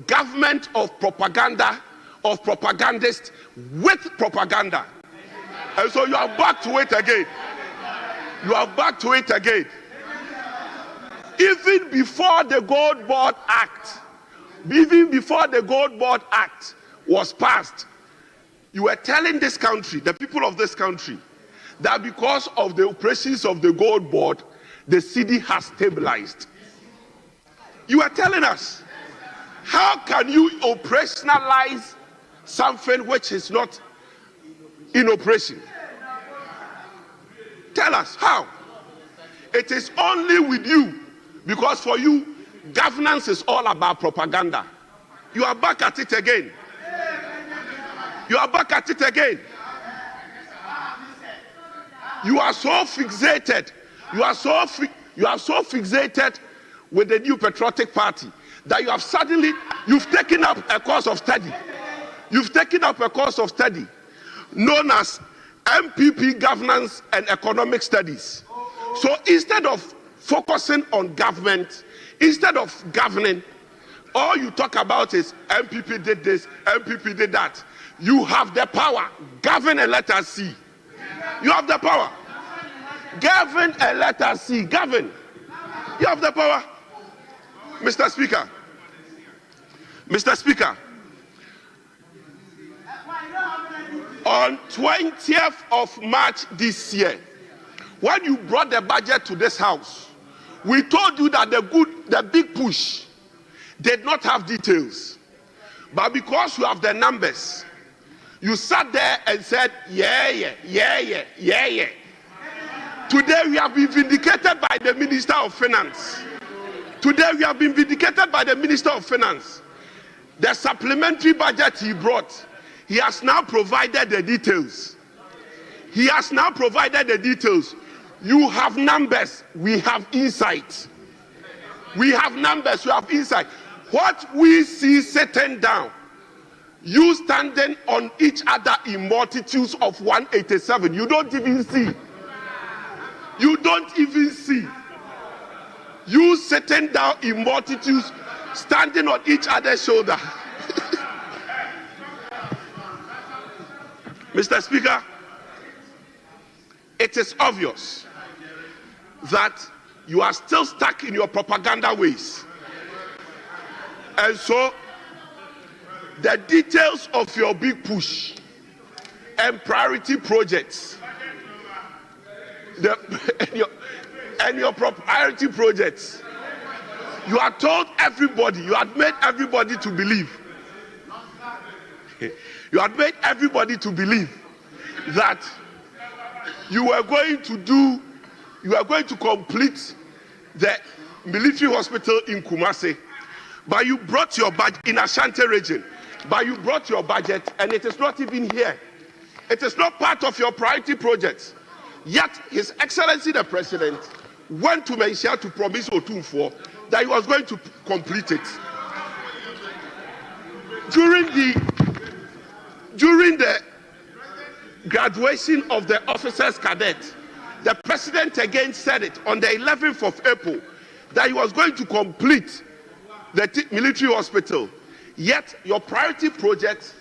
government of propaganda, of propagandists with propaganda. And so you are back to it again. You are back to it again. Even before the Gold Board Act, was passed, you were telling this country, the people of this country, that because of the operations of the Gold Board, the city has stabilized. You are telling us, how can you operationalize something which is not in operation? Tell us how. It is only with you, because for you, governance is all about propaganda. You are back at it again. You are back at it again. You are so fixated. You are so fixated with the new patriotic party that you've taken up a course of study. You've taken up a course of study known as MPP Governance and Economic Studies. So instead of focusing on government, instead of governing, all you talk about is MPP did this, MPP did that. You have the power. Govern and let us see. You have the power. Govern and let us see. Govern. You have the power. Mr. Speaker. Mr. Speaker. On 20th of March this year, when you brought the budget to this house, we told you that the big push did not have details. But because you have the numbers, you sat there and said, yeah. Today we have been vindicated by the Minister of Finance. Today we have been vindicated by the Minister of Finance. The supplementary budget he brought, he has now provided the details. He has now provided the details. You have numbers, we have insight. We have numbers, we have insight. What we see sitting down, you standing on each other in multitudes of 187, you don't even see. You don't even see. You sitting down in multitudes, standing on each other's shoulder. Mr. Speaker, it is obvious that you are still stuck in your propaganda ways. And so, the details of your big push and priority projects, and your priority projects, you have told everybody, you have made everybody to believe. You have made everybody to believe that you were going to do you are going to complete the military hospital in Kumasi, but you brought your budget in Ashanti region, but you brought your budget and it is not even here. It is not part of your priority projects. Yet His Excellency the President went to Malaysia to promise Otumfuo that he was going to complete it. During the graduation of the officers cadet, the President again said it on the 11th of April that he was going to complete the military hospital. Yet your priority project,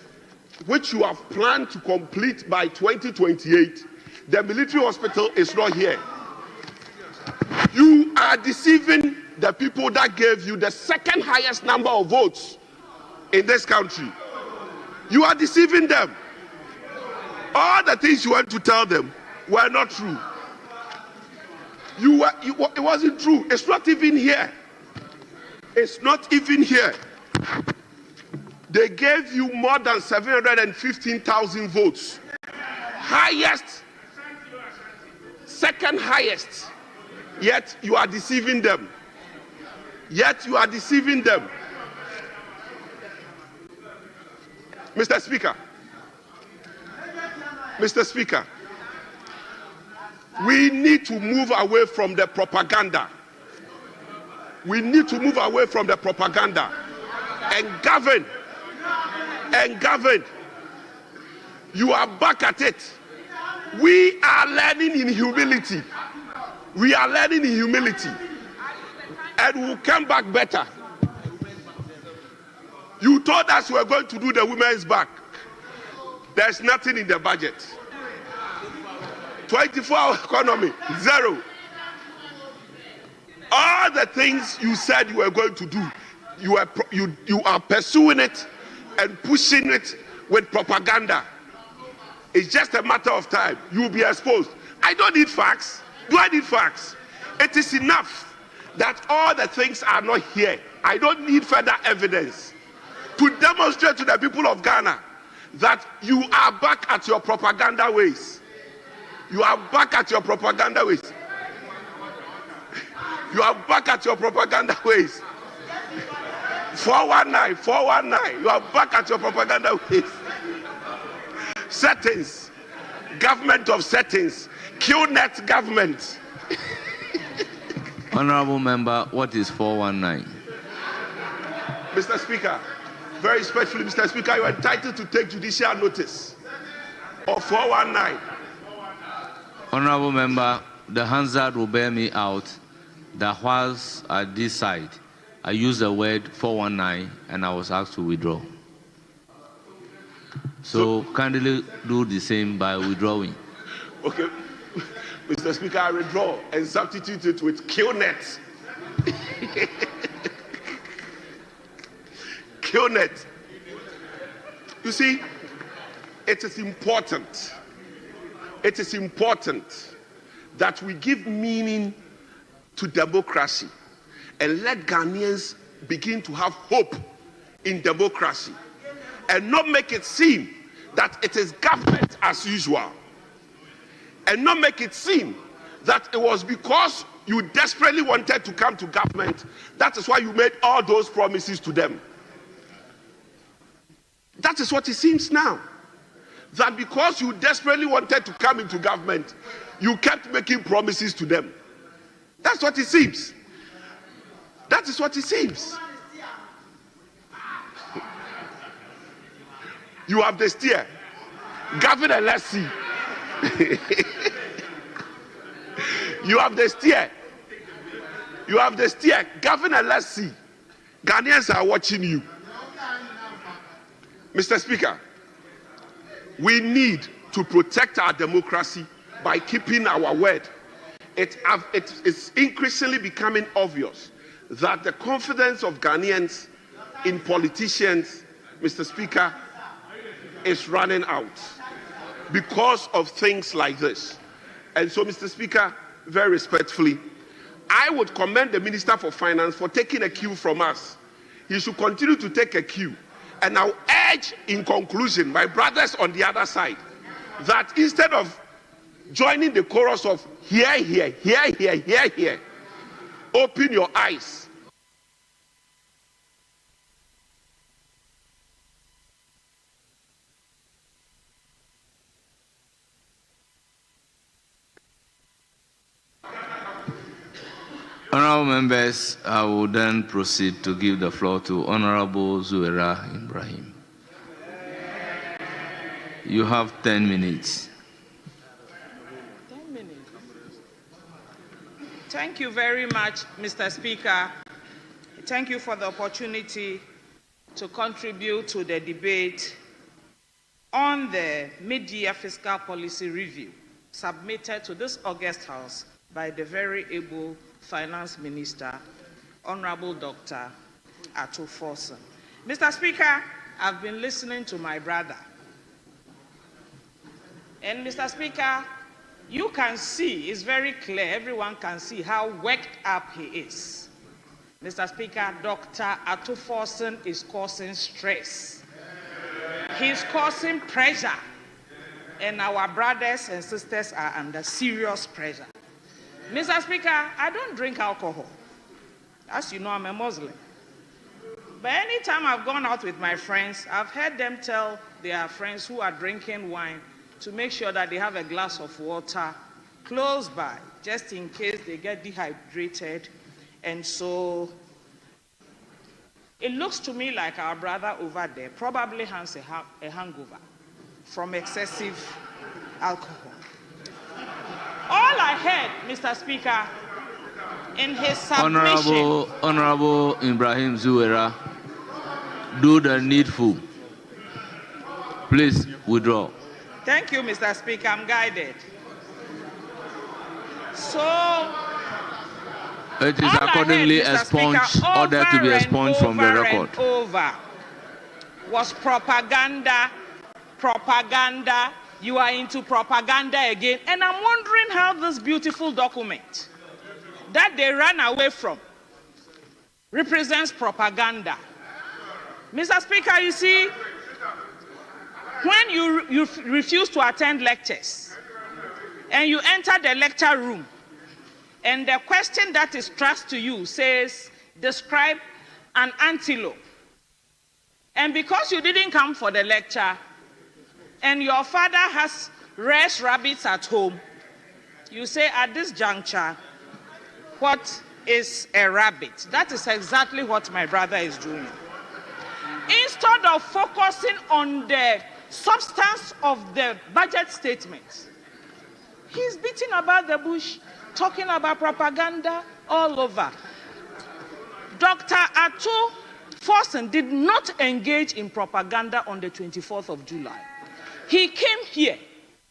which you have planned to complete by 2028, the military hospital is not here. You are deceiving the people that gave you the second highest number of votes in this country. You are deceiving them. All the things you want to tell them were not true. It wasn't true. It's not even here. It's not even here. They gave you more than 715,000 votes. Highest, second highest. Yet you are deceiving them. Yet you are deceiving them. Mr. Speaker, we need to move away from the propaganda. We need to move away from the propaganda and govern. And govern. You are back at it. We are learning in humility. We are learning in humility. And we'll come back better. You told us we were going to do the women's back. There's nothing in the budget. 24-hour economy, zero. All the things you said you were going to do, you are pursuing it and pushing it with propaganda. It's just a matter of time. You will be exposed. I don't need facts. Do I need facts? It is enough that all the things are not here. I don't need further evidence to demonstrate to the people of Ghana that you are back at your propaganda ways. You are back at your propaganda ways. You are back at your propaganda ways. 419, 419. You are back at your propaganda ways. Settings. Government of settings. QNet government. Honorable member, what is 419? Mr. Speaker, very respectfully, Mr. Speaker, you are entitled to take judicial notice of 419. Honorable member, the Hansard will bear me out that whilst I decide, I used the word 419 and I was asked to withdraw. So kindly do the same by withdrawing. Okay, Mr. Speaker, I withdraw and substitute it with QNet. QNet. You see, it is important. It is important that we give meaning to democracy and let Ghanaians begin to have hope in democracy and not make it seem that it is government as usual, and not make it seem that it was because you desperately wanted to come to government, that is why you made all those promises to them. That is what it seems now. That because you desperately wanted to come into government, you kept making promises to them. That's what it seems. That is what it seems. You have the steer. Govern and let's see. You have the steer. You have the steer. Govern and let's see. Ghanaians are watching you. Mr. Speaker, we need to protect our democracy by keeping our word. It is increasingly becoming obvious that the confidence of Ghanaians in politicians, Mr. Speaker, is running out because of things like this. And so, Mr. Speaker, very respectfully, I would commend the Minister for Finance for taking a cue from us. He should continue to take a cue. And I'll urge, in conclusion, my brothers on the other side, that instead of joining the chorus of here, here, here, here, here, here. Open your eyes. Honorable members, I will then proceed to give the floor to Honorable Zuera Ibrahim. You have 10 minutes. 10 minutes. Thank you very much, Mr. Speaker. Thank you for the opportunity to contribute to the debate on the mid-year fiscal policy review submitted to this August House by the very able Finance Minister, Honorable Dr. Ato Forson. Mr. Speaker, I've been listening to my brother. And Mr. Speaker, you can see, it's very clear, everyone can see how worked up he is. Mr. Speaker, Dr. Ato Forson is causing stress. He's causing pressure. And our brothers and sisters are under serious pressure. Mr. Speaker, I don't drink alcohol. As you know, I'm a Muslim. But anytime I've gone out with my friends, I've heard them tell their friends who are drinking wine to make sure that they have a glass of water close by, just in case they get dehydrated. And so it looks to me like our brother over there probably has a hangover from excessive alcohol. All I heard, Mr. Speaker, in his submission... Honorable Ibrahim Zuera, do the needful. Please withdraw. Thank you, Mr. Speaker. I'm guided. So... It is accordingly expunged, ordered to be expunged from the record. Over was propaganda. You are into propaganda again. And I'm wondering how this beautiful document that they ran away from represents propaganda. Mr. Speaker, you see, when you refuse to attend lectures and you enter the lecture room and the question that is thrust to you says, describe an antelope. And because you didn't come for the lecture, and your father has raised rabbits at home, you say at this juncture, what is a rabbit? That is exactly what my brother is doing. Instead of focusing on the substance of the budget statement, he's beating about the bush, talking about propaganda all over. Dr. Ato Forson did not engage in propaganda on the 24th of July. He came here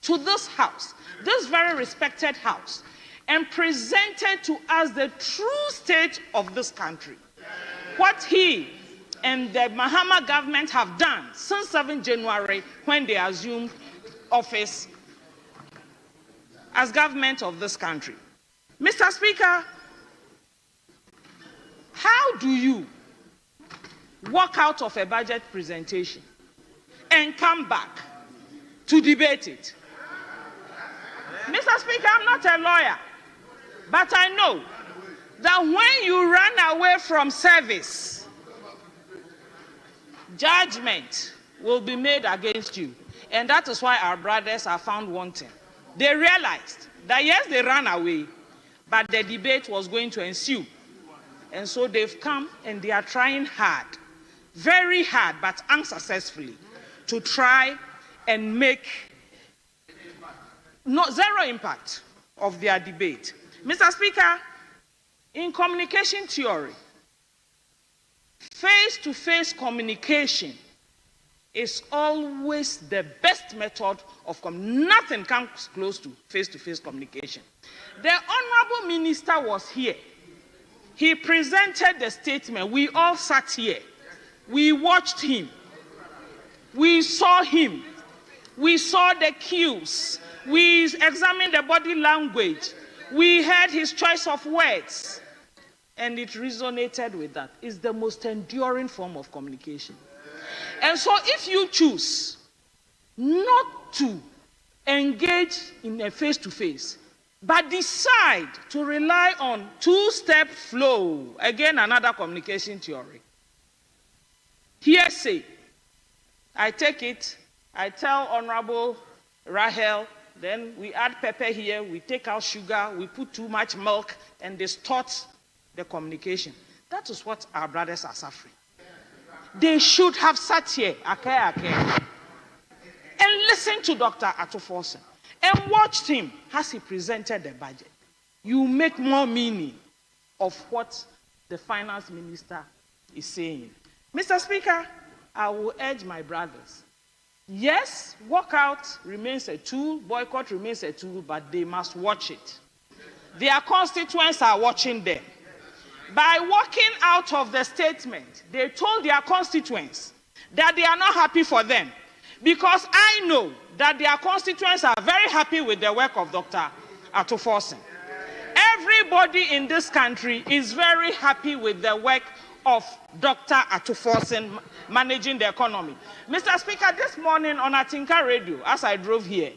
to this house, this very respected house, and presented to us the true state of this country. What he and the Mahama government have done since 7 January when they assumed office as government of this country. Mr. Speaker, how do you walk out of a budget presentation and come back to debate it? Mr. Speaker, I'm not a lawyer, but I know that when you run away from service, judgment will be made against you. And that is why our brothers are found wanting. They realized that yes, they ran away, but the debate was going to ensue. And so they've come and they are trying hard, very hard, but unsuccessfully, to try and make zero impact of their debate. Mr. Speaker, in communication theory, face-to-face communication is always the best method of nothing comes close to face-to-face communication. The Honorable Minister was here. He presented the statement. We all sat here. We watched him. We saw him. We saw the cues. We examined the body language. We heard his choice of words. And it resonated with that. It's the most enduring form of communication. And so if you choose not to engage in a face-to-face, but decide to rely on two-step flow. Again, another communication theory. Hearsay. I take it, I tell Honorable Rahel, then we add pepper here, we take out sugar, we put too much milk, and distort the communication. That is what our brothers are suffering. They should have sat here, and listened to Dr. Atuforsen and watched him as he presented the budget. You make more meaning of what the finance minister is saying. Mr. Speaker, I will urge my brothers. Yes, walkout remains a tool, boycott remains a tool, but they must watch it. Their constituents are watching them. By walking out of the statement, they told their constituents that they are not happy for them, because I know that their constituents are very happy with the work of Dr. Atuforsen. Everybody in this country is very happy with the work of Dr. Atuforsen managing the economy. Mr. Speaker, this morning on Atinka Radio, as I drove here,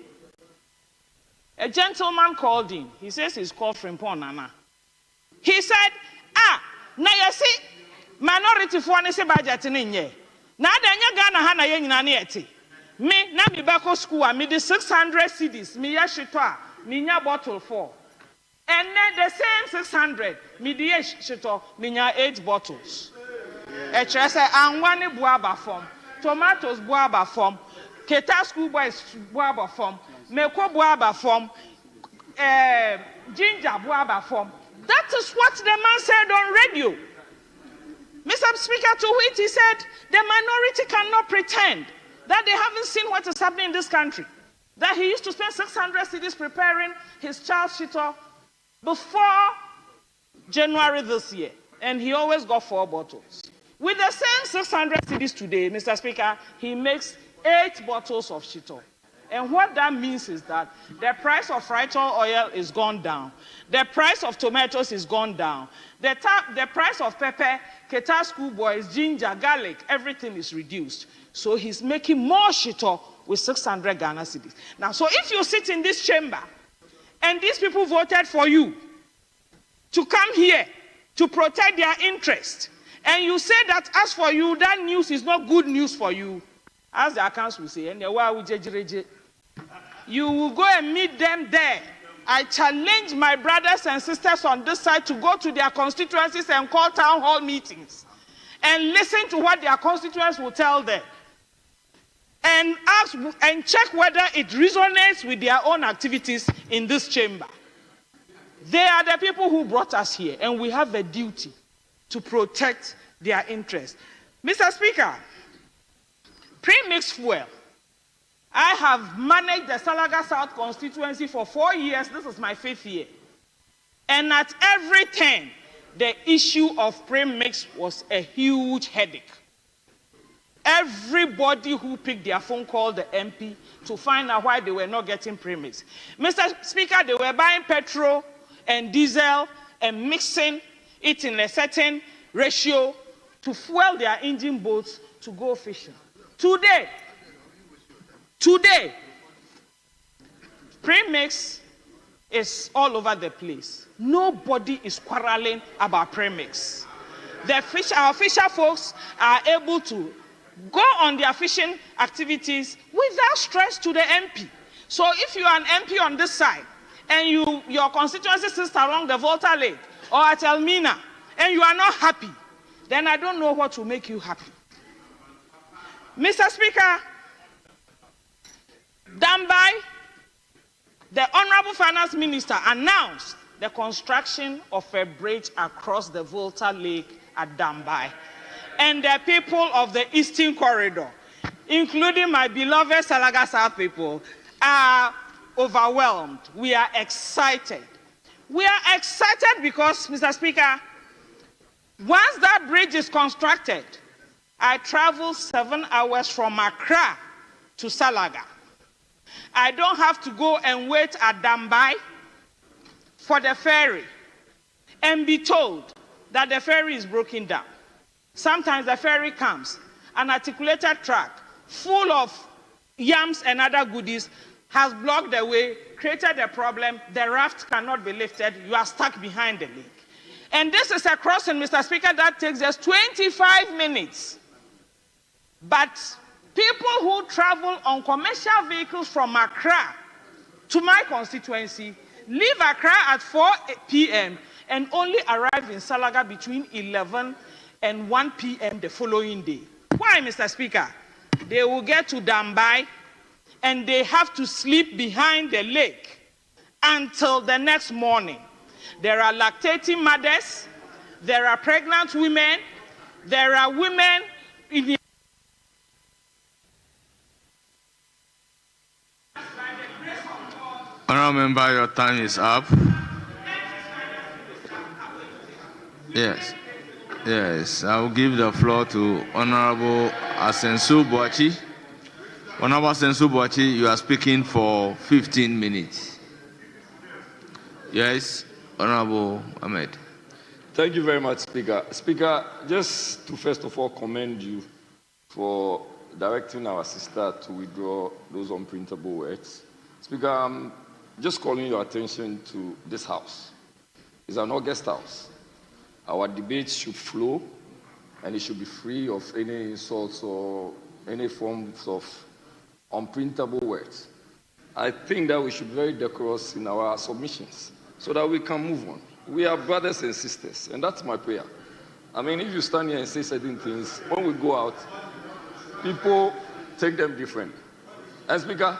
a gentleman called in. He says he's called Frimpong Nana. He said, na yesi minority for ne se budget ne nye. Na adanya Ghana ha na ye nyina ne yeti. Me na me bako school a me de 600 cedis me ya shito a me nya bottle 4. And then the same 600 me de shito me nya 8 bottles. E chere say anwa ne boaba form, tomatoes boaba form, Keta school boys boaba form, meko boaba form, ginger boaba form. That is what the man said on radio. Mr. Speaker, to which he said, the minority cannot pretend that they haven't seen what is happening in this country. That he used to spend 600 cedis preparing his child's shito before January this year. And he always got 4 bottles. With the same 600 cedis today, Mr. Speaker, he makes 8 bottles of shito. And what that means is that the price of fried oil is gone down. The price of tomatoes is gone down. The price of pepper, Keta school boys, ginger, garlic, everything is reduced. So he's making more shito with 600 Ghana cedis. Now, so if you sit in this chamber and these people voted for you to come here to protect their interest, and you say that as for you, that news is not good news for you, as the accounts will say, and you will go and meet them there. I challenge my brothers and sisters on this side to go to their constituencies and call town hall meetings and listen to what their constituents will tell them and ask and check whether it resonates with their own activities in this chamber. They are the people who brought us here, and we have a duty to protect their interests. Mr. Speaker, pre-mixed fuel. I have managed the Salaga South constituency for 4 years. This is my 5th year. And at every turn, the issue of premix was a huge headache. Everybody who picked their phone called the MP to find out why they were not getting premix. Mr. Speaker, they were buying petrol and diesel and mixing it in a certain ratio to fuel their engine boats to go fishing. Today, premix is all over the place. Nobody is quarreling about premix. Our fisher folks are able to go on their fishing activities without stress to the MP. So if you are an MP on this side, and your constituency sits along the Volta Lake or at Elmina, and you are not happy, then I don't know what will make you happy. Mr. Speaker, Dambai, the Honorable Finance Minister announced the construction of a bridge across the Volta Lake at Dambai. And the people of the Eastern Corridor, including my beloved Salaga South people, are overwhelmed. We are excited. We are excited because, Mr. Speaker, once that bridge is constructed, I travel 7 hours from Accra to Salaga. I don't have to go and wait at Dambai for the ferry and be told that the ferry is broken down. Sometimes the ferry comes, an articulated truck full of yams and other goodies, has blocked the way, created a problem. The raft cannot be lifted. You are stuck behind the lake. And this is a crossing, Mr. Speaker, that takes us 25 minutes. But people who travel on commercial vehicles from Accra to my constituency leave Accra at 4 p.m. and only arrive in Salaga between 11 and 1 p.m. the following day. Why, Mr. Speaker? They will get to Dambai and they have to sleep behind the lake until the next morning. There are lactating mothers, there are pregnant women, there are women in the Honourable Member, your time is up. Yes, I will give the floor to Honourable Asensu Boachi. Honourable Asensu Boachi, you are speaking for 15 minutes. Yes, Honourable Ahmed. Thank you very much, Speaker. Speaker, just to first of all commend you for directing our sister to withdraw those unprintable words. Speaker, I'm just calling your attention to this house. It's an August house. Our debates should flow, and it should be free of any insults or any forms of unprintable words. I think that we should be very decorous in our submissions so that we can move on. We are brothers and sisters, and that's my prayer. I mean, if you stand here and say certain things, when we go out, people take them different. And Speaker,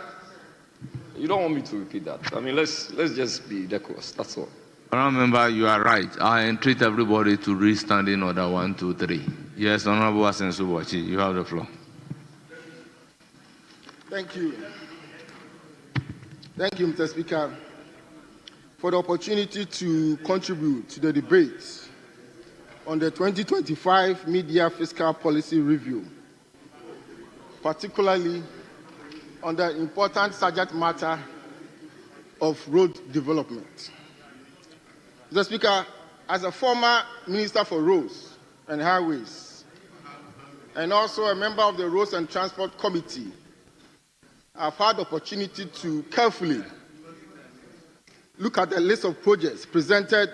you don't want me to repeat that. I mean, let's just be decorous, that's all. Honourable Member, you are right. I entreat everybody to read standing order 1, 2, 3. Yes, Honourable Asensu Boachi, you have the floor. Thank you. Thank you, Mr. Speaker, for the opportunity to contribute to the debate on the 2025 Media Fiscal Policy Review, particularly on the important subject matter of road development. Mr. Speaker, as a former Minister for Roads and Highways, and also a member of the Roads and Transport Committee, I've had the opportunity to carefully look at the list of projects presented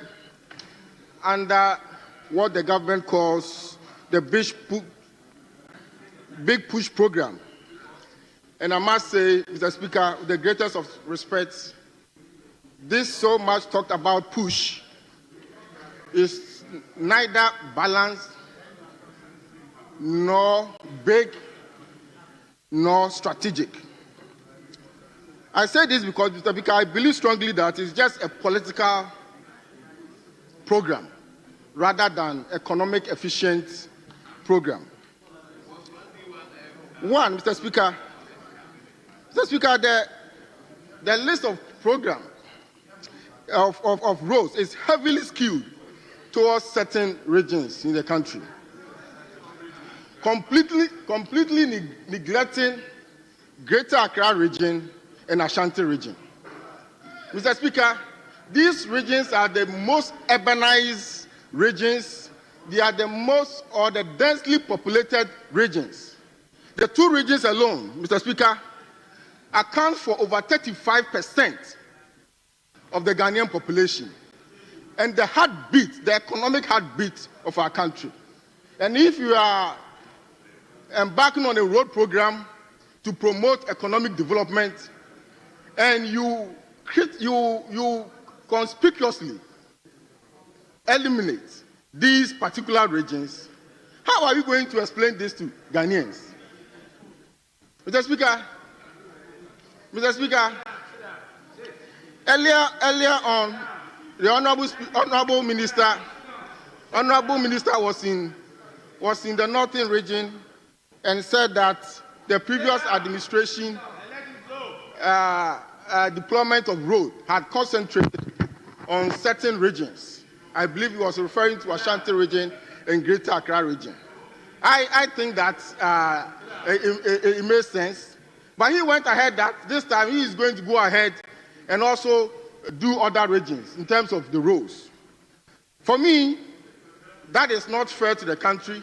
under what the government calls the Big Push Program. And I must say, Mr. Speaker, with the greatest of respect, this so much talked about push is neither balanced, nor big, nor strategic. I say this because, Mr. Speaker, I believe strongly that it's just a political program rather than economic efficient program. One, Mr. Speaker, the list of programs of roads is heavily skewed towards certain regions in the country, completely neglecting Greater Accra region and Ashanti region. Mr. Speaker, these regions are the most urbanized regions. They are the most or the densely populated regions. The two regions alone, Mr. Speaker, account for over 35% of the Ghanaian population and the heartbeat, the economic heartbeat of our country. And if you are embarking on a road program to promote economic development and you conspicuously eliminate these particular regions, how are you going to explain this to Ghanaians? Mr. Speaker, earlier on, the honorable minister was in the northern region and said that the previous administration deployment of road had concentrated on certain regions. I believe he was referring to Ashanti region and Greater Accra region. I think that it makes sense. But he went ahead that this time he is going to go ahead and also do other regions in terms of the roads. For me, that is not fair to the country.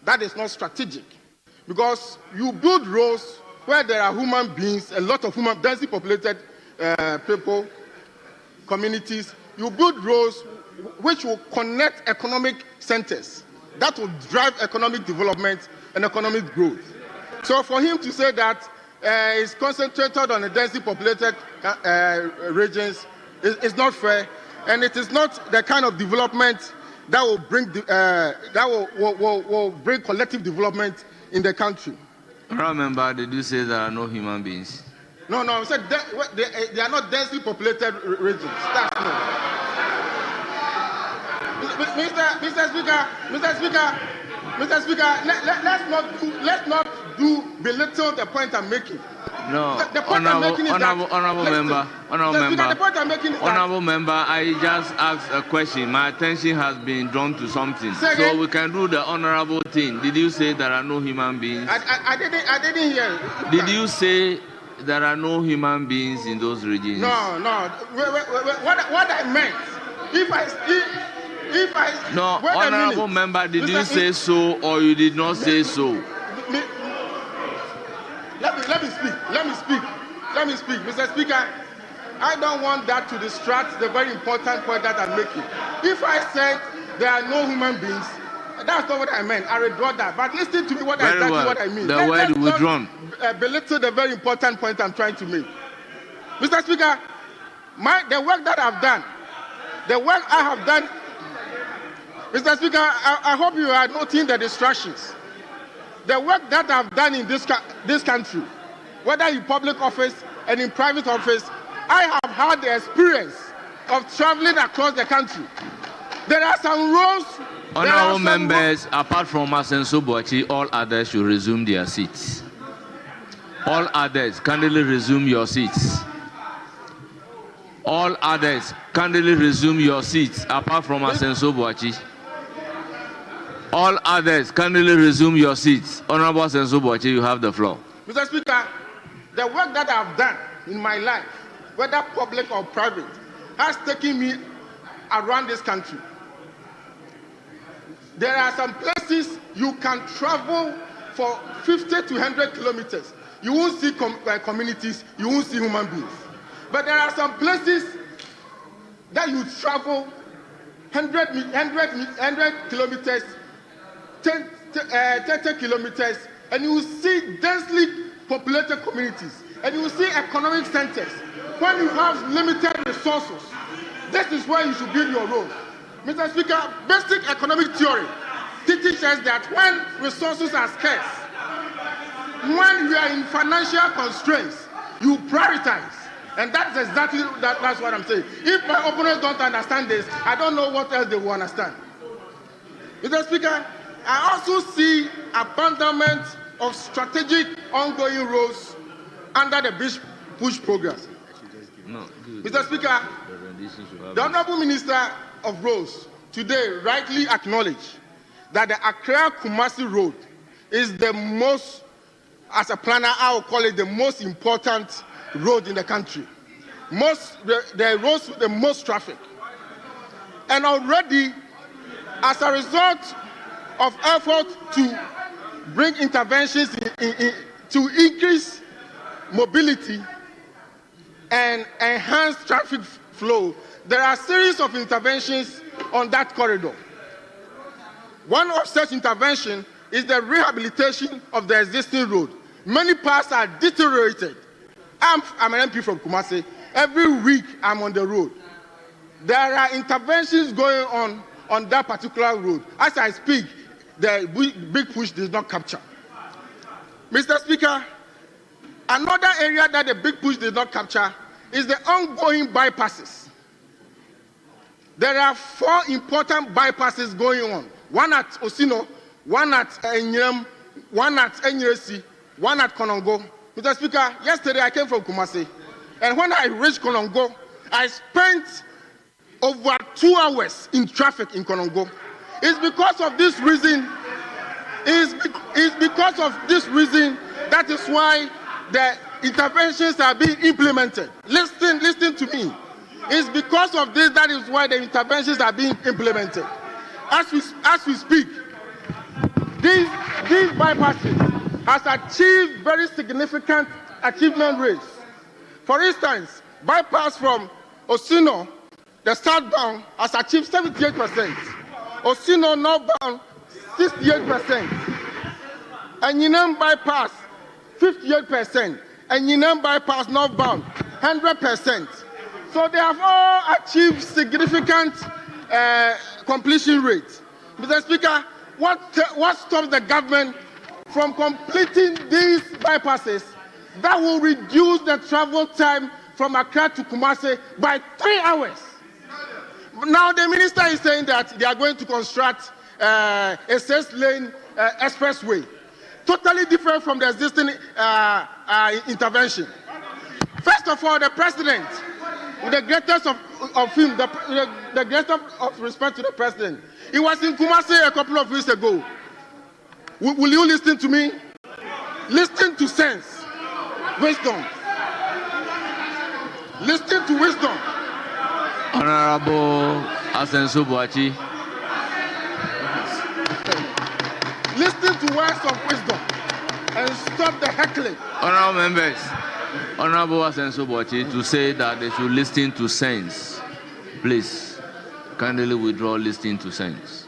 That is not strategic. Because you build roads where there are human beings, a lot of densely populated people, communities, you build roads which will connect economic centers that will drive economic development and economic growth. So for him to say that it's concentrated on the densely populated regions is not fair, and it is not the kind of development that will bring will bring collective development in the country. Remember, did you say there are no human beings? No, I said they are not densely populated regions. That's no. Mr. Speaker, let's not belittle the point I'm making. No, the point I'm making is honorable member, the point I'm making is honorable member, I just asked a question. My attention has been drawn to something, so we can do the honorable thing. Did you say there are no human beings? I didn't hear. Did you say there are no human beings in those regions? No. What I meant, if I no, honorable member, did you say so or you did not say so? Let me speak. Mr. Speaker, I don't want that to distract the very important point that I'm making. If I said there are no human beings, that's not what I meant. I withdraw that. But listen to me what I mean. The word withdrawn. Belittle the very important point I'm trying to make. Mr. Speaker, the work that I've done, Mr. Speaker, I hope you are noting the distractions. The work that I've done in this country, whether in public office and in private office, I have had the experience of traveling across the country. There are some roads. Honorable members, apart from Asenso Boachi, all others should resume their seats. All others, kindly resume your seats. All others, kindly resume your seats, apart from Asenso Boachi. All others, kindly resume your seats. Honorable Asenso Boachi, you have the floor. Mr. Speaker, the work that I've done in my life, whether public or private, has taken me around this country. There are some places you can travel for 50 to 100 kilometers. You won't see communities, you won't see human beings. But there are some places that you travel 100 kilometers, 30 kilometers, and you will see densely populated communities, and you will see economic centers. When you have limited resources, this is where you should build your road. Mr. Speaker, basic economic theory teaches us that when resources are scarce, when you are in financial constraints, you prioritize. And that's exactly that's what I'm saying. If my opponents don't understand this, I don't know what else they will understand. Mr. Speaker, I also see abandonment of strategic ongoing roads under the Bridge Push program. Mr. Speaker, the Honorable Minister of Roads today rightly acknowledged that the Accra-Kumasi Road is the most, as a planner, I will call it the most important road in the country. The roads with the most traffic. And already, as a result of effort to bring interventions to increase mobility and enhance traffic flow, there are a series of interventions on that corridor. One of such interventions is the rehabilitation of the existing road. Many parts are deteriorated. I'm an MP from Kumasi. Every week I'm on the road. There are interventions going on that particular road. As I speak, the big push does not capture. Mr. Speaker, another area that the big push did not capture is the ongoing bypasses. There are 4 important bypasses going on. One at Osino, one at Enyem, one at Enyeresi, one at Konongo. Mr. Speaker, yesterday I came from Kumasi, and when I reached Konongo, I spent over 2 hours in traffic in Konongo. It's because of this reason. It's because of this reason that is why the interventions are being implemented. Listen to me. It's because of this that is why the interventions are being implemented. As we speak, these bypasses has achieved very significant achievement rates. For instance, bypass from Osino, the southbound, has achieved 78%. Osino northbound, 68%. And Yinem bypass, 58%. And Yinem bypass northbound, 100%. So they have all achieved significant completion rates. Mr. Speaker, what stops the government from completing these bypasses that will reduce the travel time from Accra to Kumasi by 3 hours? Now the minister is saying that they are going to construct a 6-lane expressway, totally different from the existing intervention. First of all, the president, with the greatest of him, the greatest of respect to the president, he was in Kumasi a couple of weeks ago. Will you listen to me? Listen to sense, wisdom. Listen to wisdom. Honorable Asensu Boachi. Listen to words of wisdom and stop the heckling. Honorable members, Honorable Asensu Boachi, to say that they should listen to sense. Please, kindly withdraw listening to sense.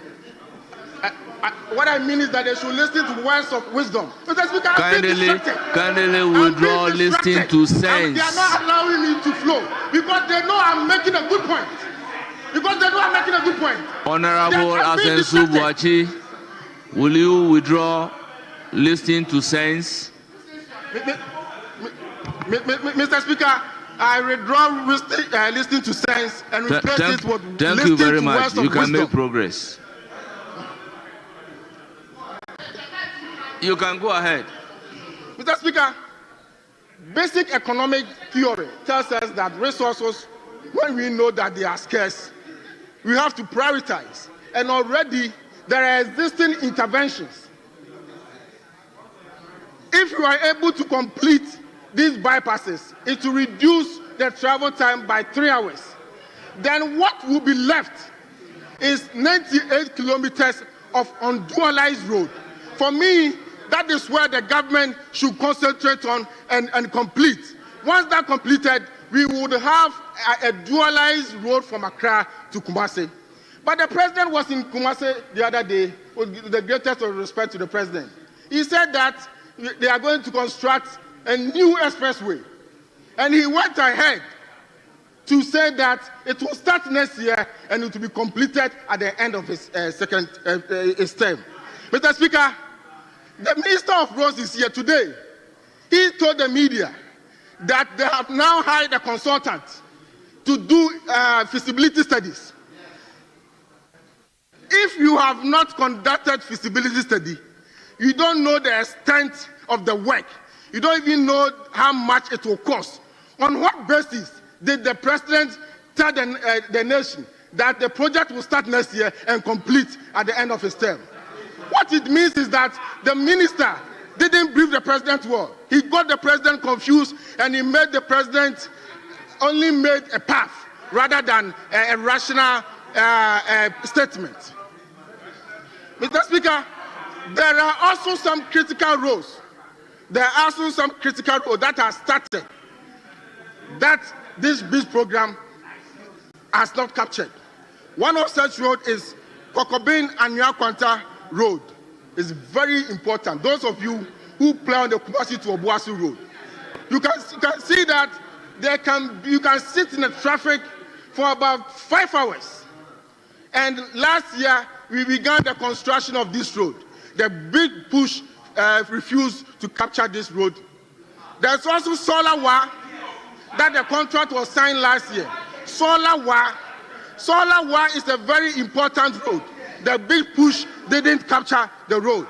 What I mean is that they should listen to words of wisdom. Mr. Speaker, kindly withdraw listening to sense. And they are not allowing me to flow because they know I'm making a good point. Honorable Asensu Boachi, will you withdraw listening to sense? Mr. Speaker, I withdraw listening to sense and replace it with listening to words of wisdom. Thank you very much. You can make progress. You can go ahead. Mr. Speaker, basic economic theory tells us that resources, when we know that they are scarce, we have to prioritize. And already there are existing interventions. If you are able to complete these bypasses, it will reduce the travel time by 3 hours. Then what will be left is 98 kilometers of undualized road. For me, that is where the government should concentrate on and complete. Once that's completed, we would have a dualized road from Accra to Kumasi. But the president was in Kumasi the other day, with the greatest of respect to the president. He said that they are going to construct a new expressway. And he went ahead to say that it will start next year and it will be completed at the end of his second term. Mr. Speaker, the Minister of Roads is here today. He told the media that they have now hired a consultant to do feasibility studies. If you have not conducted feasibility study, you don't know the extent of the work. You don't even know how much it will cost. On what basis did the president tell the nation that the project will start next year and complete at the end of his term? What it means is that the minister didn't brief the president well. He got the president confused and he made the president only made a path rather than a rational statement. Mr. Speaker, there are also some critical roads. There are also some critical roads that are started that this BIS program has not captured. One of such roads is Kokobin and Nyakwanta Road. It's very important. Those of you who play on the Kumasi to Obuasi Road, you can see that you can sit in the traffic for about 5 hours. And last year, we began the construction of this road. The big push refused to capture this road. There's also Solawa, that the contract was signed last year. Solawa is a very important road. The big push didn't capture the road.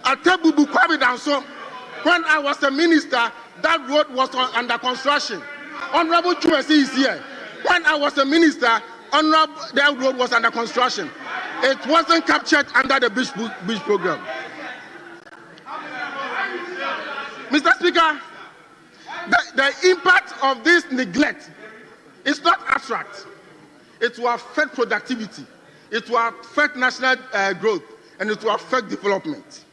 At Tebubu Kwabi Danso, when I was a minister, that road was under construction. Honorable Chumesi is here. When I was a minister, that road was under construction. It wasn't captured under the beach program. Mr. Speaker, the impact of this neglect is not abstract. It will affect productivity. It will affect national growth, and it will affect development.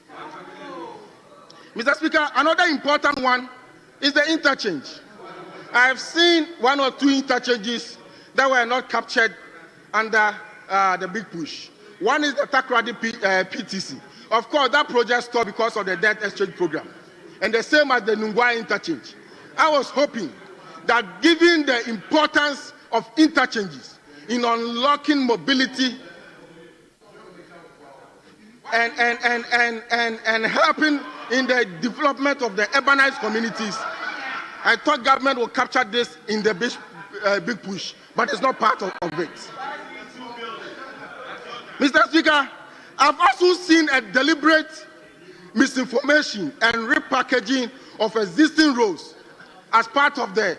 Mr. Speaker, another important one is the interchange. I have seen 1 or 2 interchanges that were not captured under the big push. One is the Takrady PTC. Of course, that project stopped because of the debt exchange program. And the same as the Nungwa interchange. I was hoping that given the importance of interchanges in unlocking mobility and helping in the development of the urbanized communities, I thought government would capture this in the big push, but it's not part of it. Mr. Speaker, I've also seen a deliberate misinformation and repackaging of existing roads as part of the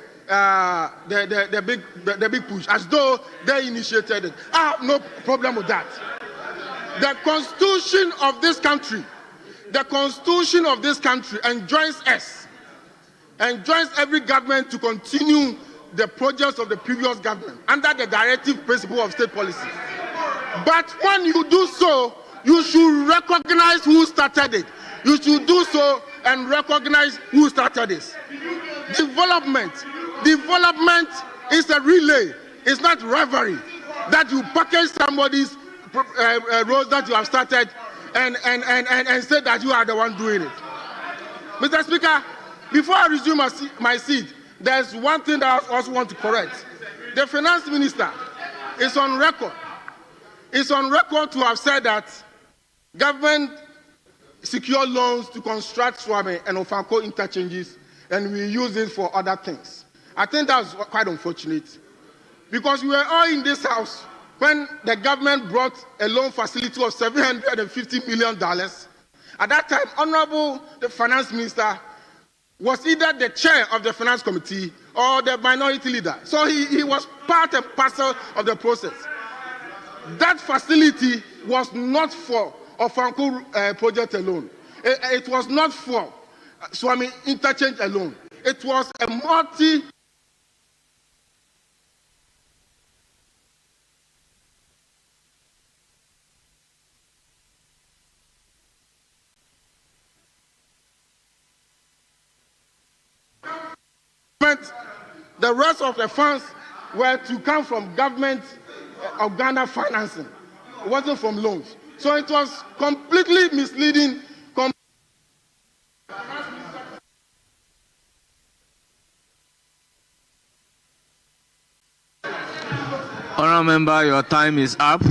big push, as though they initiated it. I have no problem with that. The constitution of this country enjoins us, enjoins every government to continue the projects of the previous government under the directive principle of state policy. But when you do so, you should recognize who started it. You should do so and recognize who started this. Development is a relay. It's not rivalry. That you package somebody's roads that you have started and say that you are the one doing it. Mr. Speaker, before I resume my seat, there's one thing that I also want to correct. The finance minister is on record. It's on record to have said that government secure loans to construct Swami and Ofanko interchanges, and we use it for other things. I think that's quite unfortunate, because we were all in this house when the government brought a loan facility of $750 million. At that time, Honorable the Finance Minister was either the chair of the Finance Committee or the minority leader. So he was part and parcel of the process. That facility was not for Ofanko project alone. It was not for Swami interchange alone. It was a multi the rest of the funds were to come from government of Ghana financing. It wasn't from loans. So it was completely misleading. Honourable Member, your time is up.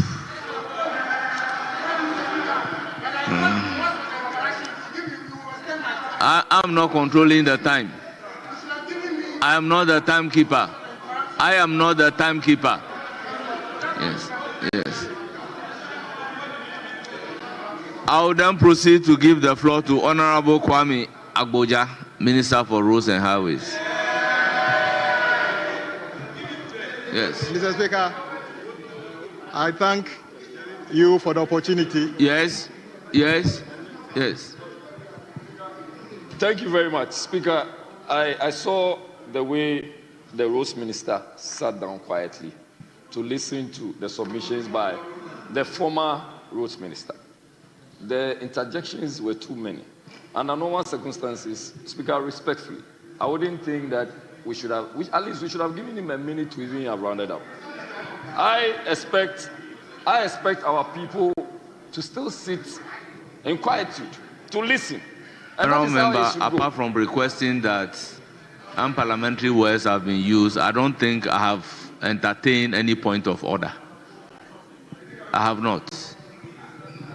I'm not controlling the time. I am not the timekeeper. I am not the timekeeper. Yes, yes. I will then proceed to give the floor to Honorable Kwame Agboja, Minister for Roads and Highways. Yes. Mr. Speaker, I thank you for the opportunity. Yes, yes, yes. Thank you very much, Speaker. I saw the way the Roads Minister sat down quietly to listen to the submissions by the former Roads Minister. The interjections were too many. Under normal circumstances, Speaker, respectfully, I wouldn't think that we should have, at least we should have given him a minute to even have rounded up. I expect our people to still sit in quietude, to listen. And I remember, apart from requesting that unparliamentary words have been used, I don't think I have entertained any point of order. I have not.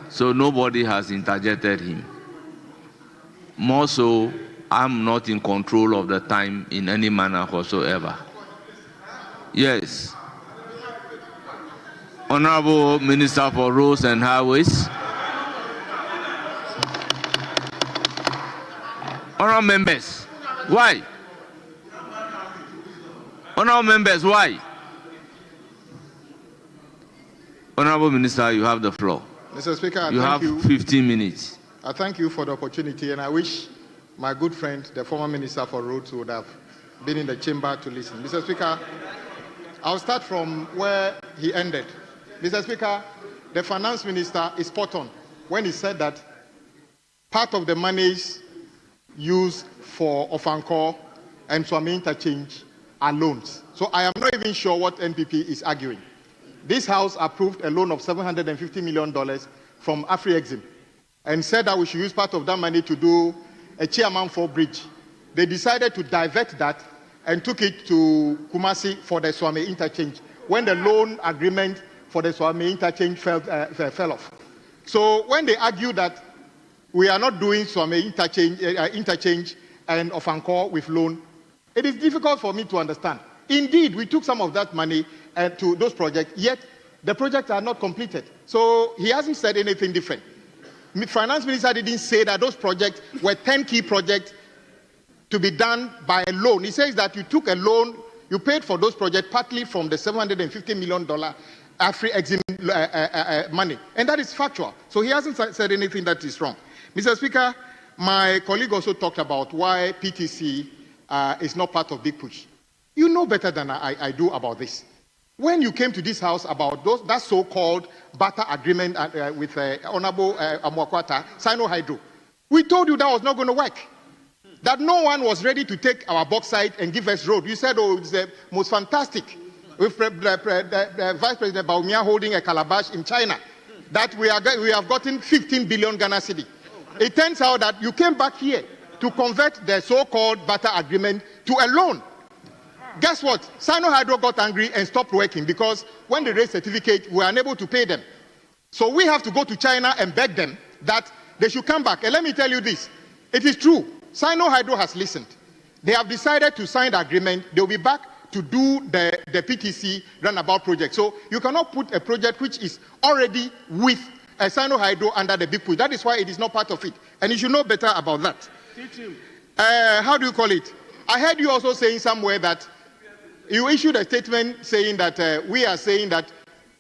So nobody has interjected him. More so, I'm not in control of the time in any manner whatsoever. Yes. Honorable Minister for Roads and Highways. Honorable members, why? Honorable members, why? Honorable Minister, you have the floor. Mr. Speaker, you have 15 minutes. I thank you for the opportunity, and I wish my good friend, the former Minister for Roads, would have been in the chamber to listen. Mr. Speaker, I'll start from where he ended. Mr. Speaker, the Finance Minister is spot on when he said that part of the monies used for Ofankor and Swami interchange are loans. So I am not even sure what NPP is arguing. This House approved a loan of $750 million from Afri-Exim and said that we should use part of that money to do a Chairman 4 bridge. They decided to divert that and took it to Kumasi for the Swami interchange when the loan agreement for the Swami interchange fell off. So when they argue that we are not doing Swami interchange and Ofankor with loan, it is difficult for me to understand. Indeed, we took some of that money to those projects, yet the projects are not completed. So he hasn't said anything different. The Finance Minister didn't say that those projects were 10 key projects to be done by a loan. He says that you took a loan, you paid for those projects partly from the $750 million Afri-Exim money. And that is factual. So he hasn't said anything that is wrong. Mr. Speaker, my colleague also talked about why PTC is not part of Big Push. You know better than I do about this. When you came to this House about that so-called barter agreement with Honorable Amwakwata, Sino-Hydro, we told you that was not going to work. That no one was ready to take our bauxite and give us road. You said, oh, it's the most fantastic. With the Vice President Baumia holding a calabash in China, that we have gotten 15 billion Ghana cedi. It turns out that you came back here to convert the so-called barter agreement to a loan. Guess what? Sino-Hydro got angry and stopped working because when they raised certificate, we were unable to pay them. So we have to go to China and beg them that they should come back. And let me tell you this. It is true. Sino-Hydro has listened. They have decided to sign the agreement. They will be back to do the PTC runabout project. So you cannot put a project which is already with a Sino-Hydro under the Big Push. That is why it is not part of it. And you should know better about that. How do you call it? I heard you also saying somewhere that you issued a statement saying that we are saying that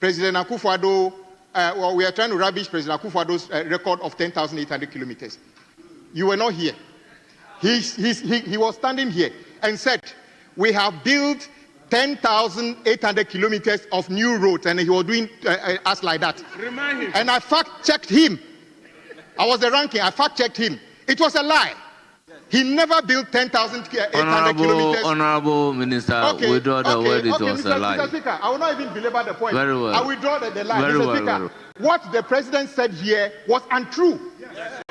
President Akufo-Addo, well, we are trying to rubbish President Akufo-Addo's record of 10,800 kilometers. You were not here. He was standing here and said, we have built 10,800 kilometers of new roads, and he was doing us like that. Remind him. And I fact-checked him. I was the ranking. I fact-checked him. It was a lie. He never built 10,800 kilometers. Honorable Minister, withdraw the word. It was a lie. Mr. Speaker, I will not even belabor the point. Very well. I withdraw the lie. Very Mr. well, Speaker, well. what the president said here was untrue. Yes.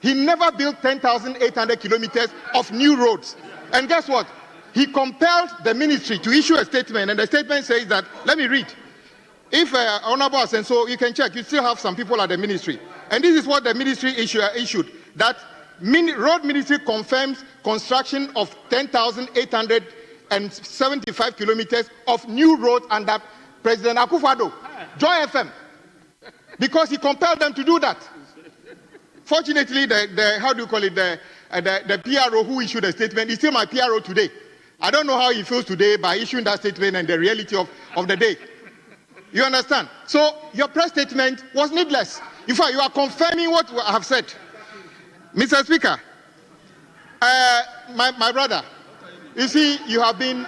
He never built 10,800 kilometers of new roads. And guess what? He compelled the ministry to issue a statement, and the statement says that, let me read. If Honorable Asenso, you can check, you still have some people at the ministry. And this is what the ministry issued, that Road Ministry confirms construction of 10,875 kilometers of new roads under President Akufo-Addo, Joy FM, because he compelled them to do that. Fortunately, how do you call it, the PRO who issued the statement is still my PRO today. I don't know how he feels today by issuing that statement and the reality of the day. You understand? So your press statement was needless. In fact, you are confirming what I have said. Mr. Speaker, my brother, you see, you have been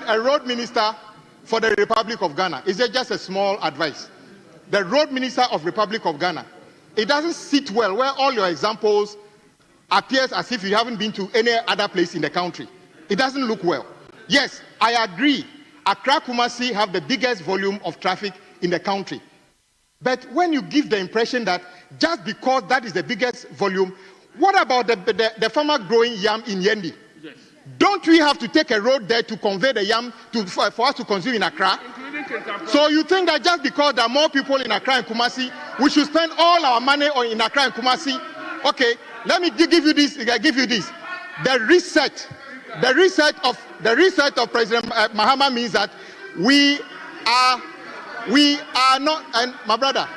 a road minister for the Republic of Ghana. Is just a small advice? The road minister of Republic of Ghana, it doesn't sit well where all your examples appears as if you haven't been to any other place in the country. It doesn't look well. Yes, I agree. Accra Kumasi have the biggest volume of traffic in the country. But when you give the impression that just because that is the biggest volume, what about the farmer growing yam in Yendi? Yes. Don't we have to take a road there to convey the yam for us to consume in Accra? So you think that just because there are more people in Accra and Kumasi, we should spend all our money in Accra and Kumasi? Okay, let me give you this. The reset of President Mahama means that we are not, and my brother.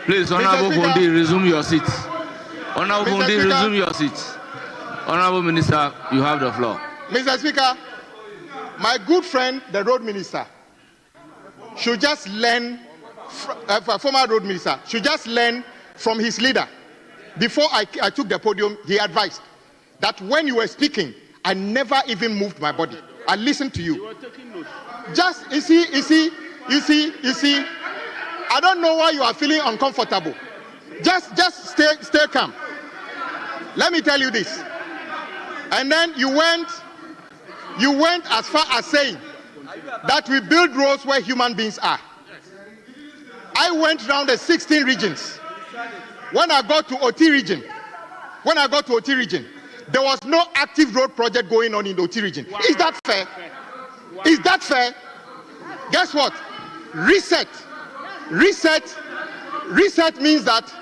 Please, Honorable Bondi, resume your seat. Honorable Bondi, resume your seat. Honorable Minister, you have the floor. Mr. Speaker, my good friend, the road minister, should just learn, former road minister, should just learn from his leader. Before I took the podium, he advised that when you were speaking, I never even moved my body. I listened to you. Just, you see, I don't know why you are feeling uncomfortable. Just stay calm. Let me tell you this. And then you went as far as saying that we build roads where human beings are. I went around the 16 regions. When I got to OT region, there was no active road project going on in the OT region. Is that fair? Is that fair? Guess what? Reset means that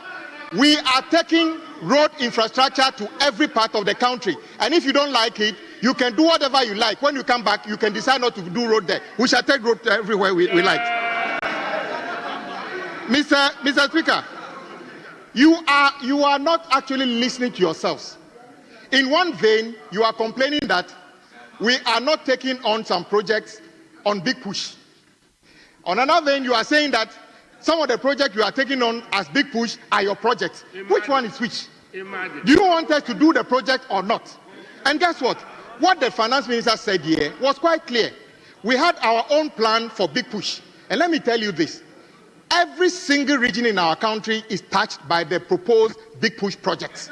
we are taking road infrastructure to every part of the country. And if you don't like it, you can do whatever you like. When you come back, you can decide not to do road there. We shall take road everywhere we like. Mr. Speaker, you are not actually listening to yourselves. In one vein, you are complaining that we are not taking on some projects on big push. On another vein, you are saying that some of the projects you are taking on as big push are your projects. Which one is which? Do you want us to do the project or not? And guess what? What the finance minister said here was quite clear. We had our own plan for big push. And let me tell you this. Every single region in our country is touched by the proposed big push projects.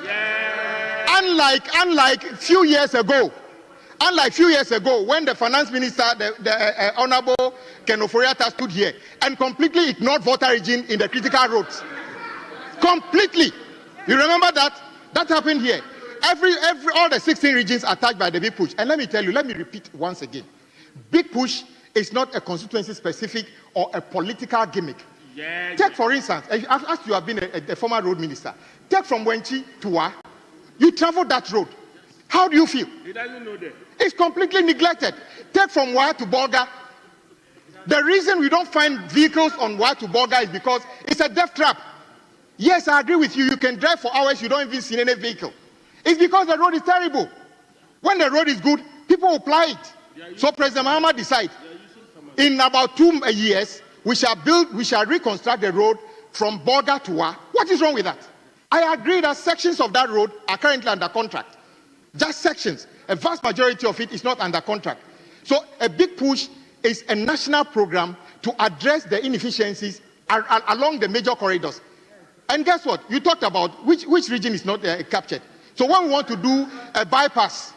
Unlike a few years ago, when the finance minister, the Honorable Ken Oforiatta, stood here and completely ignored Volta region in the critical roads. Completely. You remember that? That happened here. All the 16 regions are touched by the big push. And let me tell you, let me repeat once again. Big push is not a constituency specific or a political gimmick. Take, for instance, as you have been a former road minister, take from Wenchi to Wa, you travel that road. How do you feel? He doesn't know that. It's completely neglected. Take from Wa to Bolga. The reason we don't find vehicles on Wa to Bolga is because it's a death trap. Yes, I agree with you. You can drive for hours, you don't even see any vehicle. It's because the road is terrible. When the road is good, people will ply it. So President Mahama decided, in about 2 years, we shall reconstruct the road from Bolga to Wa. What is wrong with that? I agree that sections of that road are currently under contract. Just sections. A vast majority of it is not under contract. So a big push is a national program to address the inefficiencies along the major corridors. And guess what? You talked about which region is not captured. So when we want to do a bypass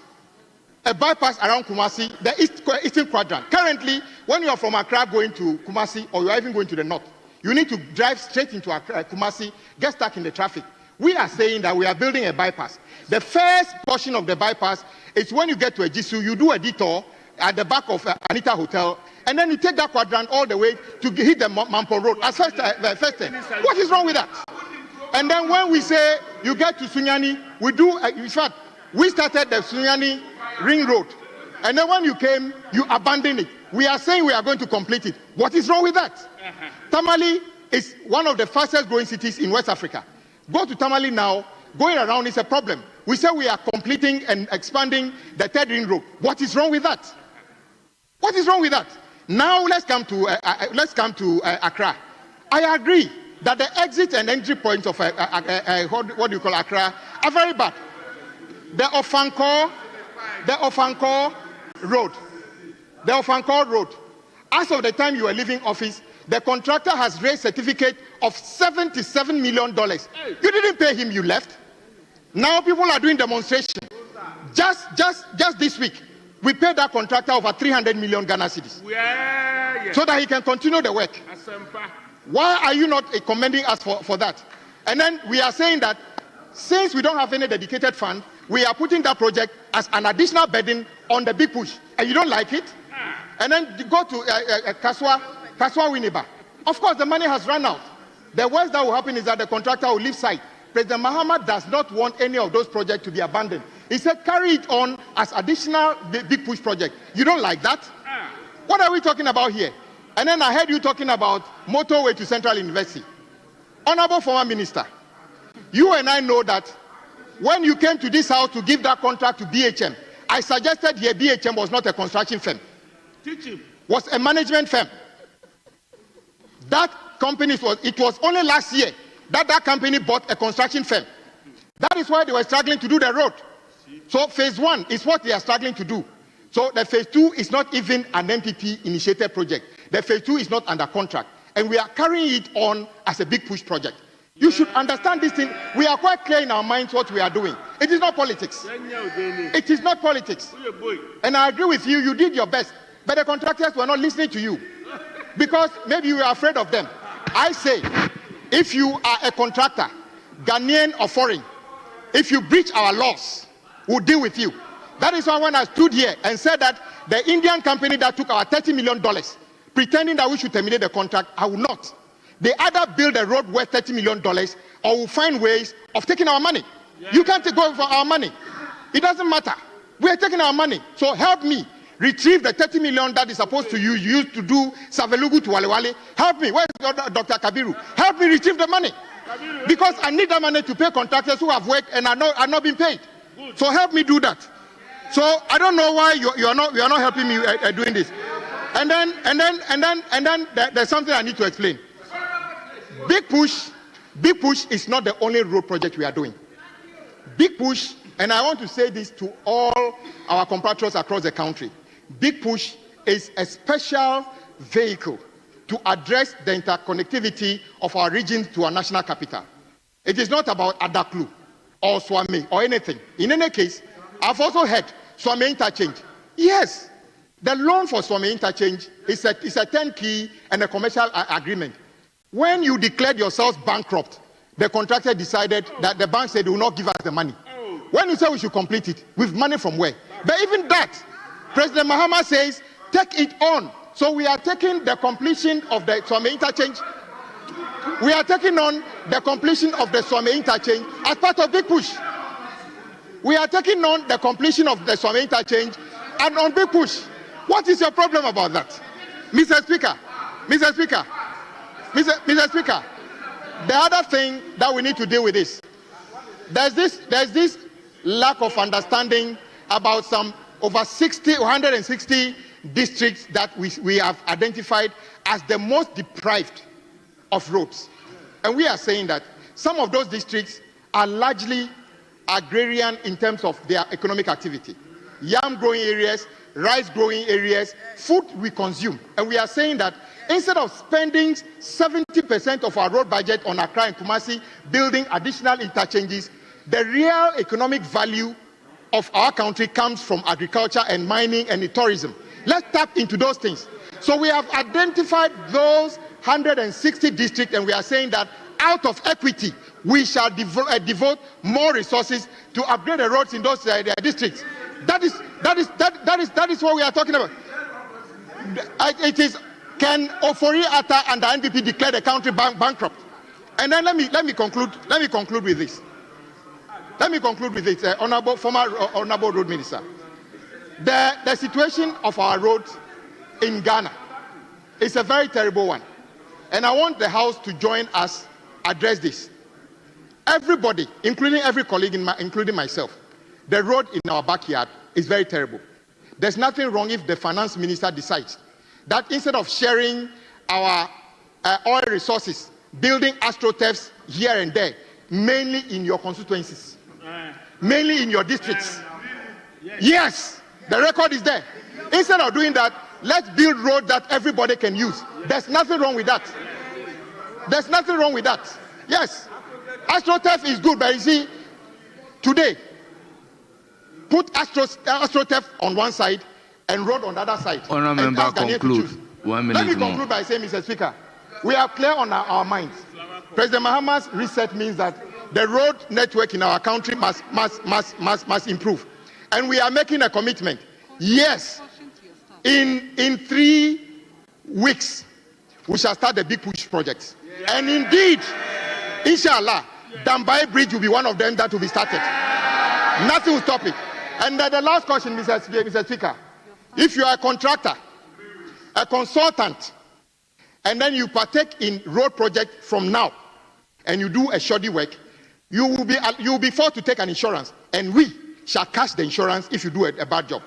around Kumasi, the eastern quadrant. Currently, when you are from Accra going to Kumasi, or you are even going to the north, you need to drive straight into Kumasi, get stuck in the traffic. We are saying that we are building a bypass. The first portion of the bypass is when you get to Ejisu, you do a detour at the back of Anita Hotel, and then you take that quadrant all the way to hit the Mampo Road. What is wrong with that? And then when we say you get to Sunyani, we do, in fact, we started the Sunyani Ring Road. And then when you came, you abandoned it. We are saying we are going to complete it. What is wrong with that? Tamale is one of the fastest growing cities in West Africa. Go to Tamale now, going around is a problem. We say we are completing and expanding the third ring road. What is wrong with that? What is wrong with that? Now let's come to Accra. I agree that the exit and entry points of what do you call Accra are very bad. The Ofankor Road. As of the time you were leaving office, the contractor has raised certificate of $77 million. You didn't pay him, you left. Now people are doing demonstration. Just this week, we paid that contractor over 300 million Ghana cedis so that he can continue the work. Why are you not commending us for that? And then we are saying that since we don't have any dedicated fund, we are putting that project as an additional burden on the big push. And you don't like it? And then you go to Kaswa Winneba. Of course, the money has run out. The worst that will happen is that the contractor will leave site. President Mahama does not want any of those projects to be abandoned. He said carry it on as additional big push project. You don't like that? What are we talking about here? And then I heard you talking about motorway to Central University. Honorable former minister, you and I know that when you came to this house to give that contract to BHM, I suggested here BHM was not a construction firm. Teach him. Was a management firm. That company it was only last year that company bought a construction firm. That is why they were struggling to do the road. So phase 1 is what they are struggling to do. So the phase 2 is not even an NPP initiated project. The phase 2 is not under contract. And we are carrying it on as a big push project. You should understand this thing. We are quite clear in our minds what we are doing. It is not politics. It is not politics. And I agree with you, you did your best. But the contractors were not listening to you. Because maybe you were afraid of them. I say, if you are a contractor, Ghanaian or foreign, if you breach our laws, we'll deal with you. That is why when I stood here and said that the Indian company that took our $30 million, pretending that we should terminate the contract, I will not. They either build a road worth $30 million or will find ways of taking our money. You can't go for our money. It doesn't matter. We are taking our money. So help me retrieve the 30 million that is supposed to use to do Savelugu to Walewale. Help me. Where is Dr. Kabiru? Help me retrieve the money. Because I need that money to pay contractors who have worked and are not being paid. So help me do that. So I don't know why you are not helping me doing this. And then there's something I need to explain. Big Push is not the only road project we are doing. Big Push, and I want to say this to all our compatriots across the country, Big Push is a special vehicle to address the interconnectivity of our region to our national capital. It is not about Adaklu or Swami or anything. In any case, I've also heard Swami Interchange. Yes, the loan for Swami Interchange is a 10-key and a commercial agreement. When you declared yourselves bankrupt, the contractor decided that the bank said they will not give us the money. When you say we should complete it, with money from where? But even that, President Mahama says, take it on. So we are taking the completion of the Swami Interchange. We are taking on the completion of the Swami Interchange as part of Big Push. We are taking on the completion of the Swami Interchange and on Big Push. What is your problem about that? Mr. Speaker, the other thing that we need to deal with is there's this lack of understanding about some over 160 districts that we have identified as the most deprived of roads. And we are saying that some of those districts are largely agrarian in terms of their economic activity. Yam growing areas, rice growing areas, food we consume. And we are saying that instead of spending 70% of our road budget on Accra and Kumasi building additional interchanges, the real economic value of our country comes from agriculture and mining and tourism. Let's tap into those things. So we have identified those 160 districts, and we are saying that out of equity, we shall devote more resources to upgrade the roads in those districts. That is what we are talking about. It is, can Ofori Atta and the NPP declare the country bankrupt? And then let me conclude with this. Honorable Road Minister. The situation of our roads in Ghana is a very terrible one. And I want the House to join us address this. Everybody, including every colleague, including myself, the road in our backyard is very terrible. There's nothing wrong if the finance minister decides that instead of sharing our oil resources, building astroturfs here and there, mainly in your constituencies, mainly in your districts. Yes, the record is there. Instead of doing that, let's build roads that everybody can use. There's nothing wrong with that. There's nothing wrong with that. Yes, astroturf is good, but you see, today, put astroturf on one side and road on the other side. Honourable member, conclude. 1 minute. Let me conclude by saying, Mr. Speaker, we are clear on our minds. President Mahama's reset means that the road network in our country must improve. And we are making a commitment. Yes, in 3 weeks, we shall start the Big Push projects. And indeed, inshallah, Dambai Bridge will be one of them that will be started. Nothing will stop it. And the last question, Mr. Speaker, if you are a contractor, a consultant, and then you partake in road project from now, and you do a shoddy work, you will be forced to take an insurance, and we shall cash the insurance if you do a bad job.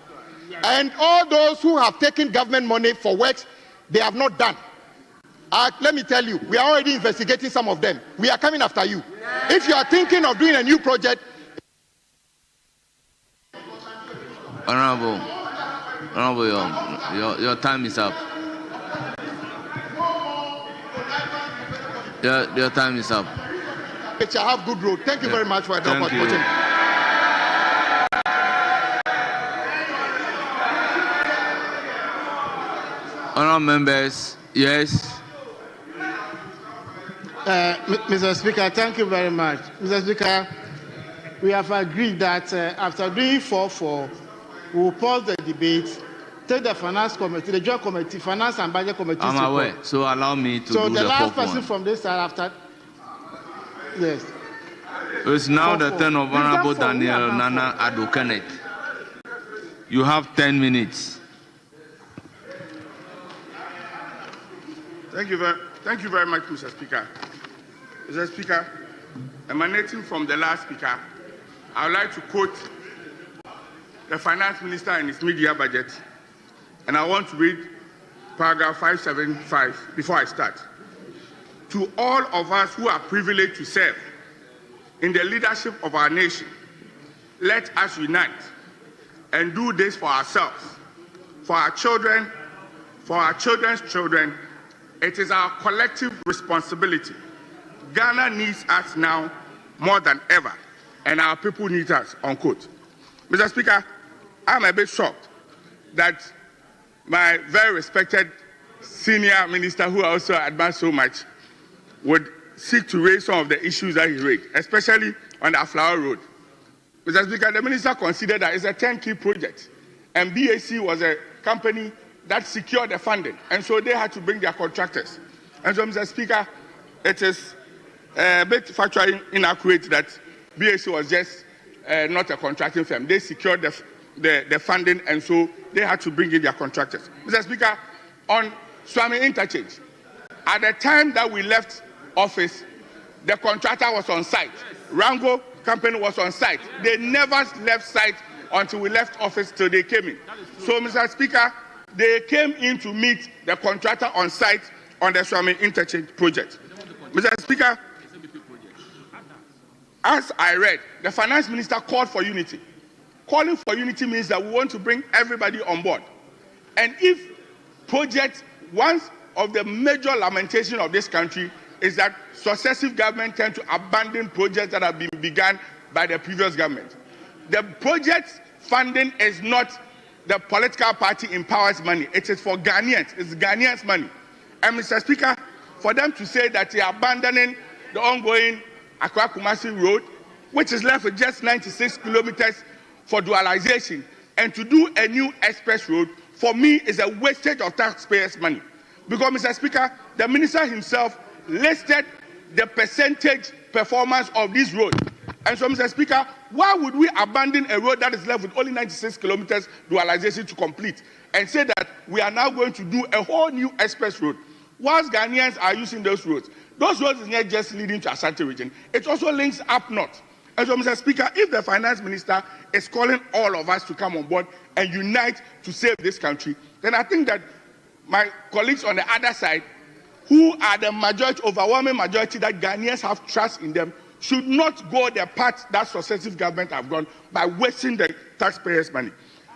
And all those who have taken government money for works they have not done, let me tell you, we are already investigating some of them. We are coming after you. If you are thinking of doing a new project, Honorable, your time is up. Your time is up. It shall have good road. Thank you very much for the Thank you. opportunity. Honorable members, yes. Mr. Speaker, thank you very much. Mr. Speaker, we have agreed that after doing 4-4, we will pause the debate, take the Finance Committee, the Joint Committee, Finance and Budget Committee. I'm aware, so allow me to so do the the last fourth person one. from this side after, yes. It's now the 4-4. turn of Honorable We've done 4, we Daniel have done Nana Addo Kenneth. You have 10 minutes. Thank you very much, Mr. Speaker. Mr. Speaker, emanating from the last speaker, I would like to quote the Finance Minister and his media budget, and I want to read paragraph 575 before I start. To all of us who are privileged to serve in the leadership of our nation, let us unite and do this for ourselves, for our children, for our children's children. It is our collective responsibility. Ghana needs us now more than ever, and our people need us, unquote. Mr. Speaker, I'm a bit shocked that my very respected senior minister, who I also admire so much, would seek to raise some of the issues that he raised, especially on the Flower Road. Mr. Speaker, the minister considered that it's a turnkey project, and BAC was a company that secured the funding, and so they had to bring their contractors. And so, Mr. Speaker, it is a bit factually inaccurate that BAC was just not a contracting firm. They secured the funding, and so they had to bring in their contractors. Mr. Speaker, on Swami Interchange, at the time that we left office, the contractor was on site. Rango company was on site. They never left site until we left office till they came in. So, Mr. Speaker, they came in to meet the contractor on site on the Swami Interchange project. Mr. Speaker, as I read, the finance minister called for unity. Calling for unity means that we want to bring everybody on board. And if projects, one of the major lamentations of this country is that successive governments tend to abandon projects that have been begun by the previous government. The project funding is not the political party in power's money. It is for Ghanaians. It's Ghanaians' money. And Mr. Speaker, for them to say that they are abandoning the ongoing Accra Kumasi Road, which is left with just 96 kilometers for dualization, and to do a new express road, for me, is a wastage of taxpayers' money. Because, Mr. Speaker, the minister himself listed the percentage performance of this road. And so, Mr. Speaker, why would we abandon a road that is left with only 96 kilometers dualization to complete and say that we are now going to do a whole new express road? Whilst Ghanaians are using those roads is not just leading to Ashanti region, it also links up north. And so, Mr. Speaker, if the finance minister is calling all of us to come on board and unite to save this country, then I think that my colleagues on the other side, who are the majority, overwhelming majority that Ghanaians have trust in them, should not go the path that successive government have gone by wasting the taxpayers' money.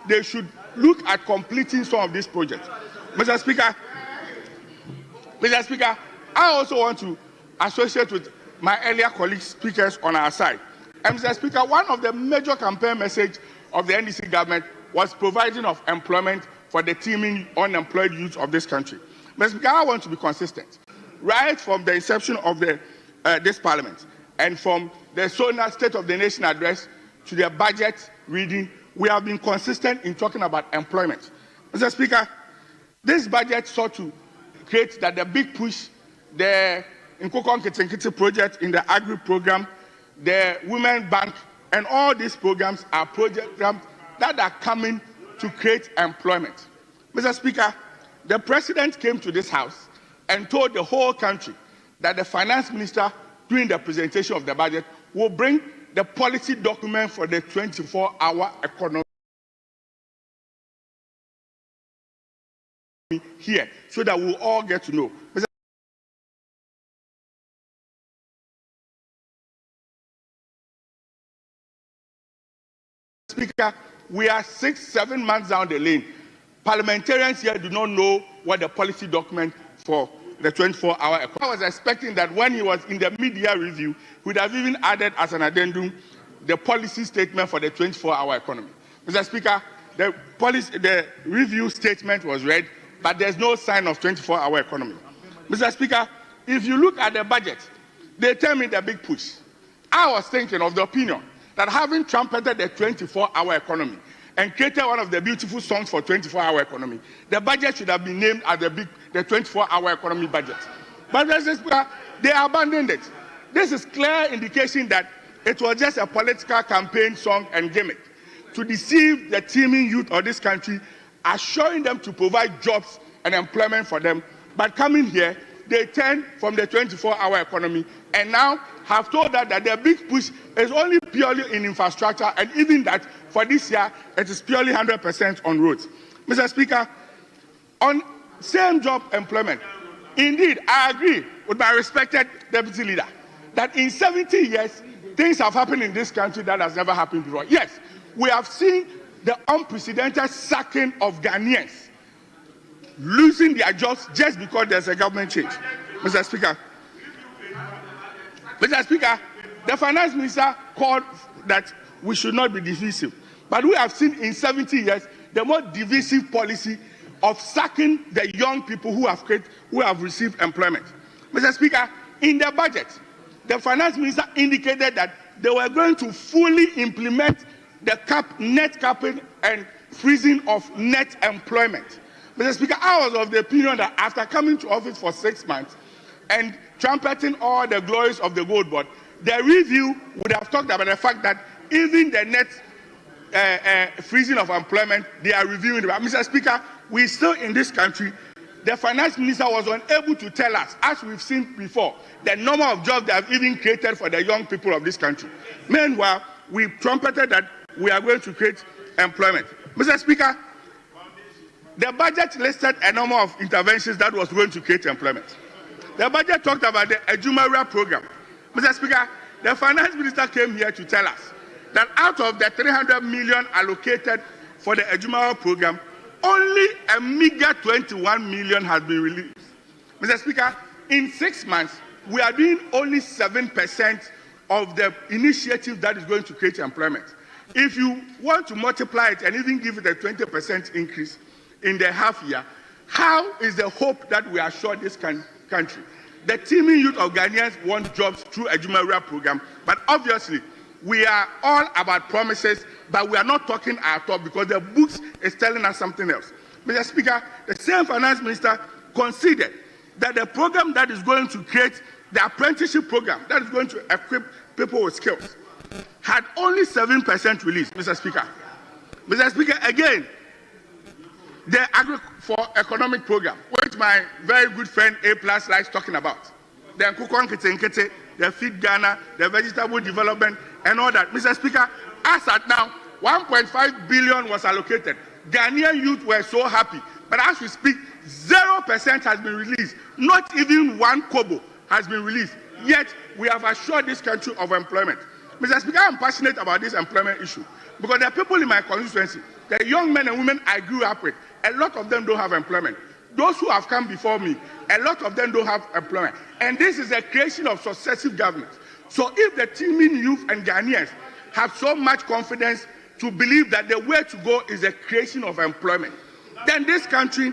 They should look at completing some of these projects. Mr. Speaker, I also want to associate with my earlier colleague speakers on our side. And Mr. Speaker, one of the major campaign message of the NDC government was providing of employment for the teeming unemployed youth of this country. Mr. Speaker, I want to be consistent. Right from the inception of this parliament and from the State of the Nation address to the budget reading, we have been consistent in talking about employment. Mr. Speaker, this budget sought to create that the big push, the Nkokon Kitinkiti project in the agri program, the Women Bank, and all these programs are programs that are coming to create employment. Mr. Speaker, the president came to this house and told the whole country that the finance minister, during the presentation of the budget, will bring the policy document for the 24-hour economy here so that we'll all get to know. Mr. Speaker, we are 6-7 months down the lane. Parliamentarians here do not know what the policy document for the 24-hour economy. I was expecting that when he was in the media review, he would have even added as an addendum the policy statement for the 24-hour economy. Mr. Speaker, the review statement was read, but there's no sign of 24-hour economy. Mr. Speaker, if you look at the budget, they tell me the big push. I was thinking of the opinion that having trumpeted the 24-hour economy and created one of the beautiful songs for 24-hour economy, the budget should have been named as the 24-hour economy budget. But Mr. Speaker, they abandoned it. This is clear indication that it was just a political campaign song and gimmick to deceive the teeming youth of this country, assuring them to provide jobs and employment for them. But coming here, they turn from the 24-hour economy and now have told us that their big push is only purely in infrastructure, and even that for this year, it is purely 100% on roads. Mr. Speaker, on same job employment, indeed, I agree with my respected deputy leader that in 70 years, things have happened in this country that has never happened before. Yes, we have seen the unprecedented sacking of Ghanaians, losing their jobs just because there's a government change. Mr. Speaker, the finance minister called that we should not be divisive. But we have seen in 70 years the more divisive policy of sacking the young people who have received employment. Mr. Speaker, in the budget, the finance minister indicated that they were going to fully implement the net capping and freezing of net employment. Mr. Speaker, I was of the opinion that after coming to office for 6 months and trumpeting all the glories of the gold board, the review would have talked about the fact that even the net freezing of employment, they are reviewing it. Mr. Speaker, we still in this country, the finance minister was unable to tell us, as we've seen before, the number of jobs they have even created for the young people of this country. Meanwhile, we trumpeted that we are going to create employment. Mr. Speaker, the budget listed a number of interventions that was going to create employment. The budget talked about the Ejumawura program. Mr. Speaker, the finance minister came here to tell us that out of the 300 million allocated for the Ejumawura program, only a meager 21 million has been released. Mr. Speaker, in 6 months, we are doing only 7% of the initiative that is going to create employment. If you want to multiply it and even give it a 20% increase in the half year, how is the hope that we assure this country? The teeming youth of Ghanaians want jobs through a Ejumawura program, but obviously we are all about promises, but we are not talking at all because the books is telling us something else. Mr. Speaker, the same finance minister considered that the program that is going to create the apprenticeship program that is going to equip people with skills had only 7% released, Mr. Speaker. Mr. Speaker, again, the for economic program, which my very good friend A+ likes talking about, the Nkukon Kete, the Feed Ghana, the vegetable development, and all that. Mr. Speaker, as at now, 1.5 billion was allocated. Ghanaian youth were so happy, but as we speak, 0% has been released. Not even 1 kobo has been released. Yet, we have assured this country of employment. Mr. Speaker, I'm passionate about this employment issue because the people in my constituency, the young men and women I grew up with, a lot of them don't have employment. Those who have come before me, a lot of them don't have employment. And this is a creation of successive governments. So if the teeming youth and Ghanaians have so much confidence to believe that the way to go is the creation of employment, then this country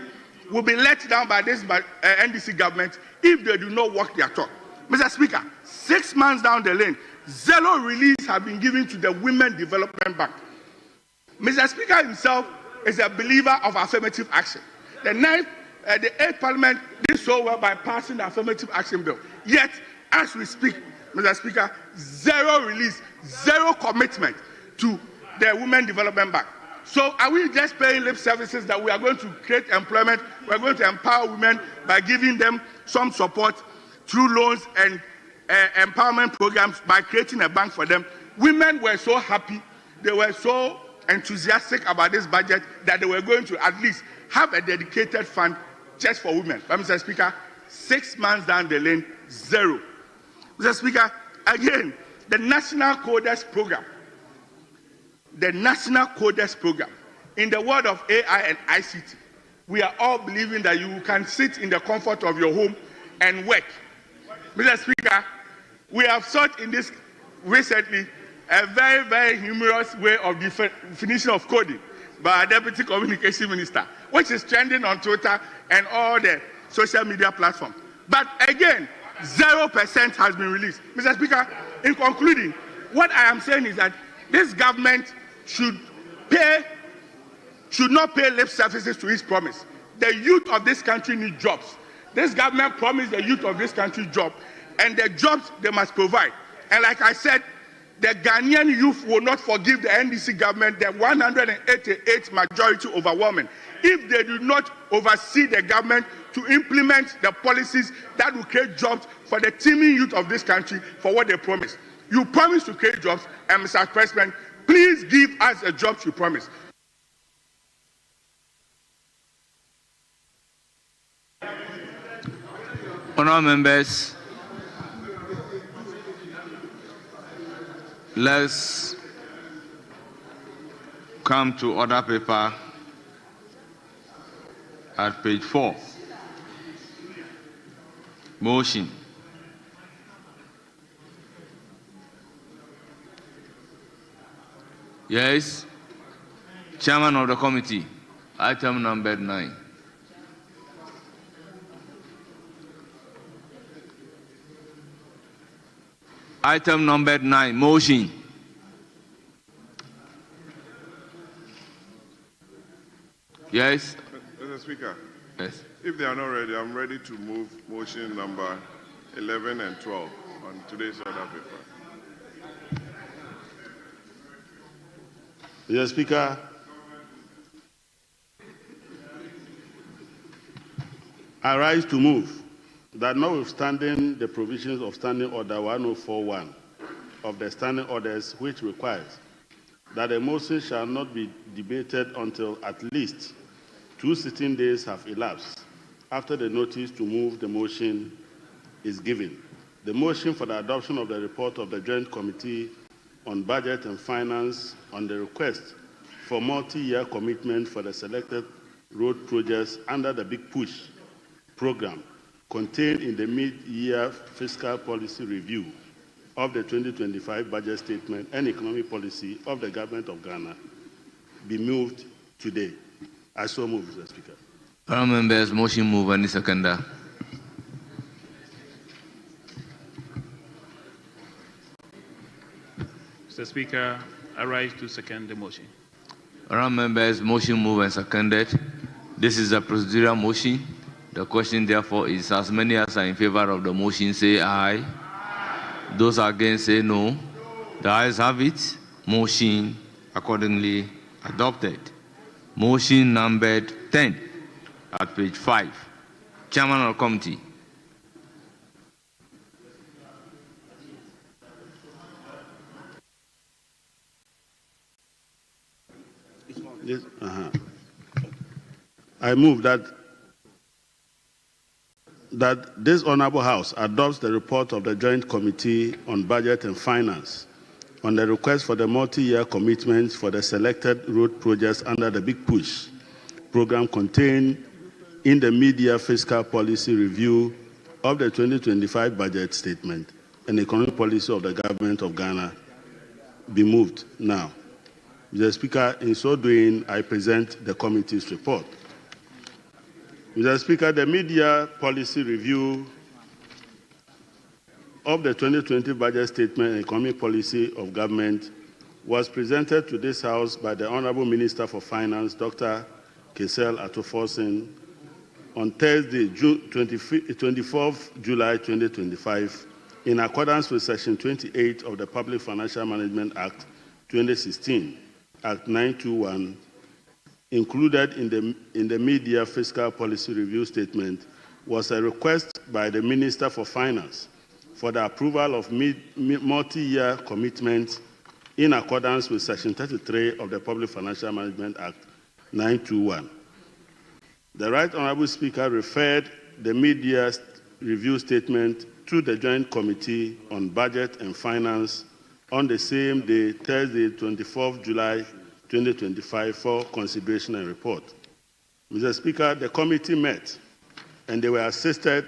will be let down by this NDC government if they do not walk their talk. Mr. Speaker, 6 months down the lane, 0 release have been given to the Women Development Bank. Mr. Speaker himself is a believer of affirmative action. The 8th Parliament did so well by passing the affirmative action bill. Yet, as we speak, Mr. Speaker, 0 release, 0 commitment to the Women Development Bank. So are we just paying lip services that we are going to create employment, we are going to empower women by giving them some support through loans and empowerment programs by creating a bank for them? Women were so happy, they were so enthusiastic about this budget that they were going to at least have a dedicated fund just for women. But Mr. Speaker, 6 months down the lane, 0. Mr. Speaker, again, the National Coders Program. the National Codex Program. In the world of AI and ICT, we are all believing that you can sit in the comfort of your home and work. Mr. Speaker, we have sought in this recently a very, very humorous way of definition of coding by our Deputy Communication Minister, which is trending on Twitter and all the social media platforms. But again, 0% has been released. Mr. Speaker, in concluding, what I am saying is that this government should not pay lip services to its promise. The youth of this country need jobs. This government promised the youth of this country jobs, and the jobs they must provide. And like I said, the Ghanaian youth will not forgive the NDC government, the 188 majority overwhelming, if they do not oversee the government to implement the policies that will create jobs for the teeming youth of this country for what they promised. You promised to create jobs, and Mr. President, please give us the jobs you promised. Honourable members, let's come to order paper at page 4. Motion. Yes. Chairman of the committee, item number 9. Item number 9, motion. Yes. Mr. Speaker. Yes. If they are not ready, I'm ready to move motion number 11 and 12 on today's order paper. Mr. Speaker, I rise to move that notwithstanding the provisions of Standing Order 1041 of the Standing Orders, which requires that a motion shall not be debated until at least 2 sitting days have elapsed after the notice to move the motion is given. The motion for the adoption of the report of the Joint Committee on Budget and Finance on the request for multi-year commitment for the selected road projects under the Big Push program contained in the mid-year fiscal policy review of the 2025 budget statement and economic policy of the government of Ghana be moved today. I so move, Mr. Speaker. Honourable members, motion move. Any seconder? Mr. Speaker, I rise to second the motion. Honourable members, motion move and seconded. This is a procedural motion. The question, therefore, is as many as are in favor of the motion say aye. Those against say no. The ayes have it. Motion accordingly adopted. Motion numbered 10 at page 5. Chairman of the committee. Yes, I move that this Honourable House adopts the report of the Joint Committee on Budget and Finance on the request for the multi-year commitments for the selected road projects under the Big Push program contained in the mid-year fiscal policy review of the 2025 budget statement and economic policy of the government of Ghana be moved now. Mr. Speaker, in so doing, I present the committee's report. Mr. Speaker, the mid-year policy review of the 2020 budget statement and economic policy of government was presented to this House by the Honourable Minister for Finance, Dr. Kesel Atoforsen, on Thursday, 24th July 2025, in accordance with Section 28 of the Public Financial Management Act 2016, Act 921, included in the mid-year fiscal policy review statement was a request by the Minister for Finance for the approval of multi-year commitments in accordance with Section 33 of the Public Financial Management Act 921. The Right Honourable Speaker referred the mid-year review statement to the Joint Committee on Budget and Finance on the same day, Thursday, 24th July 2025, for consideration and report. Mr. Speaker, the committee met and they were assisted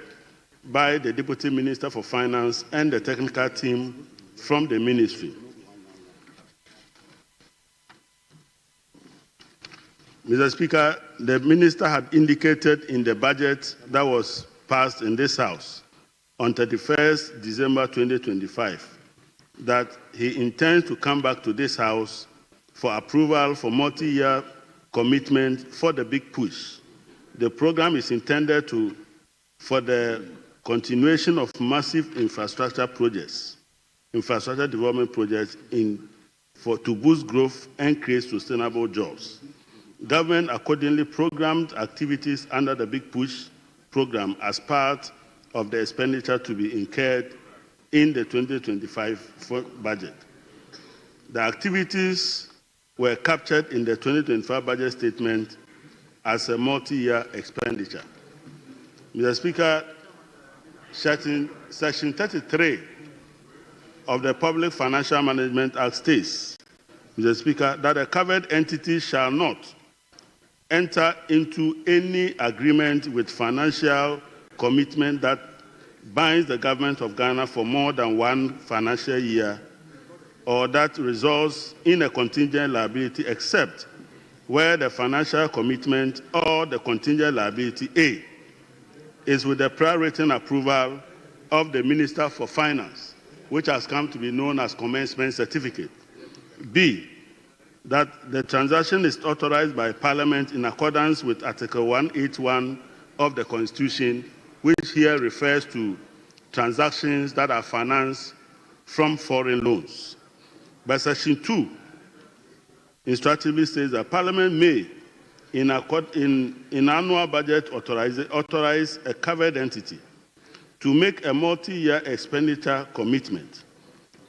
by the Deputy Minister for Finance and the technical team from the ministry. Mr. Speaker, the minister had indicated in the budget that was passed in this House on 31st December 2025 that he intends to come back to this House for approval for multi-year commitment for the big push. The program is intended for the continuation of massive infrastructure projects, infrastructure development projects to boost growth and create sustainable jobs. Government accordingly programmed activities under the Big Push program as part of the expenditure to be incurred in the 2025 budget. The activities were captured in the 2025 budget statement as a multi-year expenditure. Mr. Speaker, Section 33 of the Public Financial Management Act states, Mr. Speaker, that a covered entity shall not enter into any agreement with financial commitment that binds the government of Ghana for more than one financial year or that results in a contingent liability except where the financial commitment or the contingent liability A is with the prior written approval of the Minister for Finance, which has come to be known as commencement certificate. B, that the transaction is authorized by Parliament in accordance with Article 181 of the Constitution, which here refers to transactions that are financed from foreign loans. But Section 2 instructively says that Parliament may, in annual budget, authorize a covered entity to make a multi-year expenditure commitment,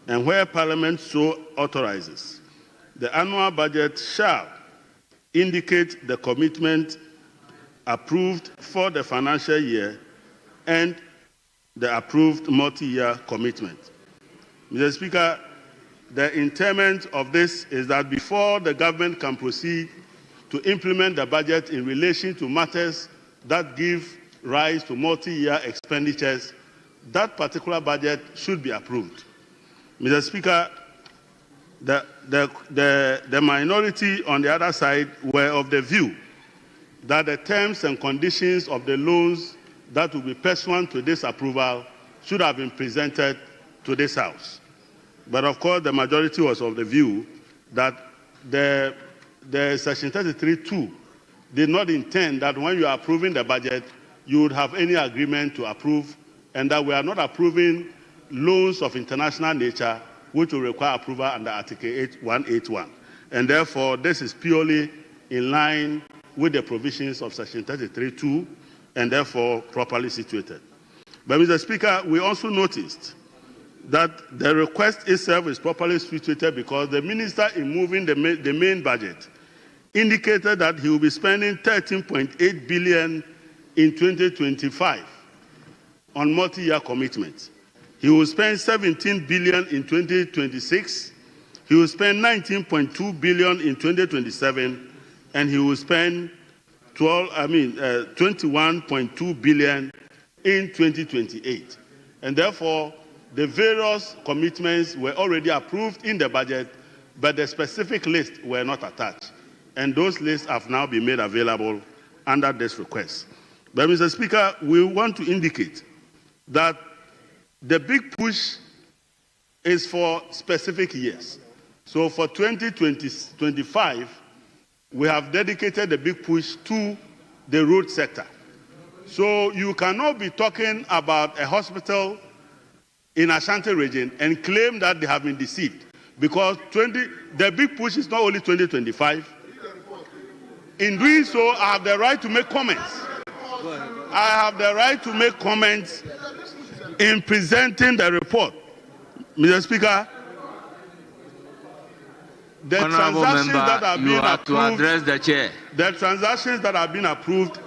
and where Parliament so authorizes, the annual budget shall indicate the commitment approved for the financial year and the approved multi-year commitment. Mr. Speaker, the intent of this is that before the government can proceed to implement the budget in relation to matters that give rise to multi-year expenditures, that particular budget should be approved. Mr. Speaker, the minority on the other side were of the view that the terms and conditions of the loans that will be pursuant to this approval should have been presented to this House. But of course, the majority was of the view that the Section 33(2) did not intend that when you are approving the budget, you would have any agreement to approve, and that we are not approving loans of international nature which will require approval under Article 181. And therefore, this is purely in line with the provisions of Section 33(2) and therefore properly situated. But Mr. Speaker, we also noticed that the request itself is properly situated because the minister, in moving the main budget, indicated that he will be spending 13.8 billion in 2025 on multi-year commitments. He will spend 17 billion in 2026. He will spend 19.2 billion in 2027, and he will spend 21.2 billion in 2028. And therefore, the various commitments were already approved in the budget, but the specific lists were not attached. And those lists have now been made available under this request. But Mr. Speaker, we want to indicate that the big push is for specific years. So for 2025, we have dedicated the big push to the road sector. So you cannot be talking about a hospital in Ashanti region and claim that they have been deceived, because the big push is not only 2025. In doing so, I have the right to make comments. I have the right to make comments in presenting the report. Mr. Speaker, the transactions that have been approved, to address the chair. The transactions that have been approved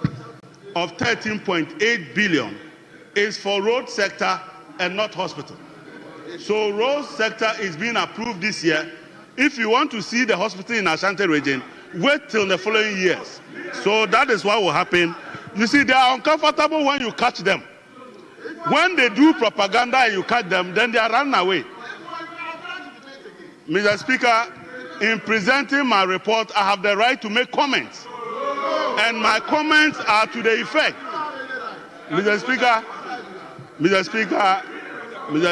of 13.8 billion is for road sector and not hospital. So road sector is being approved this year. If you want to see the hospital in Ashanti region, wait till the following years. So that is what will happen. You see, they are uncomfortable when you catch them. When they do propaganda and you catch them, then they are running away. Mr. Speaker, in presenting my report, I have the right to make comments. And my comments are to the effect. Mr.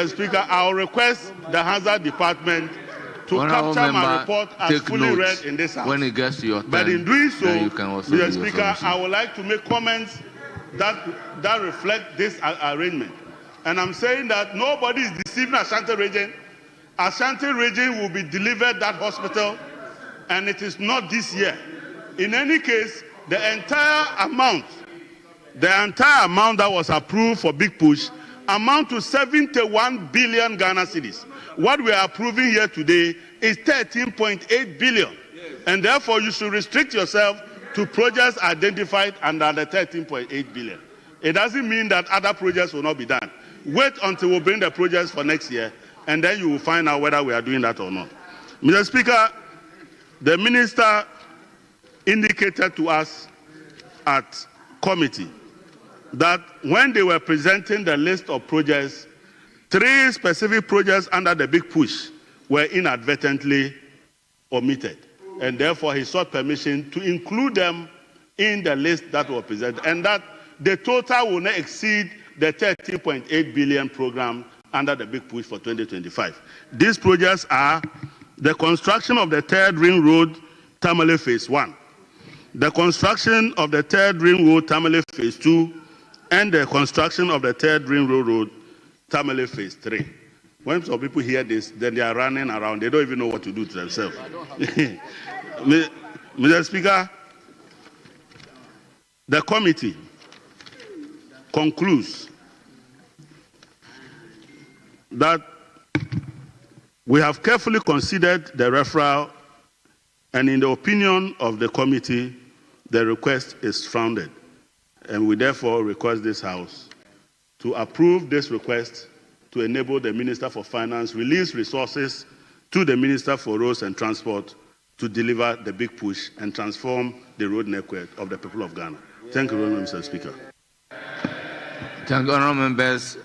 Speaker, I'll request the Hazard Department to capture my report as fully read in this House. When it gets to your turn, but in doing so, Mr. Speaker, I would like to make comments that reflect this arrangement. And I'm saying that nobody is deceiving Ashanti region. Ashanti region will be delivered that hospital, and it is not this year. In any case, the entire amount that was approved for Big Push amount to 71 billion Ghana cedis. What we are approving here today is 13.8 billion. And therefore, you should restrict yourself to projects identified under the 13.8 billion. It doesn't mean that other projects will not be done. Wait until we bring the projects for next year, and then you will find out whether we are doing that or not. Mr. Speaker, the minister indicated to us at committee that when they were presenting the list of projects, 3 specific projects under the Big Push were inadvertently omitted. And therefore, he sought permission to include them in the list that was presented, and that the total will not exceed the 13.8 billion program under the Big Push for 2025. These projects are the construction of the 3rd Ring Road, Tamale Phase 1, the construction of the 3rd Ring Road, Tamale Phase 2, and the construction of the 3rd Ring Road, Tamale Phase 3. When some people hear this, then they are running around. They don't even know what to do to themselves. Mr. Speaker, the committee concludes that we have carefully considered the referral, and in the opinion of the committee, the request is founded. And we therefore request this House to approve this request to enable the Minister for Finance release resources to the Minister for Roads and Transport to deliver the Big Push and transform the road network of the people of Ghana. Thank you very much, Mr. Speaker. Thank you, honourable members.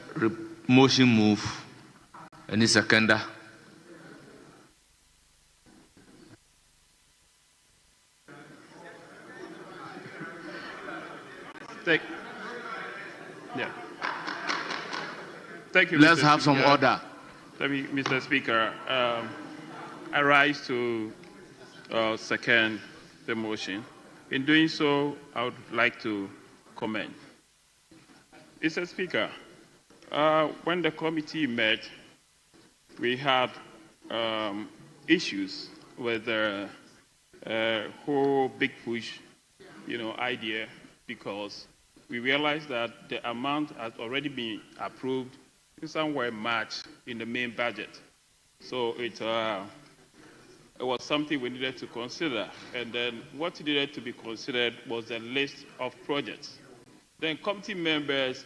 Motion move. Any seconder? Thank you. Let's Mr. have some Speaker. order. Mr. Speaker, I rise to second the motion. In doing so, I would like to comment. Mr. Speaker, when the committee met, we had issues with the whole Big Push, idea, because we realized that the amount has already been approved in somewhere matched in the main budget. So it was something we needed to consider. And then what needed to be considered was the list of projects. Then committee members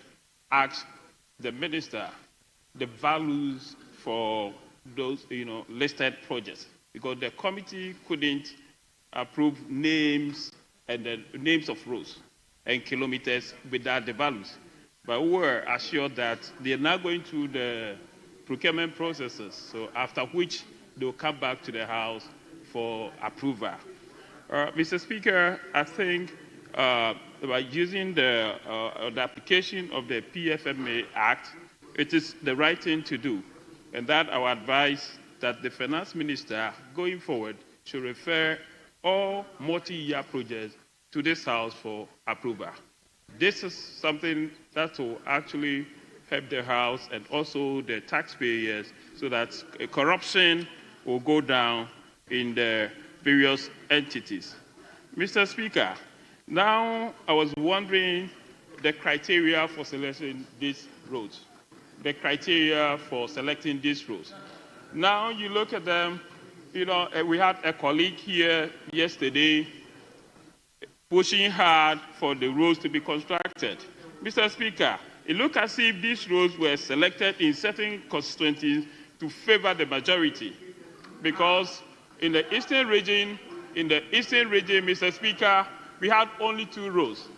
asked the minister the values for those listed projects, because the committee couldn't approve names and the names of roads and kilometers without the values. But we were assured that they are now going through the procurement processes, so after which they will come back to the House for approval. Mr. Speaker, I think by using the application of the PFMA Act, it is the right thing to do. And that I would advise that the finance minister, going forward, should refer all multi-year projects to this House for approval. This is something that will actually help the House and also the taxpayers, so that corruption will go down in the various entities. Mr. Speaker, now I was wondering the criteria for selecting these roads. The criteria for selecting these roads. Now you look at them, we had a colleague here yesterday pushing hard for the roads to be constructed. Mr. Speaker, it looked as if these roads were selected in certain constituencies to favor the majority. Because in the eastern region, Mr. Speaker, we had only 2 roads.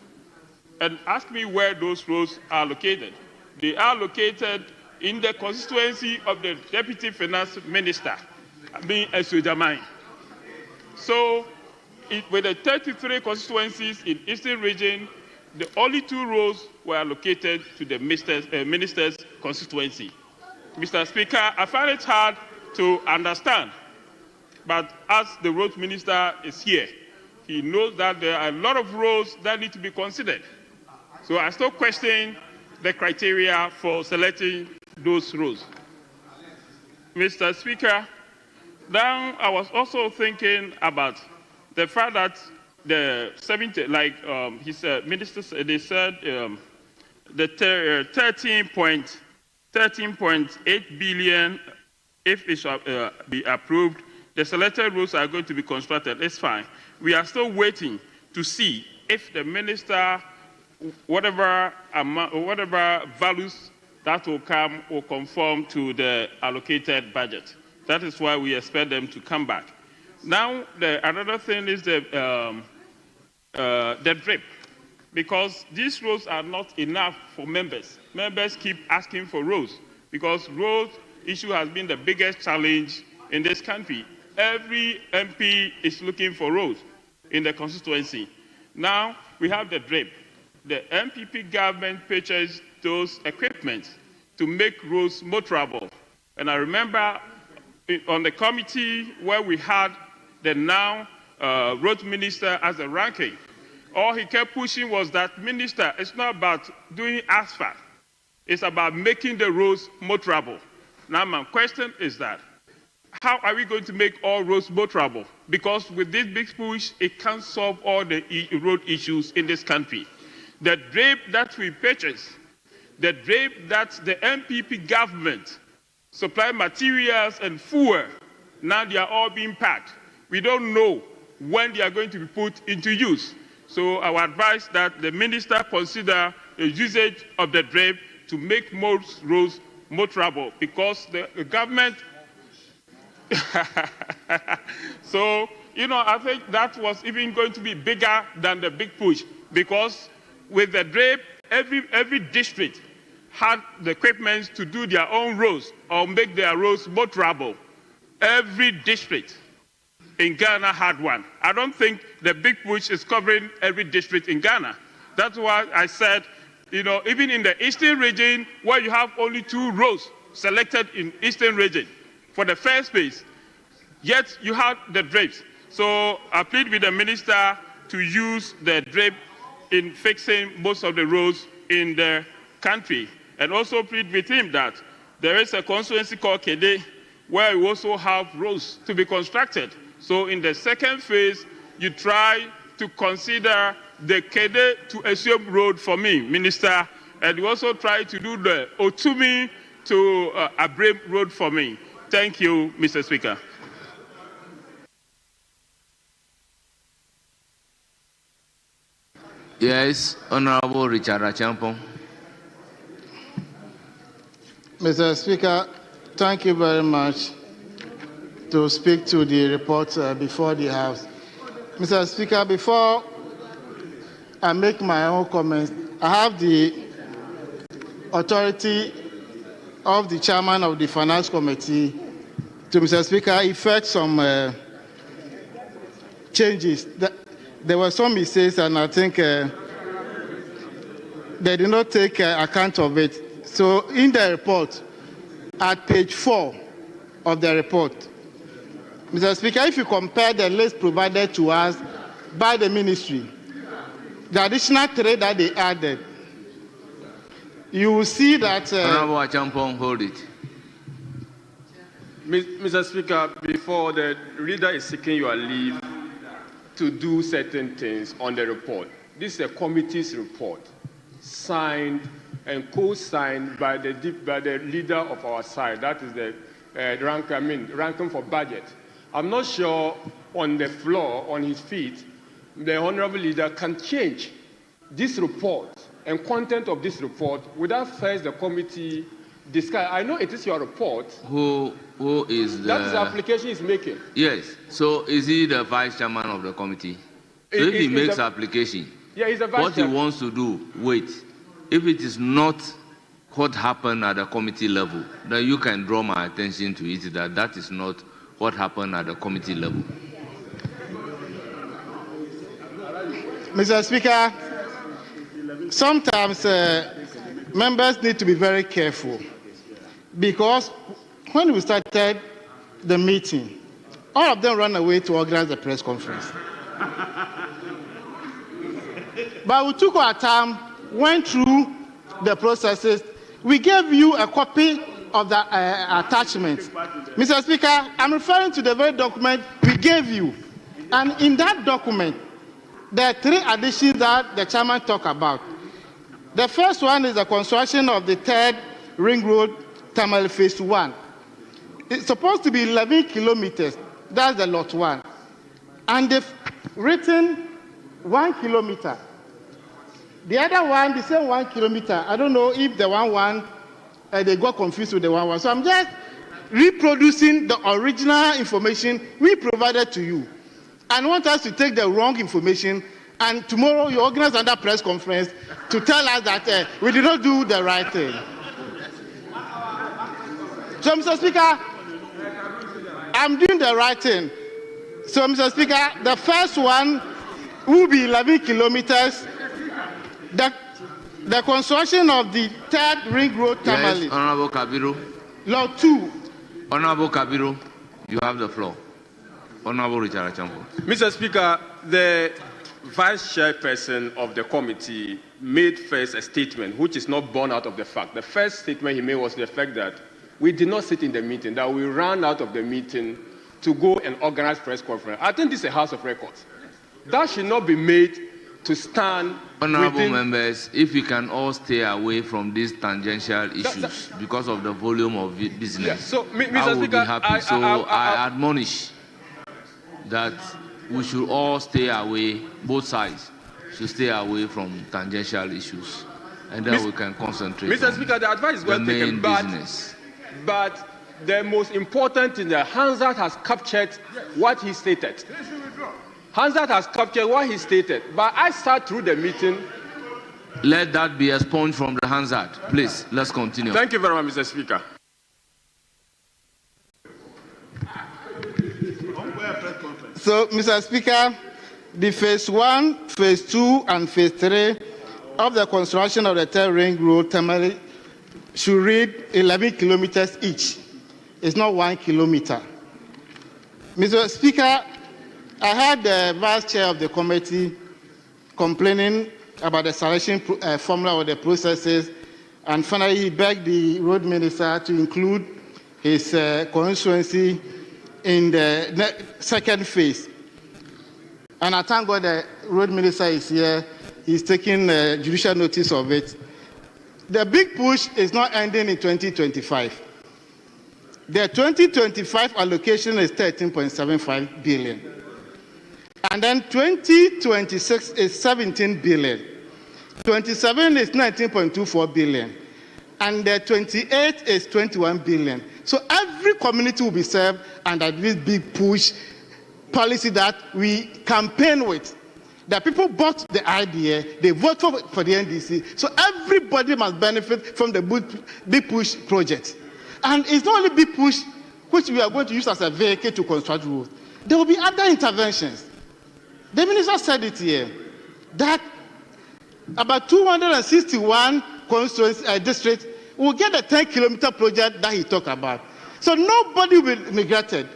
And ask me where those roads are located. They are located in the constituency of the Deputy Finance Minister, being Esujamai. So, with the 33 constituencies in Eastern Region, the only 2 roads were allocated to the minister's constituency. Mr. Speaker, I find it hard to understand, but as the road minister is here, he knows that there are a lot of roads that need to be considered. So I still question the criteria for selecting those roads. Mr. Speaker, now I was also thinking about the fact that the 70, like his ministers, they said the 13.8 billion, if it shall be approved, the selected roads are going to be constructed. It's fine. We are still waiting to see if the minister, whatever values that will come, will conform to the allocated budget. That is why we expect them to come back. Now, another thing is the DRIP, because these roads are not enough for members. Members keep asking for roads, because road issue has been the biggest challenge in this country. Every MP is looking for roads in the constituency. Now, we have the DRIP. The MPP government purchased those equipment to make roads motorable. And I remember on the committee where we had the now road minister as a ranking, all he kept pushing was that, minister, it's not about doing asphalt. It's about making the roads motorable. Now, my question is that, how are we going to make all roads motorable? Because with this big push, it can't solve all the road issues in this country. The DRIP that we purchased, the DRIP that the MPP government supply materials and fuel, now they are all being packed. We don't know when they are going to be put into use. So I would advise that the minister consider the usage of the DRIP to make most roads motorable, because the government... So, I think that was even going to be bigger than the big push, because with the DRIP, every district had the equipment to do their own roads or make their roads motorable. Every district in Ghana had one. I don't think the big push is covering every district in Ghana. That's why I said, even in the Eastern region, where you have only 2 roads selected in Eastern region for the first phase, yet you have the DRIPs. So I plead with the minister to use the DRIP in fixing most of the roads in the country. And also plead with him that there is a constituency called Kede, where we also have roads to be constructed. So in the second phase, you try to consider the Kede to Esiom road for me, minister, and you also try to do the Otumi to Abrem road for me. Thank you, Mr. Speaker. Yes, Honorable Richard Achampong. Mr. Speaker, thank you very much to speak to the report before the House. Mr. Speaker, before I make my own comments, I have the authority of the chairman of the Finance Committee to, Mr. Speaker, effect some changes. There were some mistakes, and I think they did not take account of it. So in the report, at page 4 of the report, Mr. Speaker, if you compare the list provided to us by the ministry, the additional 3 that they added, you will see that... Honorable Achampong, hold it. Mr. Speaker, before the reader is seeking your leave to do certain things on the report, this is a committee's report, signed and co-signed by the leader of our side, that is the ranking for budget. I'm not sure on the floor, on his feet, the honorable leader can change this report and content of this report without first the committee discuss. I know it is your report. Who is the... That is the application he's making. Yes. So is he the vice chairman of the committee? So if he makes application, yeah, he's the vice what chairman. he wants to do, wait. If it is not what happened at the committee level, then you can draw my attention to it that is not what happened at the committee level. Mr. Speaker, sometimes members need to be very careful because when we started the meeting, all of them ran away to organize the press conference. But we took our time, went through the processes. We gave you a copy of the attachment. Mr. Speaker, I'm referring to the very document we gave you. And in that document, there are 3 additions that the chairman talked about. The first one is the construction of the 3rd Ring Road Tamale Phase 1. It's supposed to be 11 kilometers. That's the lot 1. And they've written 1 kilometer. The other one, the same 1 kilometer. I don't know if the one they got confused with the one. So I'm just reproducing the original information we provided to you. And want us to take the wrong information, and tomorrow you organize another press conference to tell us that we did not do the right thing. So, Mr. Speaker, I'm doing the right thing. So, Mr. Speaker, the first one will be 11 kilometers. The construction of the 3rd Ring Road Tamale. Yes, Honorable Kabiru. Lot 2. Honorable Kabiru, you have the floor. Honorable Richard Achampo. Mr. Speaker, the vice chairperson of the committee made first a statement which is not born out of the fact. The first statement he made was the fact that we did not sit in the meeting, that we ran out of the meeting to go and organize press conference. I think this is a house of records. That should not be made to stand. Honorable members, if we can all stay away from these tangential issues because of the volume of business, yeah, so, Mr. I will Speaker, be happy. I admonish that we should all stay away, both sides should stay away from tangential issues, and then we can concentrate Mr. on Speaker, the advice is well the taken, main business. But the most important thing that Hansard has captured what he stated. Hansard has captured what he stated, but I sat through the meeting. Let that be expunged from the Hansard. Please, let's continue. Thank you very much, Mr. Speaker. So, Mr. Speaker, the Phase 1, Phase 2, and Phase 3 of the construction of the 3rd Ring Road Tamale should read 11 kilometers each. It's not 1 kilometer. Mr. Speaker, I heard the vice chair of the committee complaining about the selection formula or the processes, and finally he begged the road minister to include his constituency in the second phase. And I thank God the road minister is here. He's taking judicial notice of it. The big push is not ending in 2025. The 2025 allocation is 13.75 billion. And then 2026 is 17 billion. 27 is 19.24 billion. And the 28 is 21 billion. So every community will be served under this big push policy that we campaign with. The people bought the idea, they voted for the NDC, so everybody must benefit from the big push project. And it's not only big push, which we are going to use as a vehicle to construct roads. There will be other interventions. The minister said it here, that about 261 districts will get a 10-kilometer project that he talked about. So nobody will be neglected,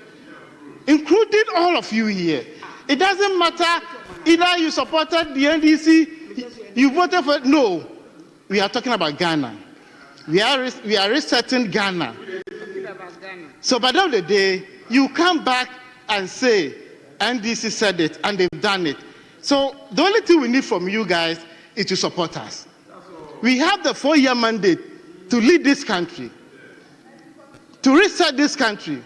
including all of you here. It doesn't matter, either you supported the NDC, you voted for it. No, we are talking about Ghana. We are resetting Ghana. So by the end of the day, you come back and say, NDC said it, and they've done it. So the only thing we need from you guys is to support us. We have the 4-year mandate to lead this country, to reset this country.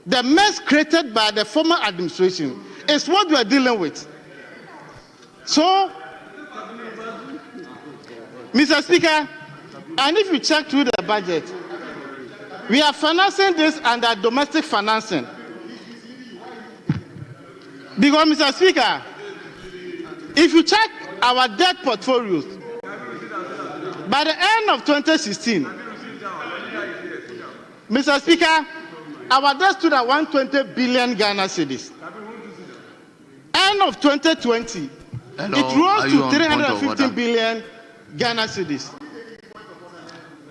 The mess created by the former administration is what we are dealing with. So Mr. Speaker, and if you check through the budget, we are financing this under domestic financing. Because, Mr. Speaker, if you check our debt portfolios, by the end of 2016, Mr. Speaker, our debt stood at 120 billion Ghana cedis. End of 2020, it rose to 315 billion Ghana cedis.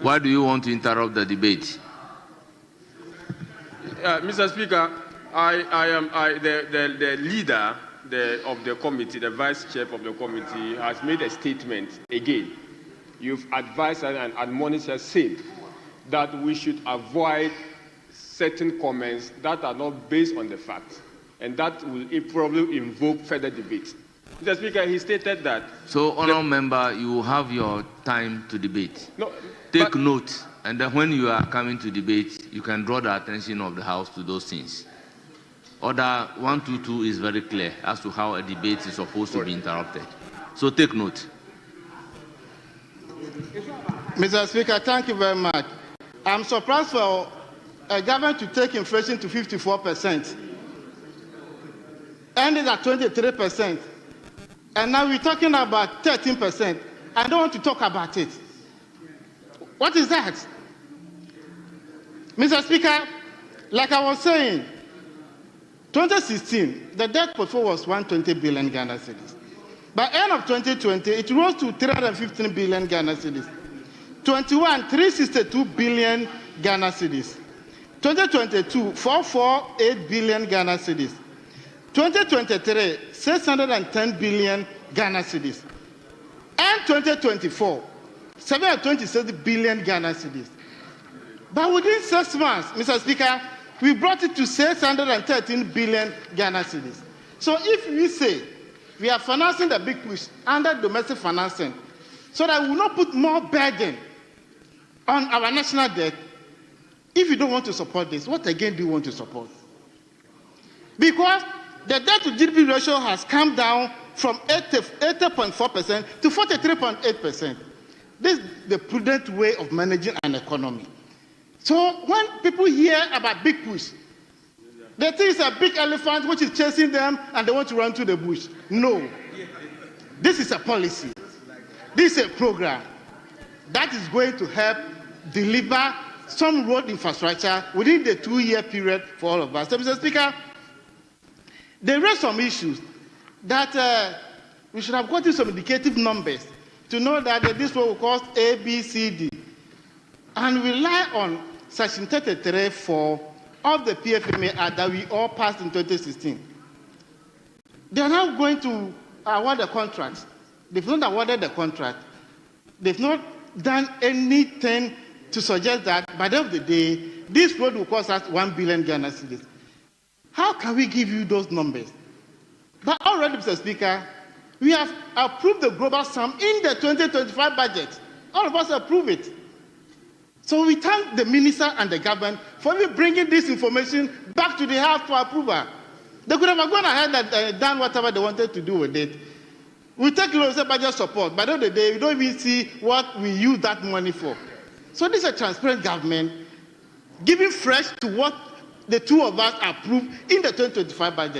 Why do you want to interrupt the debate? Mr. Speaker, the leader of the committee, the vice chair of the committee, has made a statement again. You've advised and admonished us saying that we should avoid certain comments that are not based on the facts, and that will probably invoke further debate. Mr. Speaker, he stated that. So, honourable member, you will have your time to debate. No, take note, and then when you are coming to debate, you can draw the attention of the House to those things. Order 122 is very clear as to how a debate is supposed to be interrupted. So take note. Mr. Speaker, thank you very much. I'm surprised for a government to take inflation to 54%, ended at 23%, and now we're talking about 13%. I don't want to talk about it. What is that? Mr. Speaker, like I was saying, 2016, the debt portfolio was 120 billion Ghana cedis. By end of 2020, it rose to 315 billion Ghana cedis. 21, 362 billion Ghana cedis. 2022, 448 billion Ghana cedis. 2023, 610 billion Ghana cedis. And 2024, 726 billion Ghana cedis. But within 6 months, Mr. Speaker, we brought it to 613 billion Ghana cedis. So if we say we are financing the big push under domestic financing so that we will not put more burden on our national debt, if you don't want to support this, what again do you want to support? Because the debt to GDP ratio has come down from 80.4% to 43.8%. This is the prudent way of managing an economy. So when people hear about big push, they think it's a big elephant which is chasing them and they want to run to the bush. No. This is a policy. This is a program that is going to help deliver some road infrastructure within the 2-year period for all of us. So, Mr. Speaker, there are some issues that we should have gotten some indicative numbers to know that this will cost A, B, C, D. And rely on Section 33(4) of the PFMA Act that we all passed in 2016. They are now going to award the contract. They've not awarded the contract. They've not done anything to suggest that by the end of the day, this road will cost us 1 billion Ghana cedis. How can we give you those numbers? But already, Mr. Speaker, we have approved the global sum in the 2025 budget. All of us approve it. So we thank the minister and the government for even bringing this information back to the House for approval. They could have gone ahead and done whatever they wanted to do with it. We take loans and budget support. By the end of the day, we don't even see what we use that money for. So this is a transparent government giving fresh to what the two of us approved in the 2025 budget.